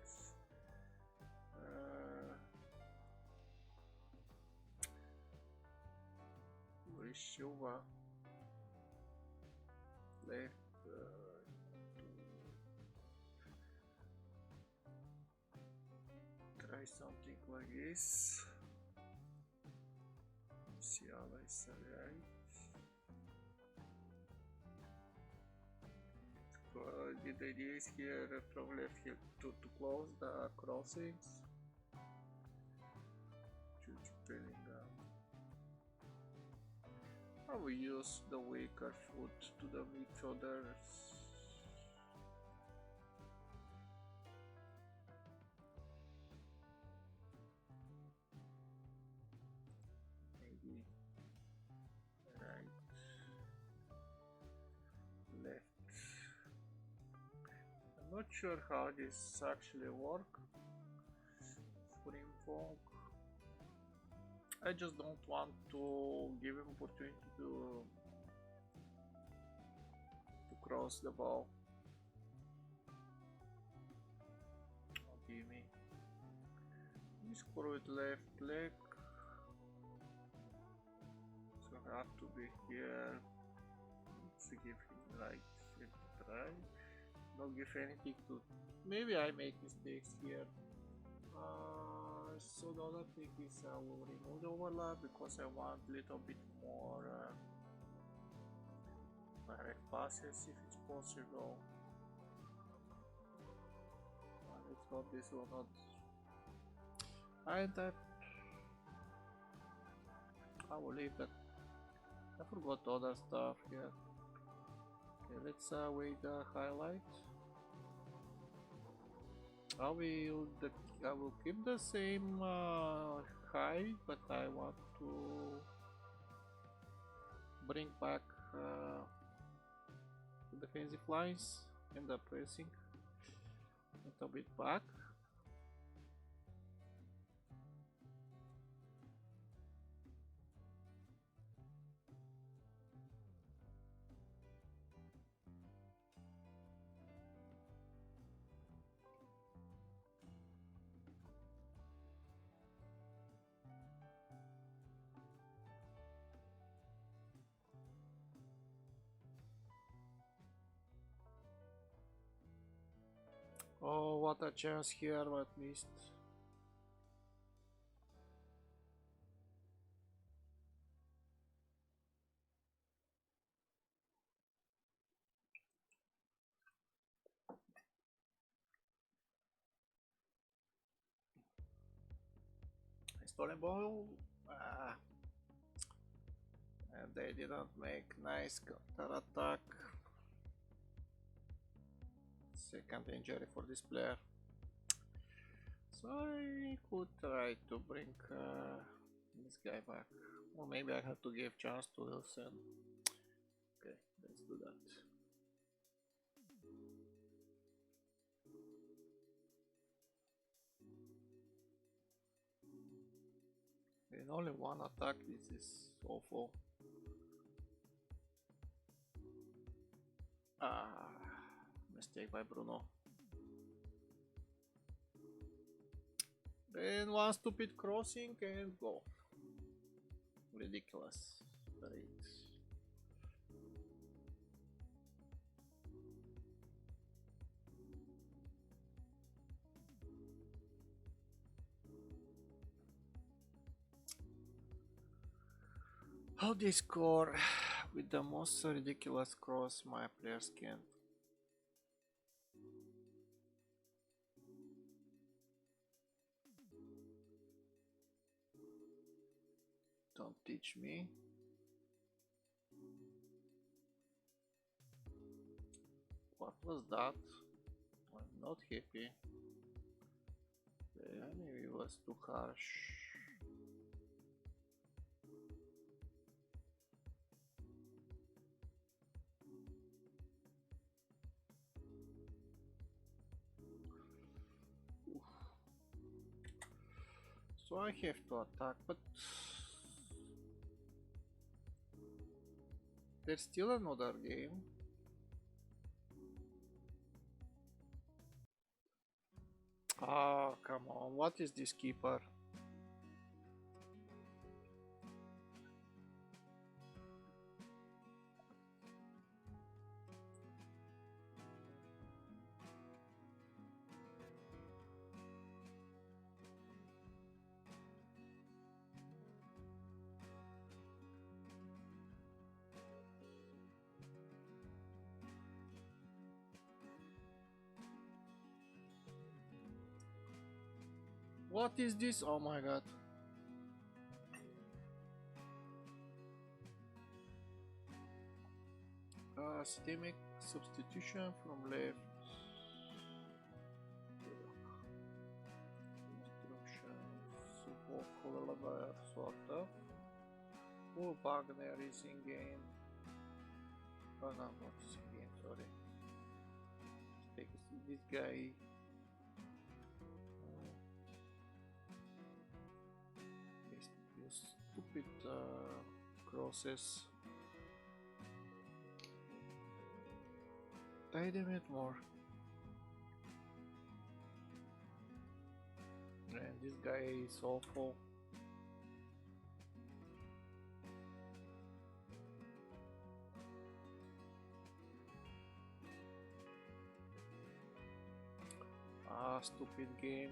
Silva left. Try something like this. See how it's alright. The idea is here from left here to close the crossings. I will use the weaker foot to the midfielders. Maybe right, left. I'm not sure how this actually works for Invoke. I just don't want to give him opportunity to cross the ball. Give me. He score with left leg. So I have to be here. Let's give him right here to try. Don't give anything to. Maybe I make mistakes here. So the other thing is I will remove the overlap because I want a little bit more direct passes if it's possible. Let's hope this will not. And I will leave that. I forgot other stuff here. Okay, let's wait the highlight. I will keep the same high, but I want to bring back the defensive lines and the pressing. little bit back. Oh, what a chance here, but missed. Stolen ball. Ah, and they didn't make nice counter attack. Second injury for this player. So I could try to bring this guy back. Or maybe I have to give chance to Wilson. Okay, let's do that. In only one attack, this is awful. Ah, mistake by Bruno. Then one stupid crossing and go. Ridiculous. Great. How they score with the most ridiculous cross my players can't. Don't teach me. What was that? I'm not happy. The enemy was too harsh. Oof. So I have to attack, but there's still another game. Ah, come on, what is this keeper? What is this? Oh my god. Systemic substitution from left. Instructions. Support color sort of. Oh, Wagner is in game. Oh no, not in game, sorry. Let's take this guy. These stupid crosses. Tie them it more. And this guy is awful. Ah, stupid game.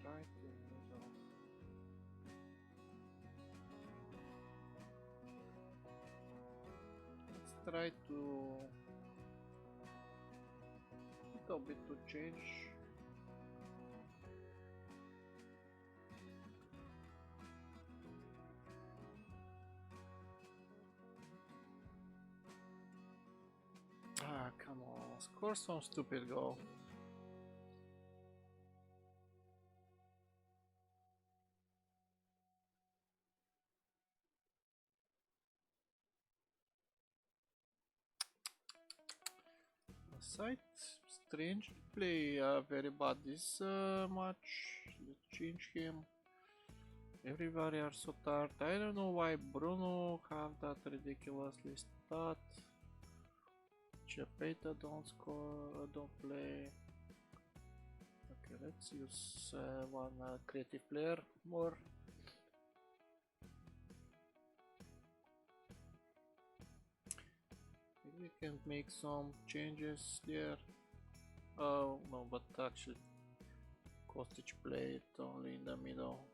Right in the middle. Let's try to little bit to change. Ah, come on, score some stupid goal. site strange play very bad this match. Let's change him. Everybody are so tired. I don't know why Bruno have that ridiculously stat. Chapeta don't score, don't play. Okay, let's use one creative player more. Maybe we can make some changes there. Oh no, but actually Kostic played only in the middle.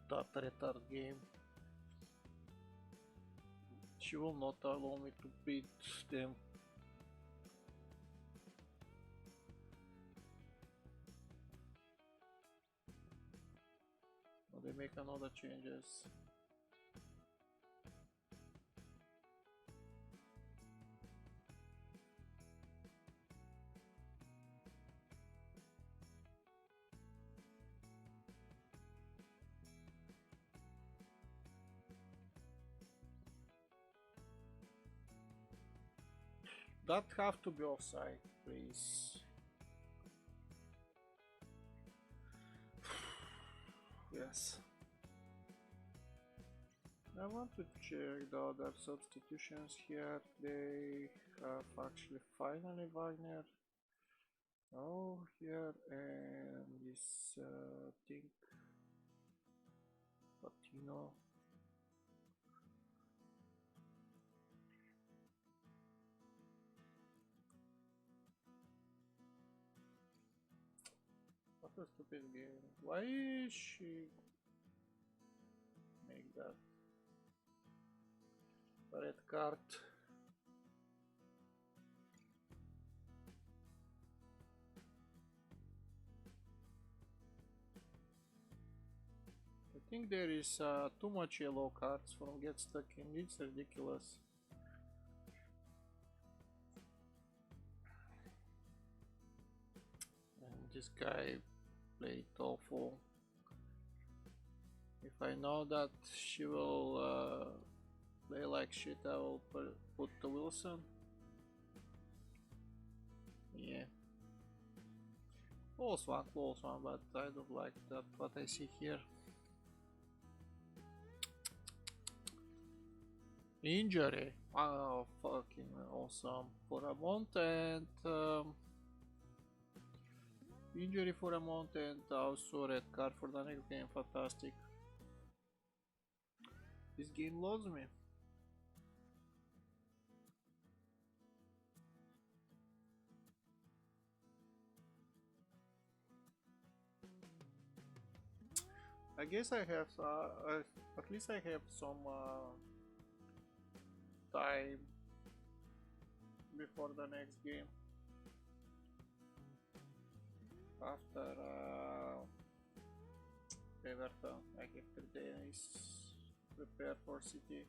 That retard game. She will not allow me to beat them. Now they make another changes. That have to be offside, please. Yes. I want to check the other substitutions here. They have actually finally Wagner. Oh, here and this thing. Patino. What a stupid game. Why is she make that red card? I think there is too much yellow cards from get stuck in. It's ridiculous. And this guy played awful. If I know that she will play like shit, I will put the Wilson. Yeah. Close one, but I don't like that what I see here. Injury. Oh, fucking awesome. For a month and injury for a month and also red card for the next game. Fantastic. This game loves me. I guess I have at least I have some time before the next game. After Everton, I have 3 days prepare for City.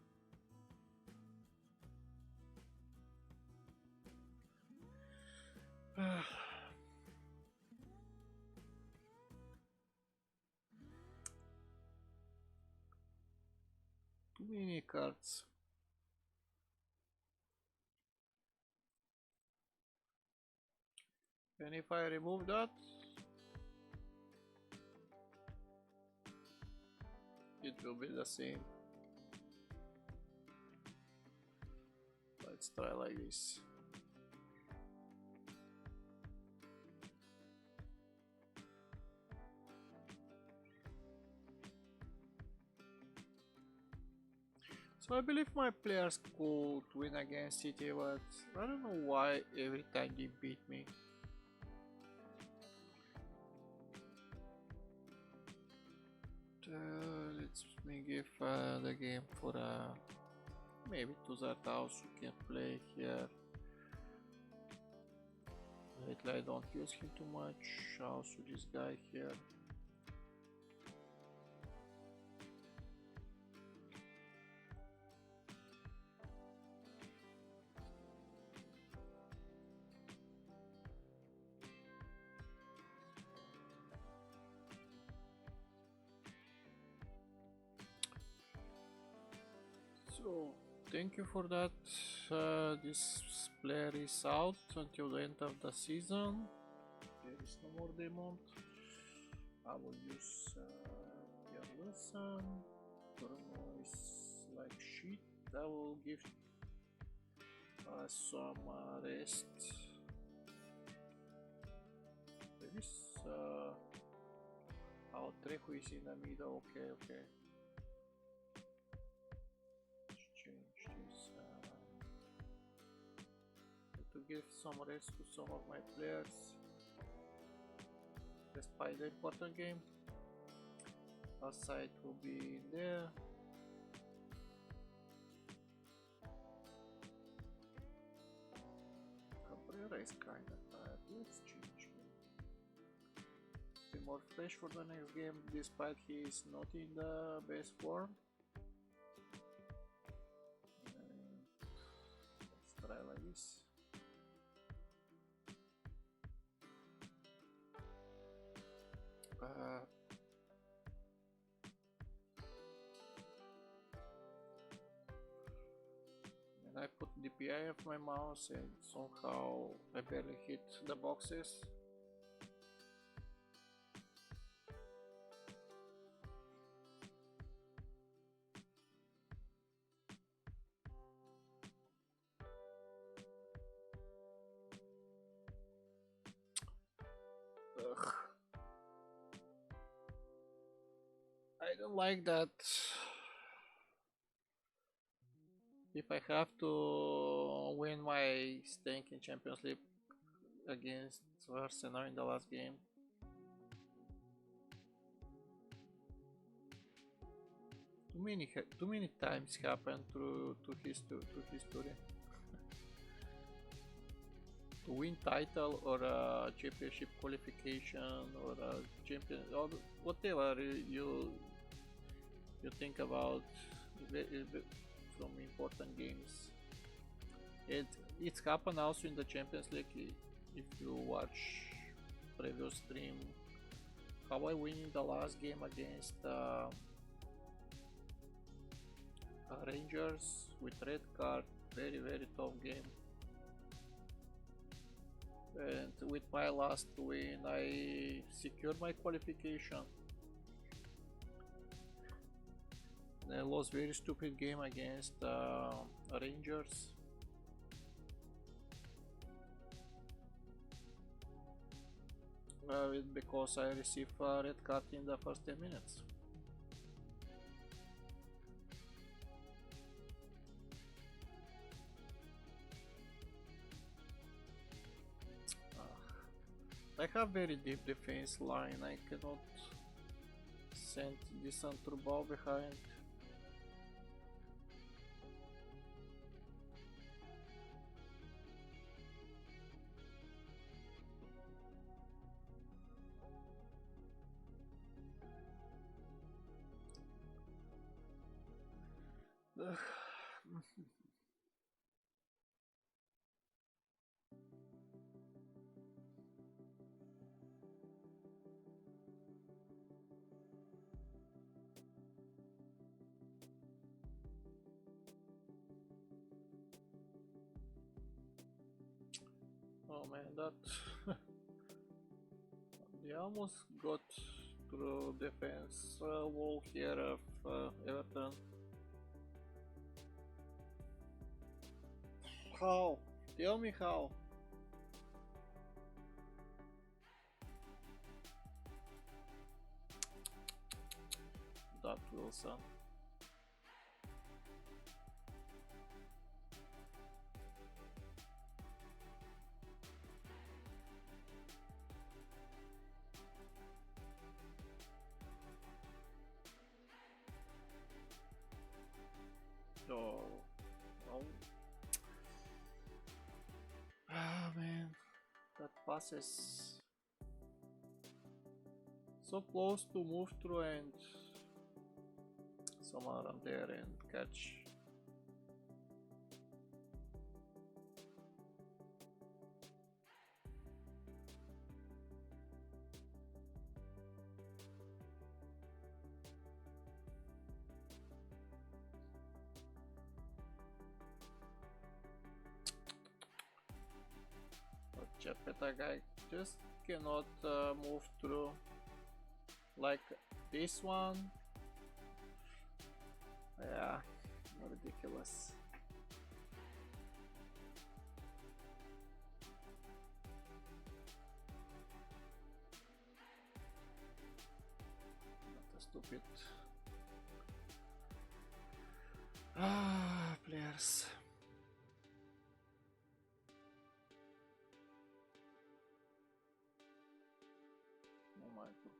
Too many cards. And if I remove that, it will be the same. Let's try like this. So I believe my players could win against City, but I don't know why every time they beat me. Let's me give the game for maybe to that house who can play here. Lately I don't use him too much. Also this guy here. So, thank you for that. This player is out until the end of the season. There is no more demo. I will use Pierre Wilson. Bruno is like shit. I will give some rest. There is our Trejo is in the middle. Okay, okay. Let's change this. To give some rest to some of my players. Despite the important game, outside will be in there. Cabrera is kinda tired. Let's change him. Be more fresh for the next game, despite he is not in the best form. Let's try like this. And I put DPI of my mouse and somehow I barely hit the boxes. Ugh. I don't like that. If I have to win my stake in Champions League against Arsenal in the last game, too many times happened to history. To win title or a championship qualification or a champion or whatever you think about from important games. It's happened also in the Champions League. If you watch previous stream, how I win in the last game against Rangers with red card, very tough game. And with my last win, I secured my qualification. I lost very stupid game against Rangers. Because I received a red card in the first 10 minutes. I have very deep defense line. I cannot send decent ball behind. Oh man, that they almost got through defense wall here of Everton. How? Tell me how. That Wilson. Oh, oh. Ah man, that pass is so close to move through and someone around there and catch. Chapeta guy just cannot move through like this one. Yeah, ridiculous. Not a stupid players. Oh my god.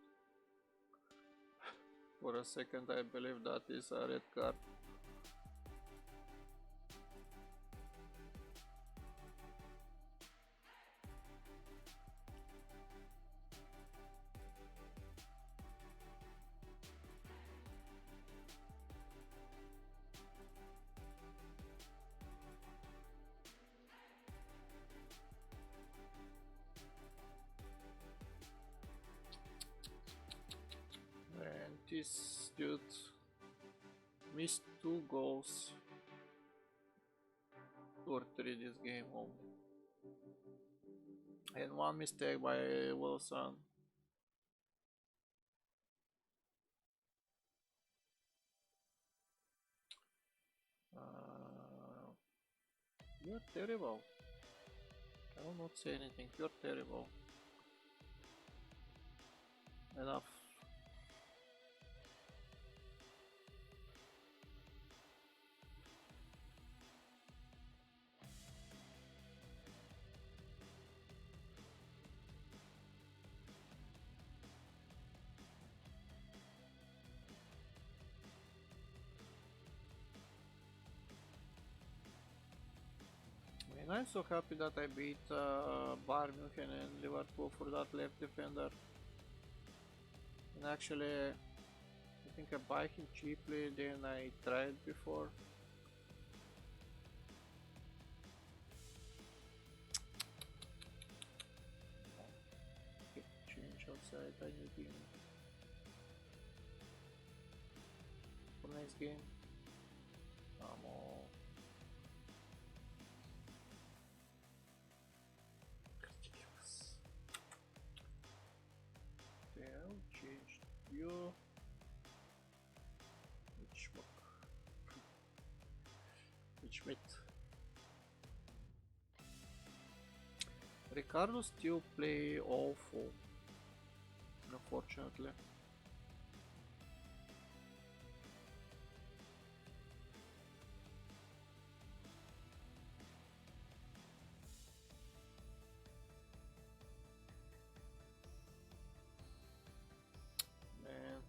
For a second I believe that is a red card. And this dude missed 2 goals or 3 this game home. And 1 mistake by Wilson. You're terrible. I will not say anything. You're terrible. Enough. And I'm so happy that I beat Bayern München and Liverpool for that left defender. And actually, I think I buy him cheaply than I tried before. Okay, change outside, I need him for next game. Ridiculous. Okay, I'll change you. Which mate? Ricardo still play awful, unfortunately. Man.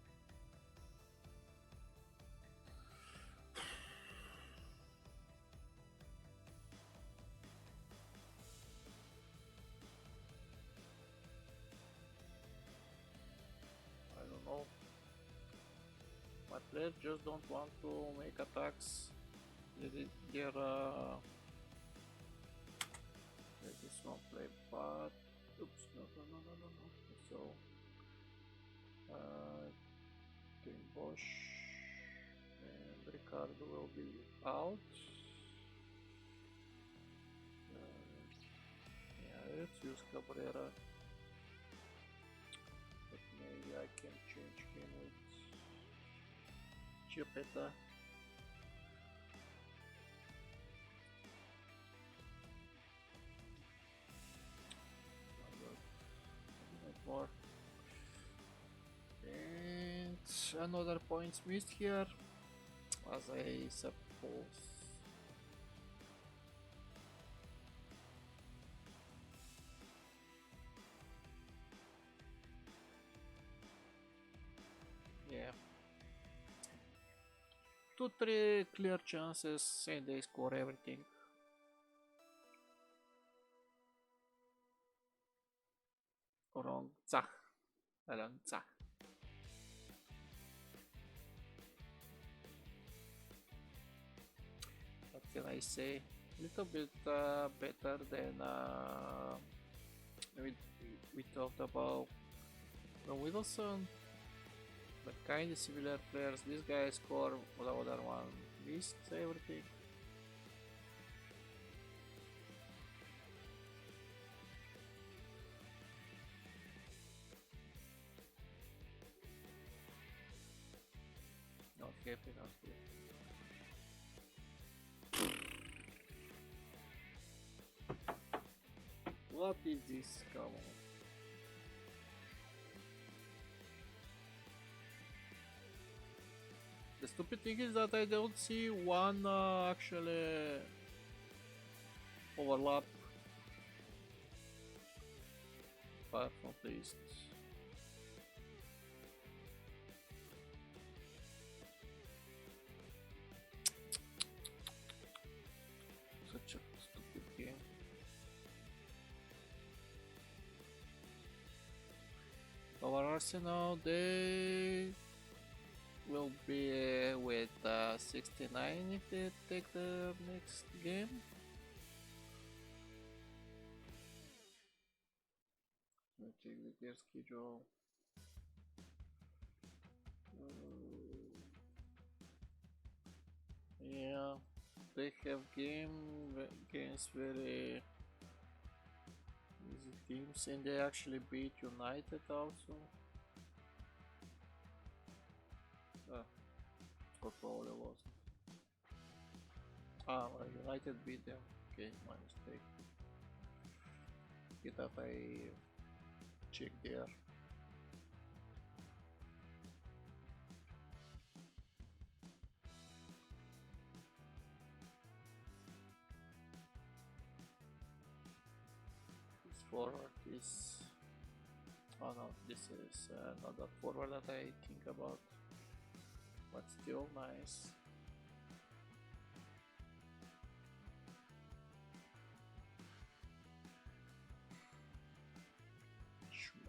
I don't know. My players just don't want to make attacks. They're let this one play, but oops, no. So Tim Bosch and Ricardo will be out. Yeah, let's use Cabrera. But maybe I can change him with Chiapetta. More. And another points missed here, as I suppose. Yeah. 2-3 clear chances and they score everything. Wrong. Zach. Zach. What can I say? A little bit better than we talked about the Wilson, but kind of similar players. This guy scored, the other one missed everything. happy not good. What is this? Come on. The stupid thing is that I don't see one actually overlap. Apart from this. Such a stupid game. Our Arsenal, they will be with 69 if they take the next game. Let me check their schedule. Yeah, they have games very easy teams, and they actually beat United also. Or probably lost. United beat them. Okay, my mistake. Get that I check there. This forward is. Oh no, this is not that forward that I think about, but still nice. Shoot.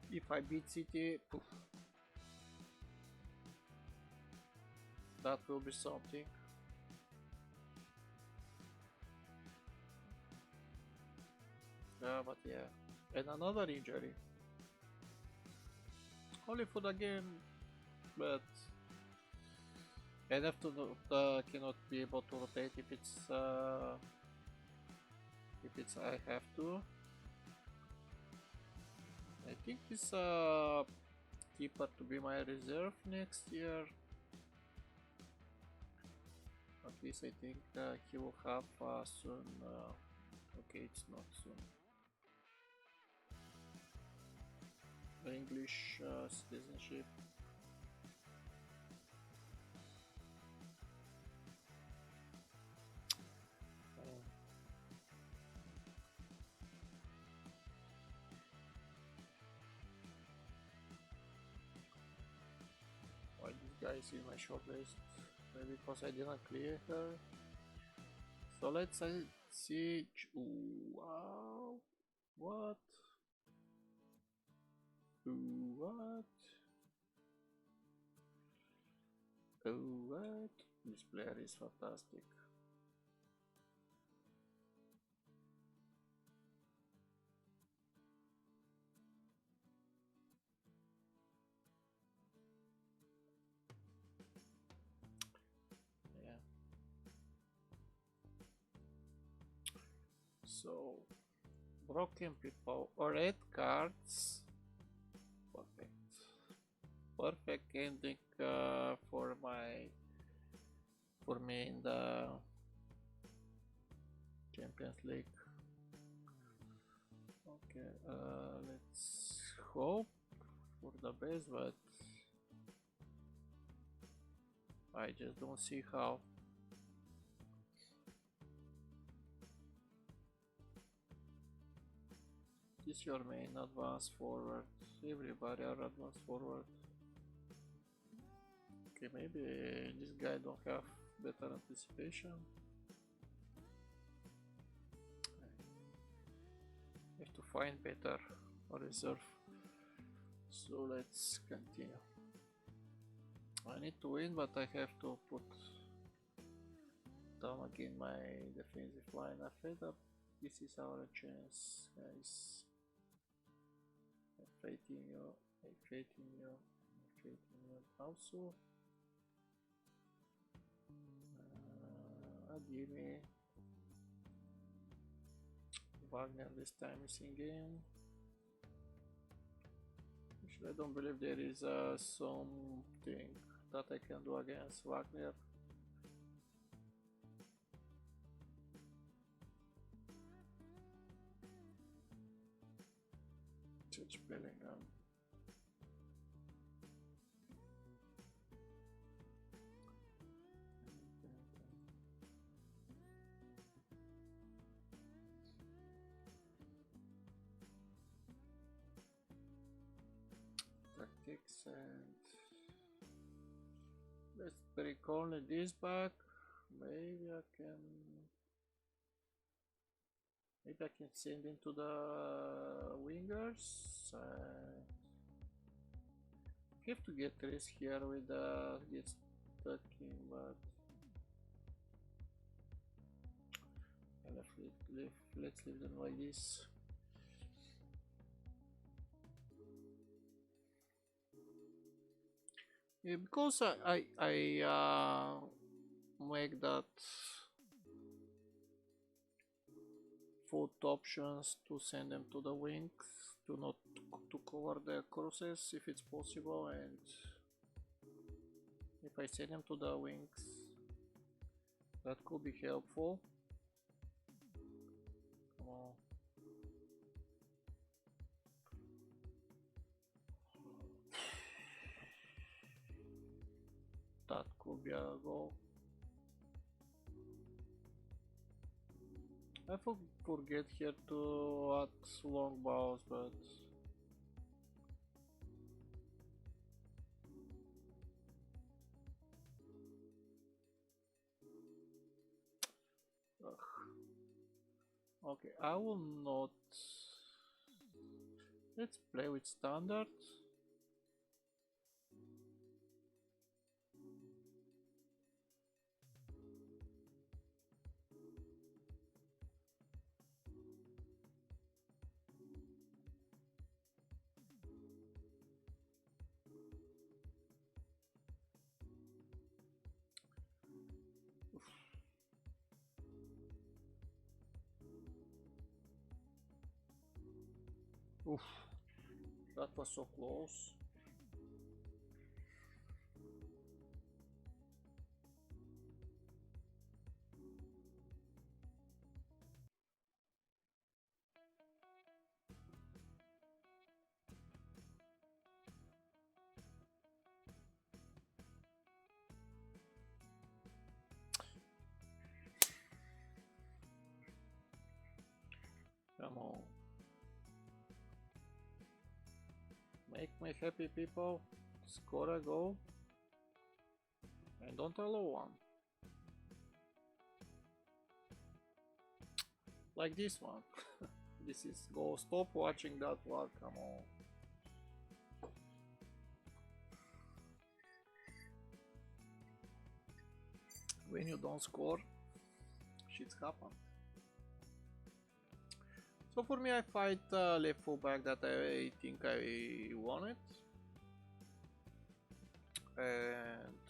If I beat City, poof, that will be something. But yeah, and another injury. Only for the game, but enough to cannot be able to rotate if it's I have to. I think this keeper to be my reserve next year. At least I think he will have soon. Okay, it's not soon. English citizenship. Why this guy is in my shortlist? Maybe because I didn't clear her. So let's see. Wow. What? What? What? This player is fantastic. Yeah. So, broken people or red cards. Perfect. Perfect ending for me in the Champions League. Okay, let's hope for the best, but I just don't see how. This is your main advance forward. Everybody are advance forward. Okay, maybe this guy don't have better anticipation. Have to find better reserve. So let's continue. I need to win, but I have to put down again my defensive line. I fed up. This is our chance, guys. I faith in you. I faith in you. I faith in you also. Adimi. Wagner this time is in game. Actually, I don't believe there is something that I can do against Wagner. Judge Bellingham. Tactics and let's bring only this back. Maybe I can send into the wingers. Have to get risk here with the get stuck in, but let's leave them like this. Yeah, because I make that foot options to send them to the wings to not to cover the crosses if it's possible, and if I send them to the wings that could be helpful. Come on. That could be a goal. I forget here to add long balls, but okay, I will not. Let's play with standard. Oof, that was so close. Come on. Make me happy, people. Score a goal. And don't allow one. Like this one. This is goal. Stop watching that one. Come on. When you don't score, shit's happen. So for me, I fight left fullback that I think I won it, and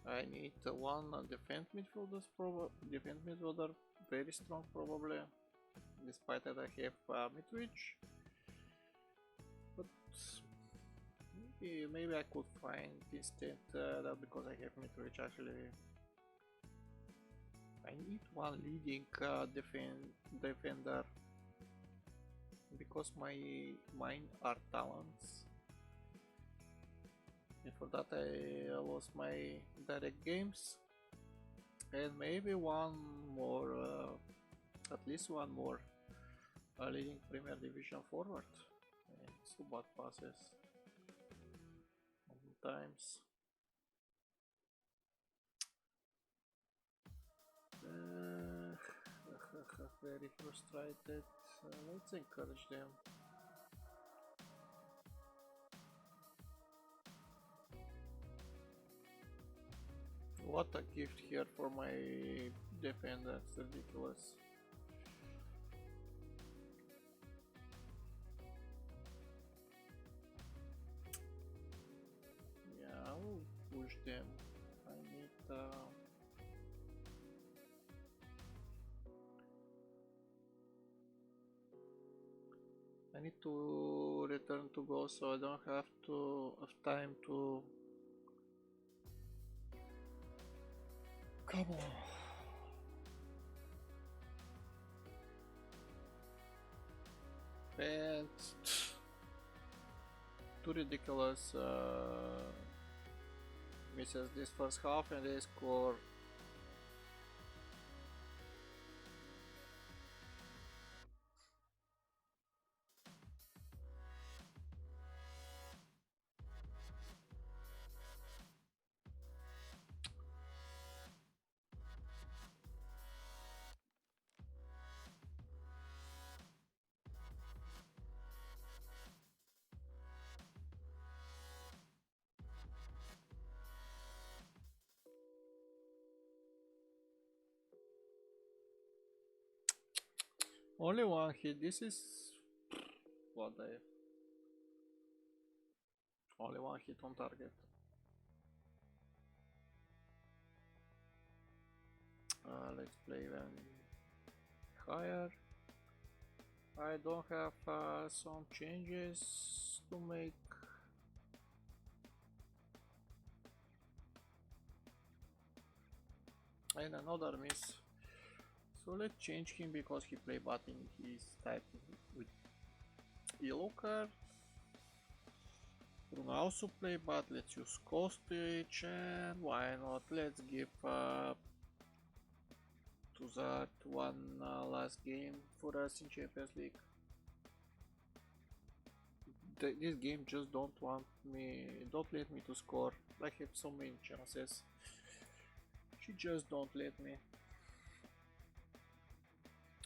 I need one defense midfielder, very strong probably, despite that I have Mitrovic, but maybe I could find instead that because I have Mitrovic actually. I need one leading defender because mine are talents, and for that I lost my direct games, and maybe one more, at least one more leading Premier Division forward. And so bad passes sometimes. Very frustrated. Let's encourage them. What a gift here for my defender, it's ridiculous. Yeah, I will push them. I need I need to return to go so I don't have time to. Come on. And too ridiculous misses this first half and they score. Only one hit. This is what I only one hit on target. Let's play even higher. I don't have some changes to make. And another miss. So let's change him because he played button. He's typing with yellow card. Bruno also play, but let's use cost switch and why not? Let's give to that one last game for us in Champions League. This game just don't let me to score. I have so many chances. She just don't let me.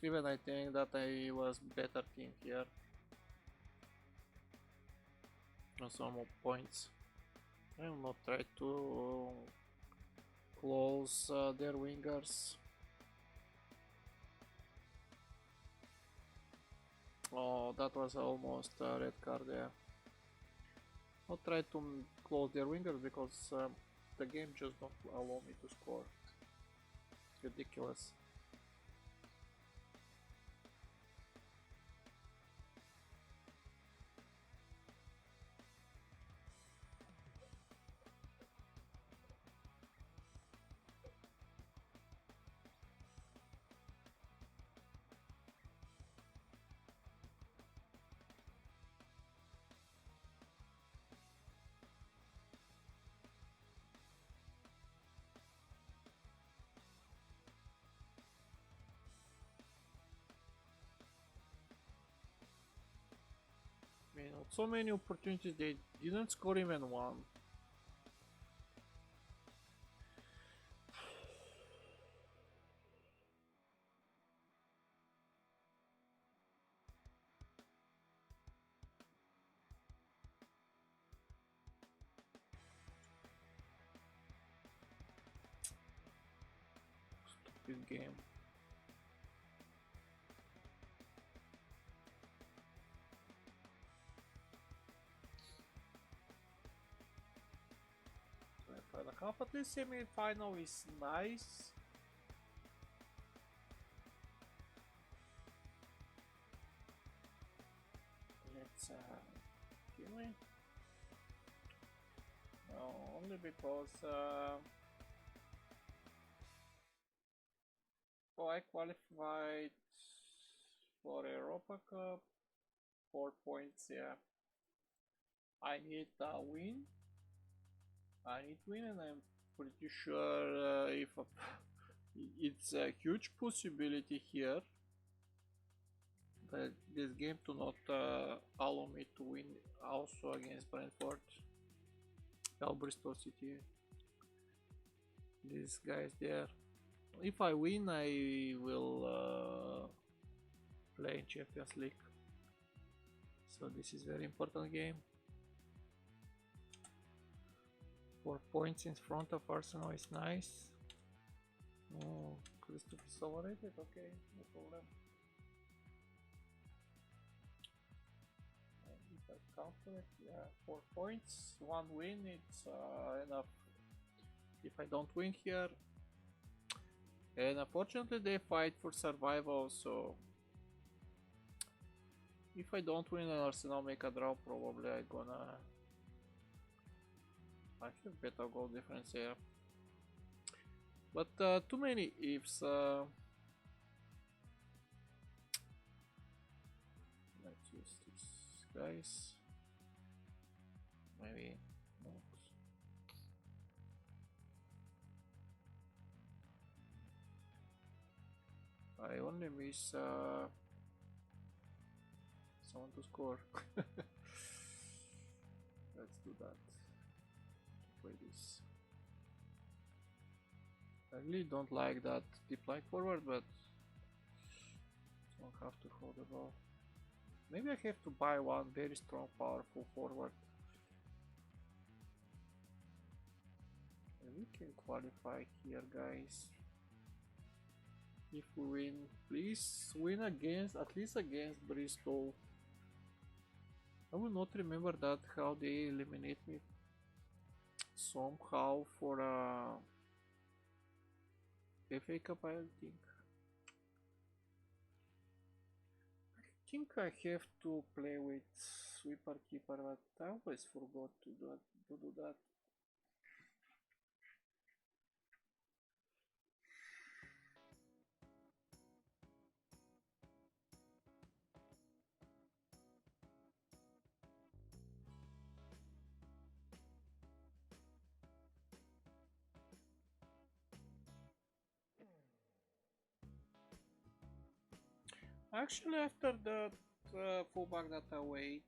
Even I think that I was better team here. On some points. I will not try to close their wingers. Oh, that was almost a red card there. I'll try to close their wingers because the game just don't allow me to score. Ridiculous. So many opportunities, they didn't score even one. Stupid game. The half at least semi-final is nice. Let's kill me. No, only because I qualified for Europa Cup. 4 points, yeah. I need a win. And I'm pretty sure if it's a huge possibility here that this game to not allow me to win also against Brentford, Bristol City. These guys there. If I win, I will play in Champions League. So this is very important game. 4 points in front of Arsenal is nice. Oh, Christoph is overrated. Okay, no problem. And if I counter it, yeah, 4 points, one win, it's enough. If I don't win here, and unfortunately they fight for survival, so if I don't win and Arsenal make a draw, probably I have better goal difference here. But too many ifs. Let's use this, guys. Maybe not. I only miss someone to score. Let's do that. Play this. I really don't like that deep line forward, but don't have to hold the ball. Maybe I have to buy one very strong, powerful forward. And we can qualify here, guys. If we win, please win against, at least against Bristol. I will not remember that how they eliminate me somehow for FA Cup, I think. I think I have to play with sweeper keeper, but I always forgot to do that. Actually, after that fullback that I wait,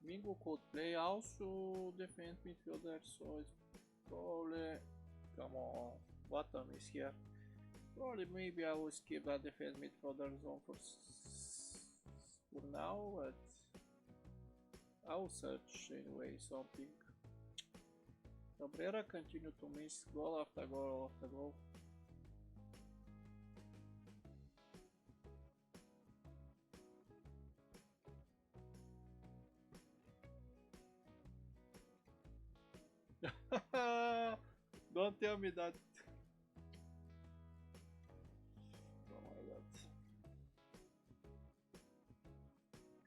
Mingo could play also defend midfielder, so it's probably, come on, bottom is here. Probably maybe I will skip that defense midfielder zone for now, but I will search anyway something. Cabrera continue to miss goal after goal after goal. Don't tell me that. Oh my god.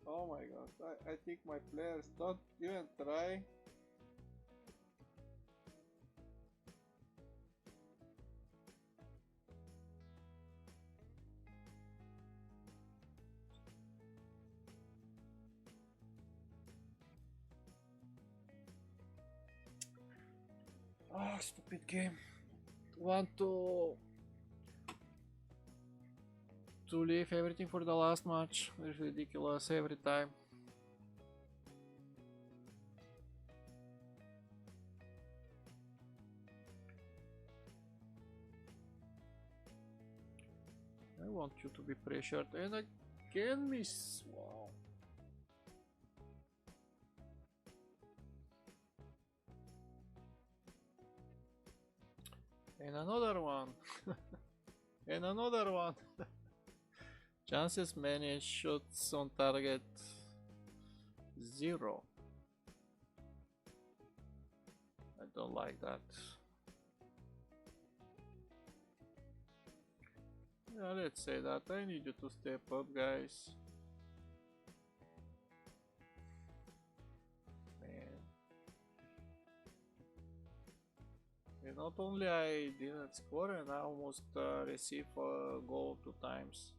Oh my god. I think my players don't even try. Ah, stupid game. Want to leave everything for the last match. It's ridiculous every time. I want you to be pressured and again miss. Wow. And another one. And another one. Chances managed, shots on target 0. I don't like that. Yeah, let's say that. I need you to step up, guys. Man. And not only I didn't score, and I almost received a goal 2 times.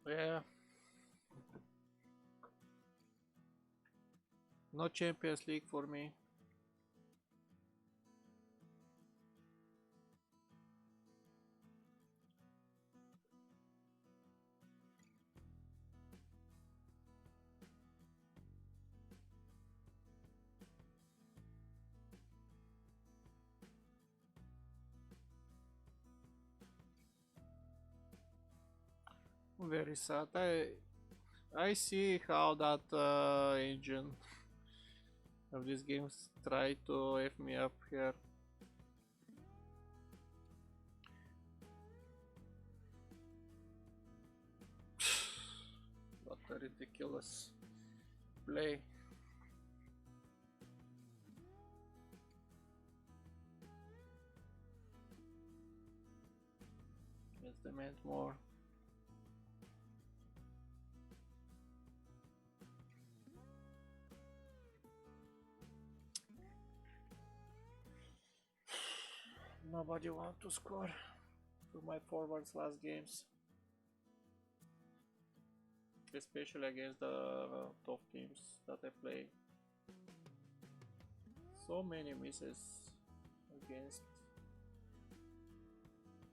Yeah. No Champions League for me. Very sad. I see how that engine of these games try to F me up here. What a ridiculous play. Yes, they meant more. Nobody want to score for my forwards last games, especially against the top teams that I play. So many misses against.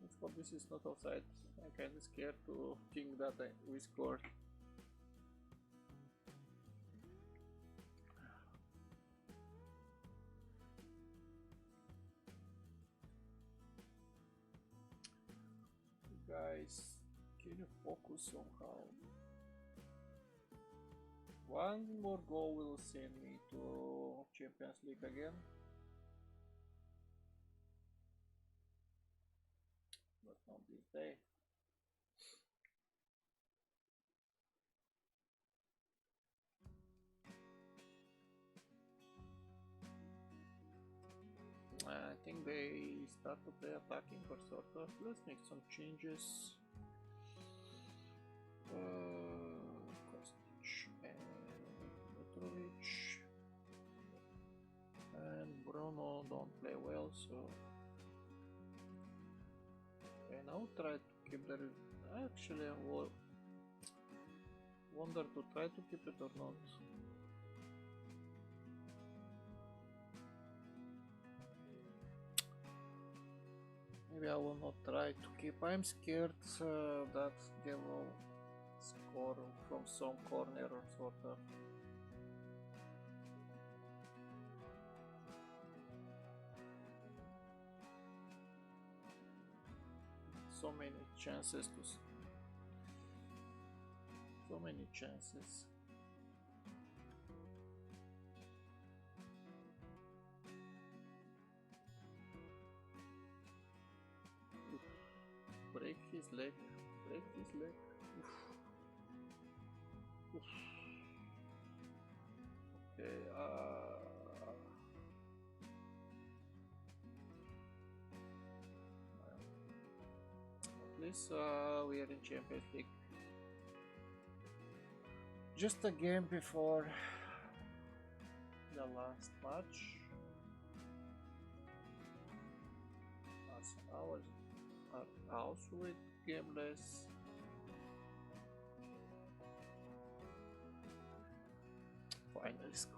Let's hope this is not offside. I'm kinda scared to think that we scored. Guys, can you focus somehow? One more goal will send me to Champions League again. But not this day. I think they start to play attacking or sort of. Let's make some changes. Kostic and Mitrovic and Bruno don't play well, so okay, now try to keep the. Actually, I wonder to try to keep it or not. Maybe I will not try to keep. I'm scared that they will score from some corner or sort of. So many chances to. So many chances. Break his leg. Break his leg. Oof. Oof. Okay. At least we are in Champions League. Just a game before the last match. As ours are also with gameless. Finally score.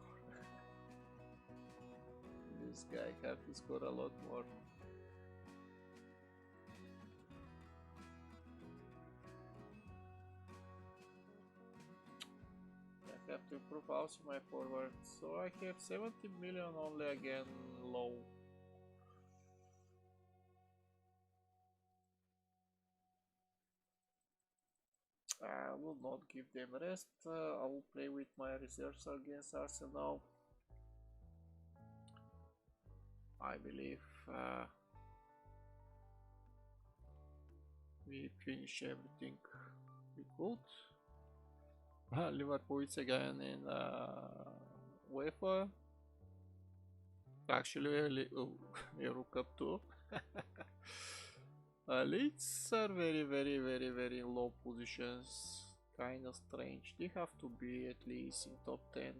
This guy have to score a lot more. I have to improve also my forward. So I have 70 million only again low. I will not give them rest. I will play with my reserves against Arsenal. I believe we finish everything we could. Liverpool is again in UEFA. Actually, Euro Cup too. Leeds are very low positions. Kind of strange. They have to be at least in top 10.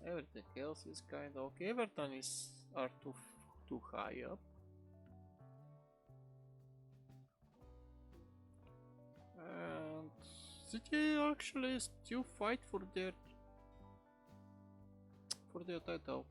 Everything else is kind of okay. Everton are too high up. And City actually still fight for their title.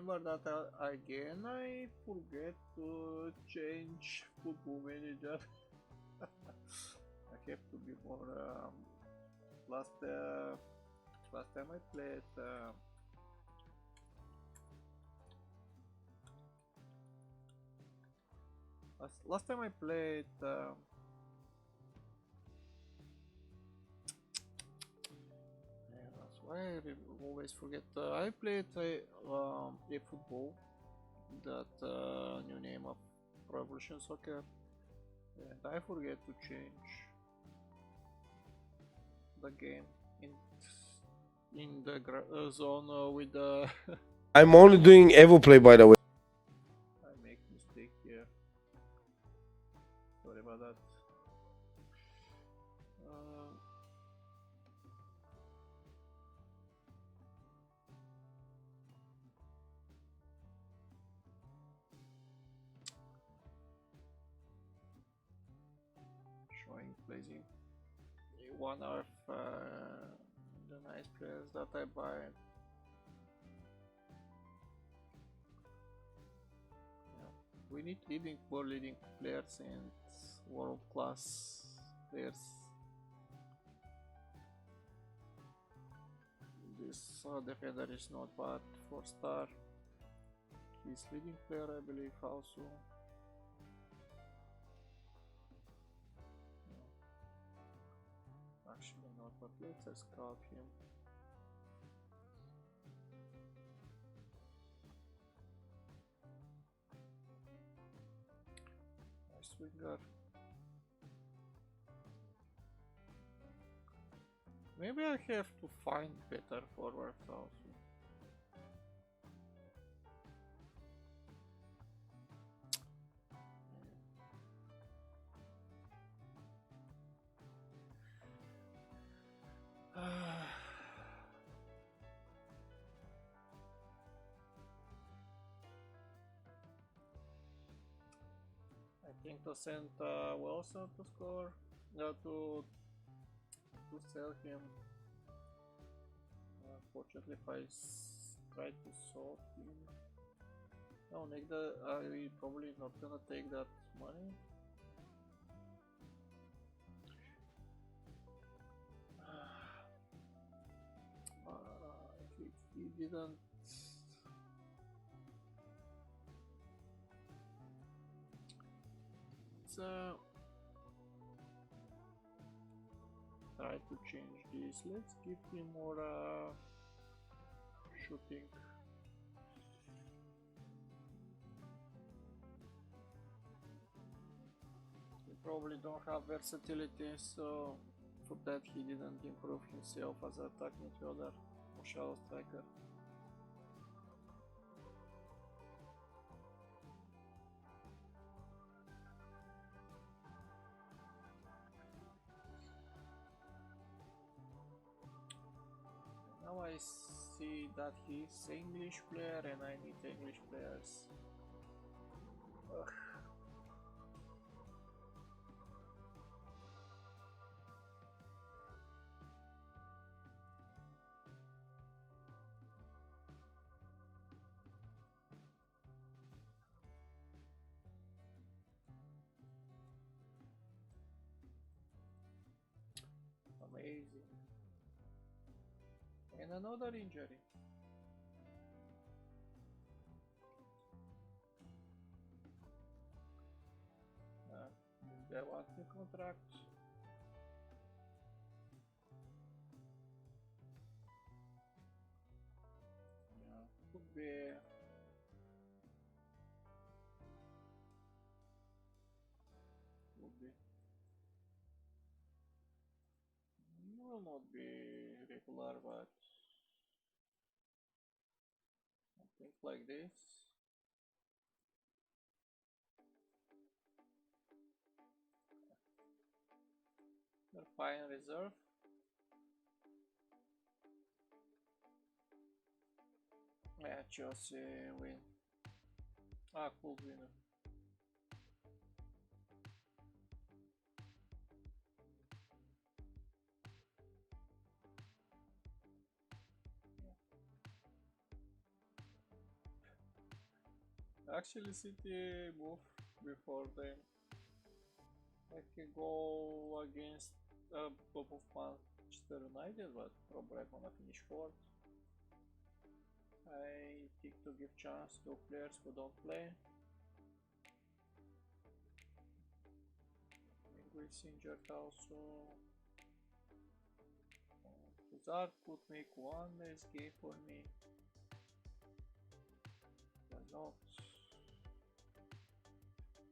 remember that again I forget to change football manager. I have to be more. Last last time I played. Last time I played. Yeah, that's why I always forget. I played a football, that new name of Pro Evolution Soccer, and I forget to change the game in the zone with the. I'm only doing Evo play, by the way. I make mistake here. Sorry about that. Showing pleasing one of the nice players that I buy. Yeah. We need more leading players and world class players. This defender is not bad, 4-star. He's leading player, I believe, also. Actually not, but let's scout him. Nice winger. Maybe I have to find better forwards also. I think to send Wilson to score, to sell him. Fortunately, if I try to solve him, no, I probably not gonna take that money. He didn't. Try to change this. Let's give him more shooting. He probably don't have versatility, so for that he didn't improve himself as an attack midfielder or shallow striker. Now I see that he's an English player and I need English players. Ugh. Amazing. And another injury. They want the contract. Yeah, could be. Could be. He will not be regular, but I think like this. They're fine reserve. Yeah, Chelsea win. Cool winner. Actually, City move before them. I can go against top of Manchester United, but probably I'm gonna finish fourth. I think to give chance to players who don't play. English injured also. Hazard could make one less game for me. Why not?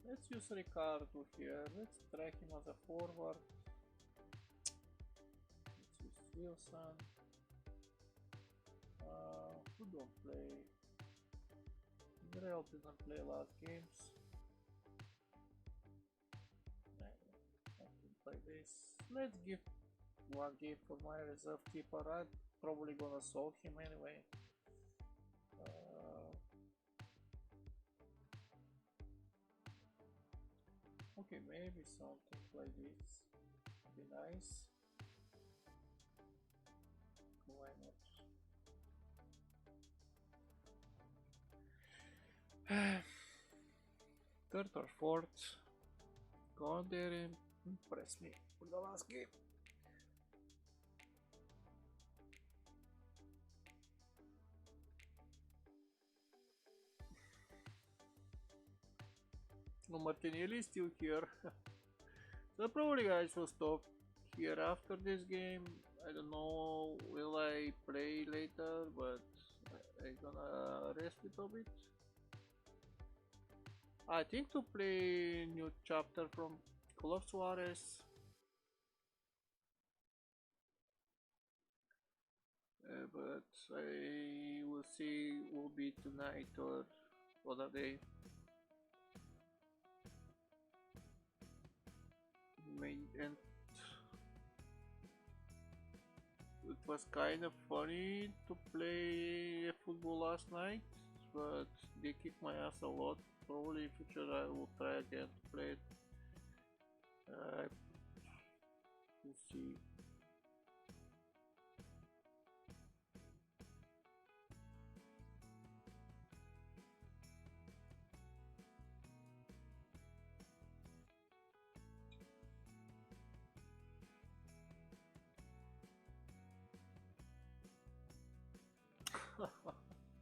Let's use Ricardo here. Let's try him as a forward. Let's use Wilson. Who don't play? Real didn't play last games. Nothing like this. Let's give one game for my reserve keeper. I'm probably gonna sold him anyway. Okay, maybe something like this would be nice. Why not? Third or fourth. Go on there and impress me for the last game. No, Martinelli is still here. So probably guys will stop here after this game. I don't know, will I play later, but I'm gonna rest a little bit. I think to play new chapter from Call of Suarez. But I will see, will be tonight or other day. And it was kind of funny to play football last night, but they kicked my ass a lot. Probably in future I will try again to play it. We'll see.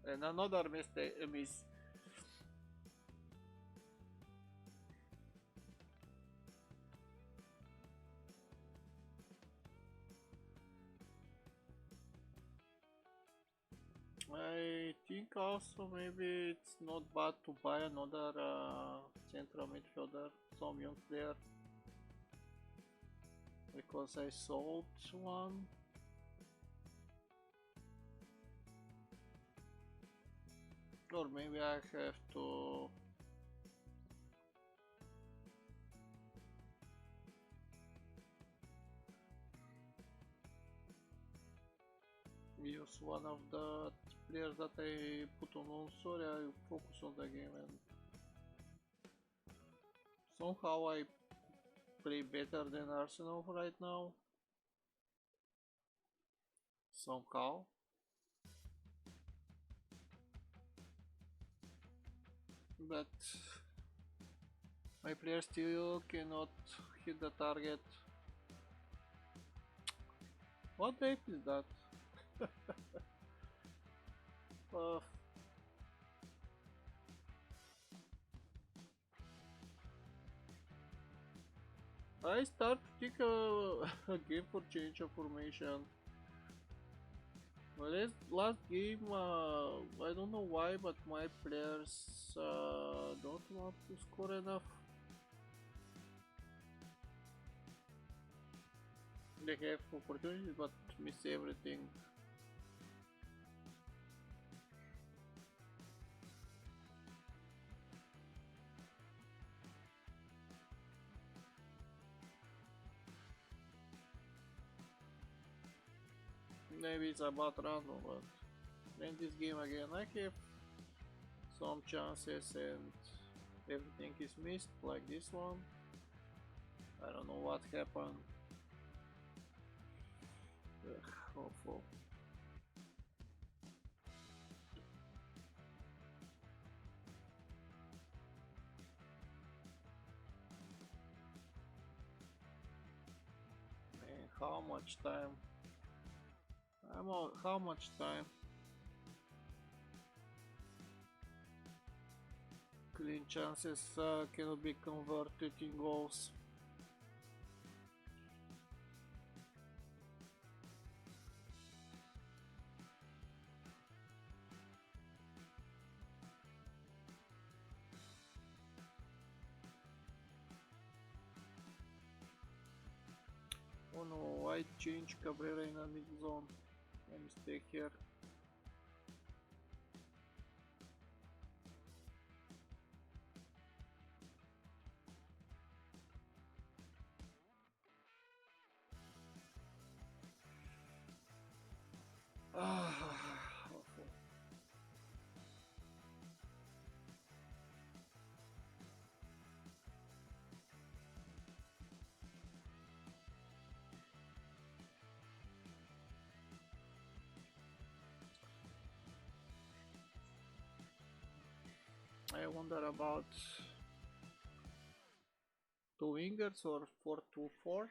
And another mistake, miss. I think also maybe it's not bad to buy another central midfielder, some young player, because I sold one. Or maybe I have to use one of the players that I put on. Sorry, I focus on the game and somehow I play better than Arsenal right now. Somehow. But my player still cannot hit the target. What the heck is that? uh, I start to think a game for change of formation. Well, last game, I don't know why, but my players don't want to score enough. They have opportunities but miss everything. Maybe it's about random, but in this game again I have some chances and everything is missed, like this one. I don't know what happened. Awful. How much time? How much time? Clean chances cannot be converted in goals. Oh no, I changed Cabrera in a mid zone. A mistake here. Awful. I wonder about two wingers or 4-2-4.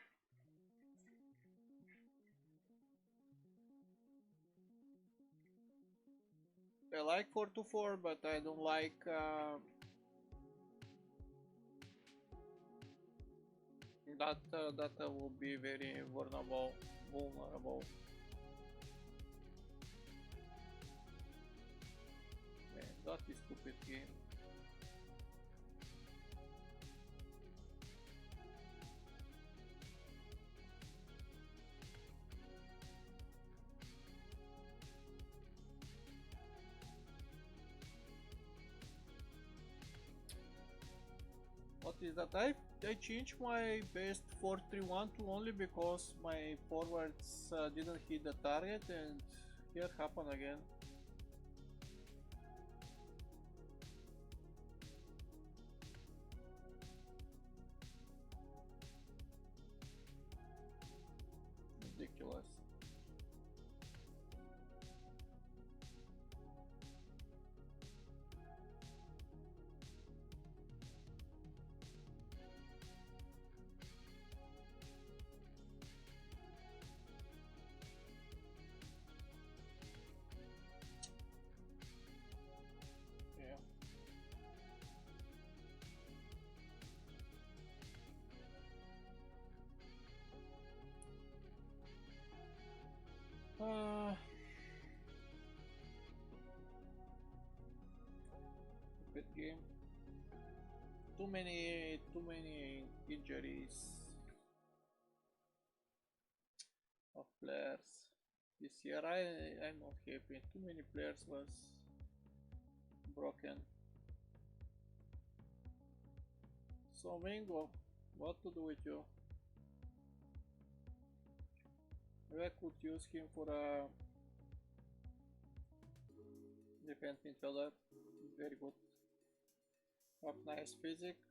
I like 4-2-4, but I don't like that will be very vulnerable. Man, that is stupid game. What is that? I changed my best 4-3-1 to only because my forwards didn't hit the target, and here happened again. Ridiculous. Yeah. Good game. Too many injuries of players this year. I'm not happy. Too many players was broken. So Mingo, what to do with you? Maybe I could use him for a defense midfielder. Very good. Have nice physique.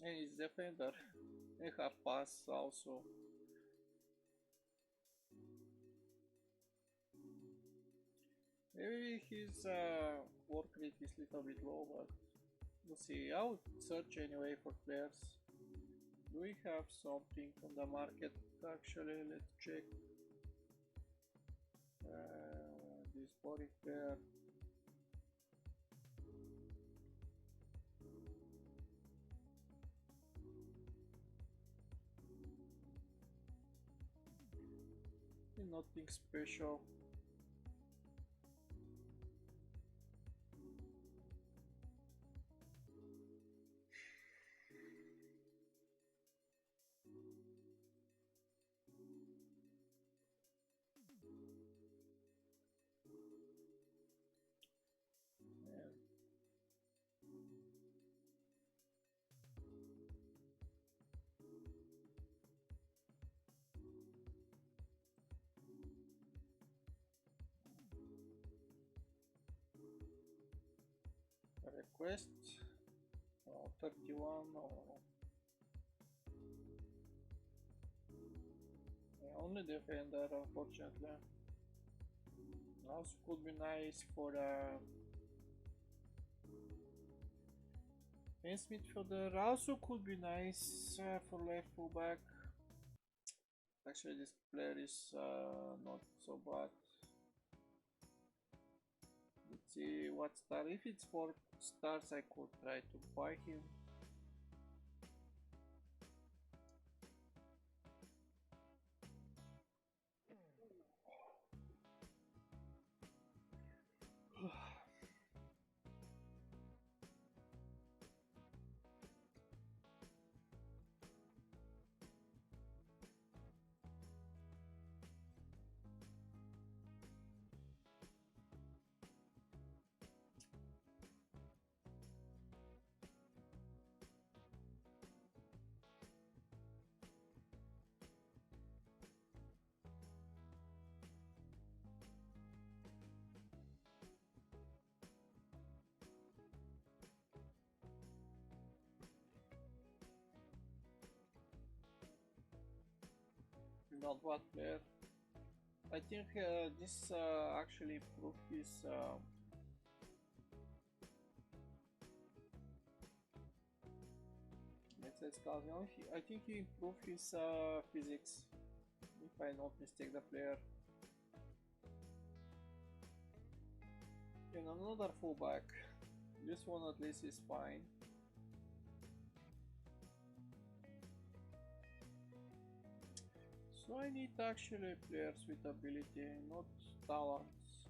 And he's defender. And have pass also. Maybe his work rate is a little bit low, but we'll see. I'll search anyway for players. Do we have something on the market? Actually, let's check. This body player. Nothing special. Request 31 or only defender, unfortunately. Also could be nice for defense midfielder. Also could be nice for left fullback. Actually, this player is not so bad. Let's see what star. If it's 4 stars, I could try to buy him. Not bad player. I think this actually improved his let's say scouting. I think he improved his physics, if I not mistake the player. And another fullback. This one at least is fine. So I need actually players with ability, not talents.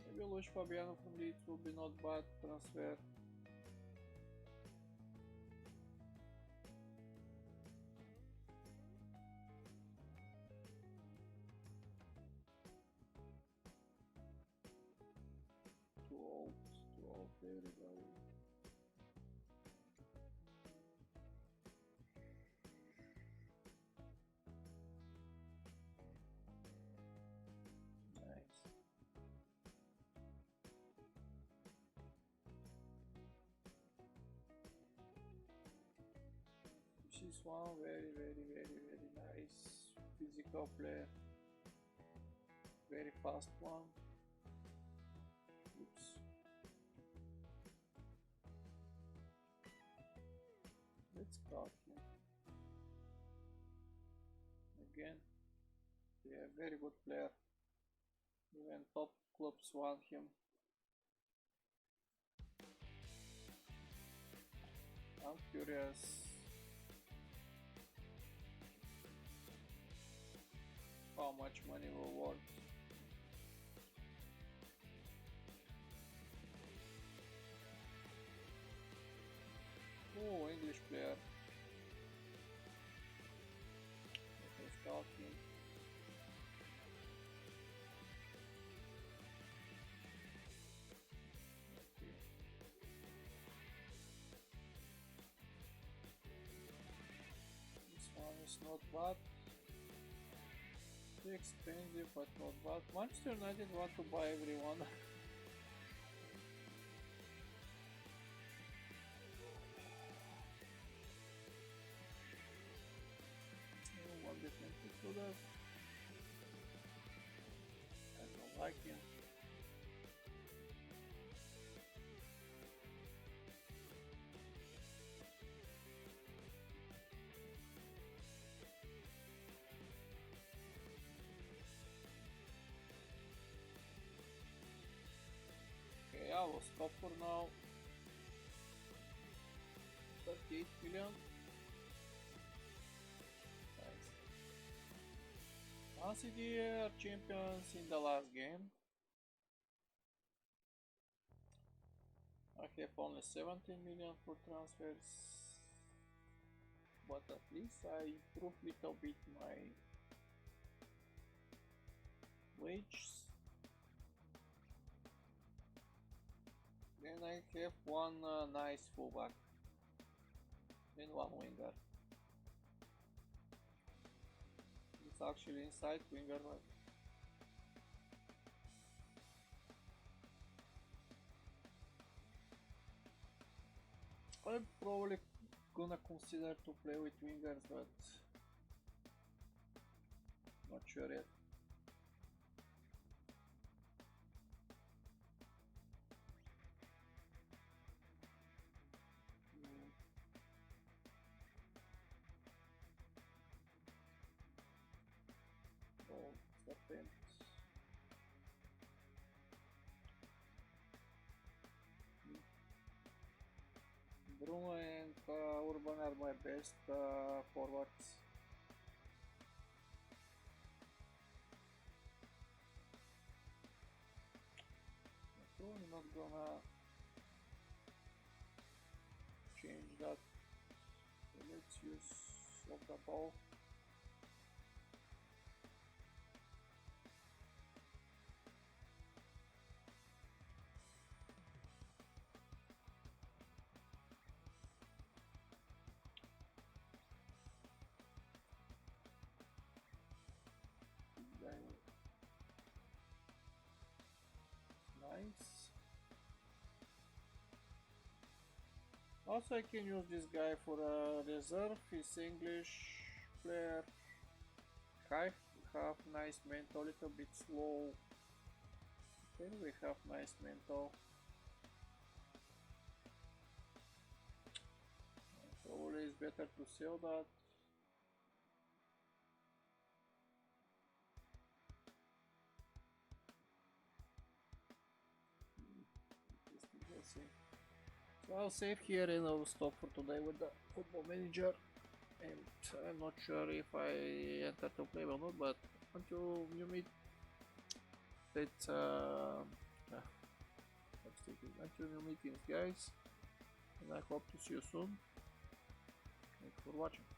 Maybe Luis Fabiano from Leeds will be not bad transfer. Too old, everybody. Nice. This is one very nice physical player. Very fast one. Oops. Let's cut him. Again, yeah, very good player. Even top clubs want him. I'm curious how much money will worth. Oh, English player. Let's scout him. Okay. This one is not bad. Too expensive, but not bad. Manchester United want to buy everyone. One defensive to that. I don't like him. Okay, I will stop for now. 38 million. Nice. Man City are champions in the last game. I have only 17 million for transfers, but at least I improved little bit my wages. Then I have one nice fullback and one winger. It's actually inside winger, but I'm probably gonna consider to play with wingers, but not sure yet. Bruno and Urban are my best forwards. Probably not gonna change that. So let's use of the ball. Nice. Also, I can use this guy for a reserve. He's English player. Half nice mental, little bit slow. Anyway, half nice mental. Probably it's better to sell that. Let's see. So I'll save here and I'll stop for today with the football manager. And I'm not sure if I enter to play or not, but until you meet that until new meetings, guys, and I hope to see you soon. Thanks for watching.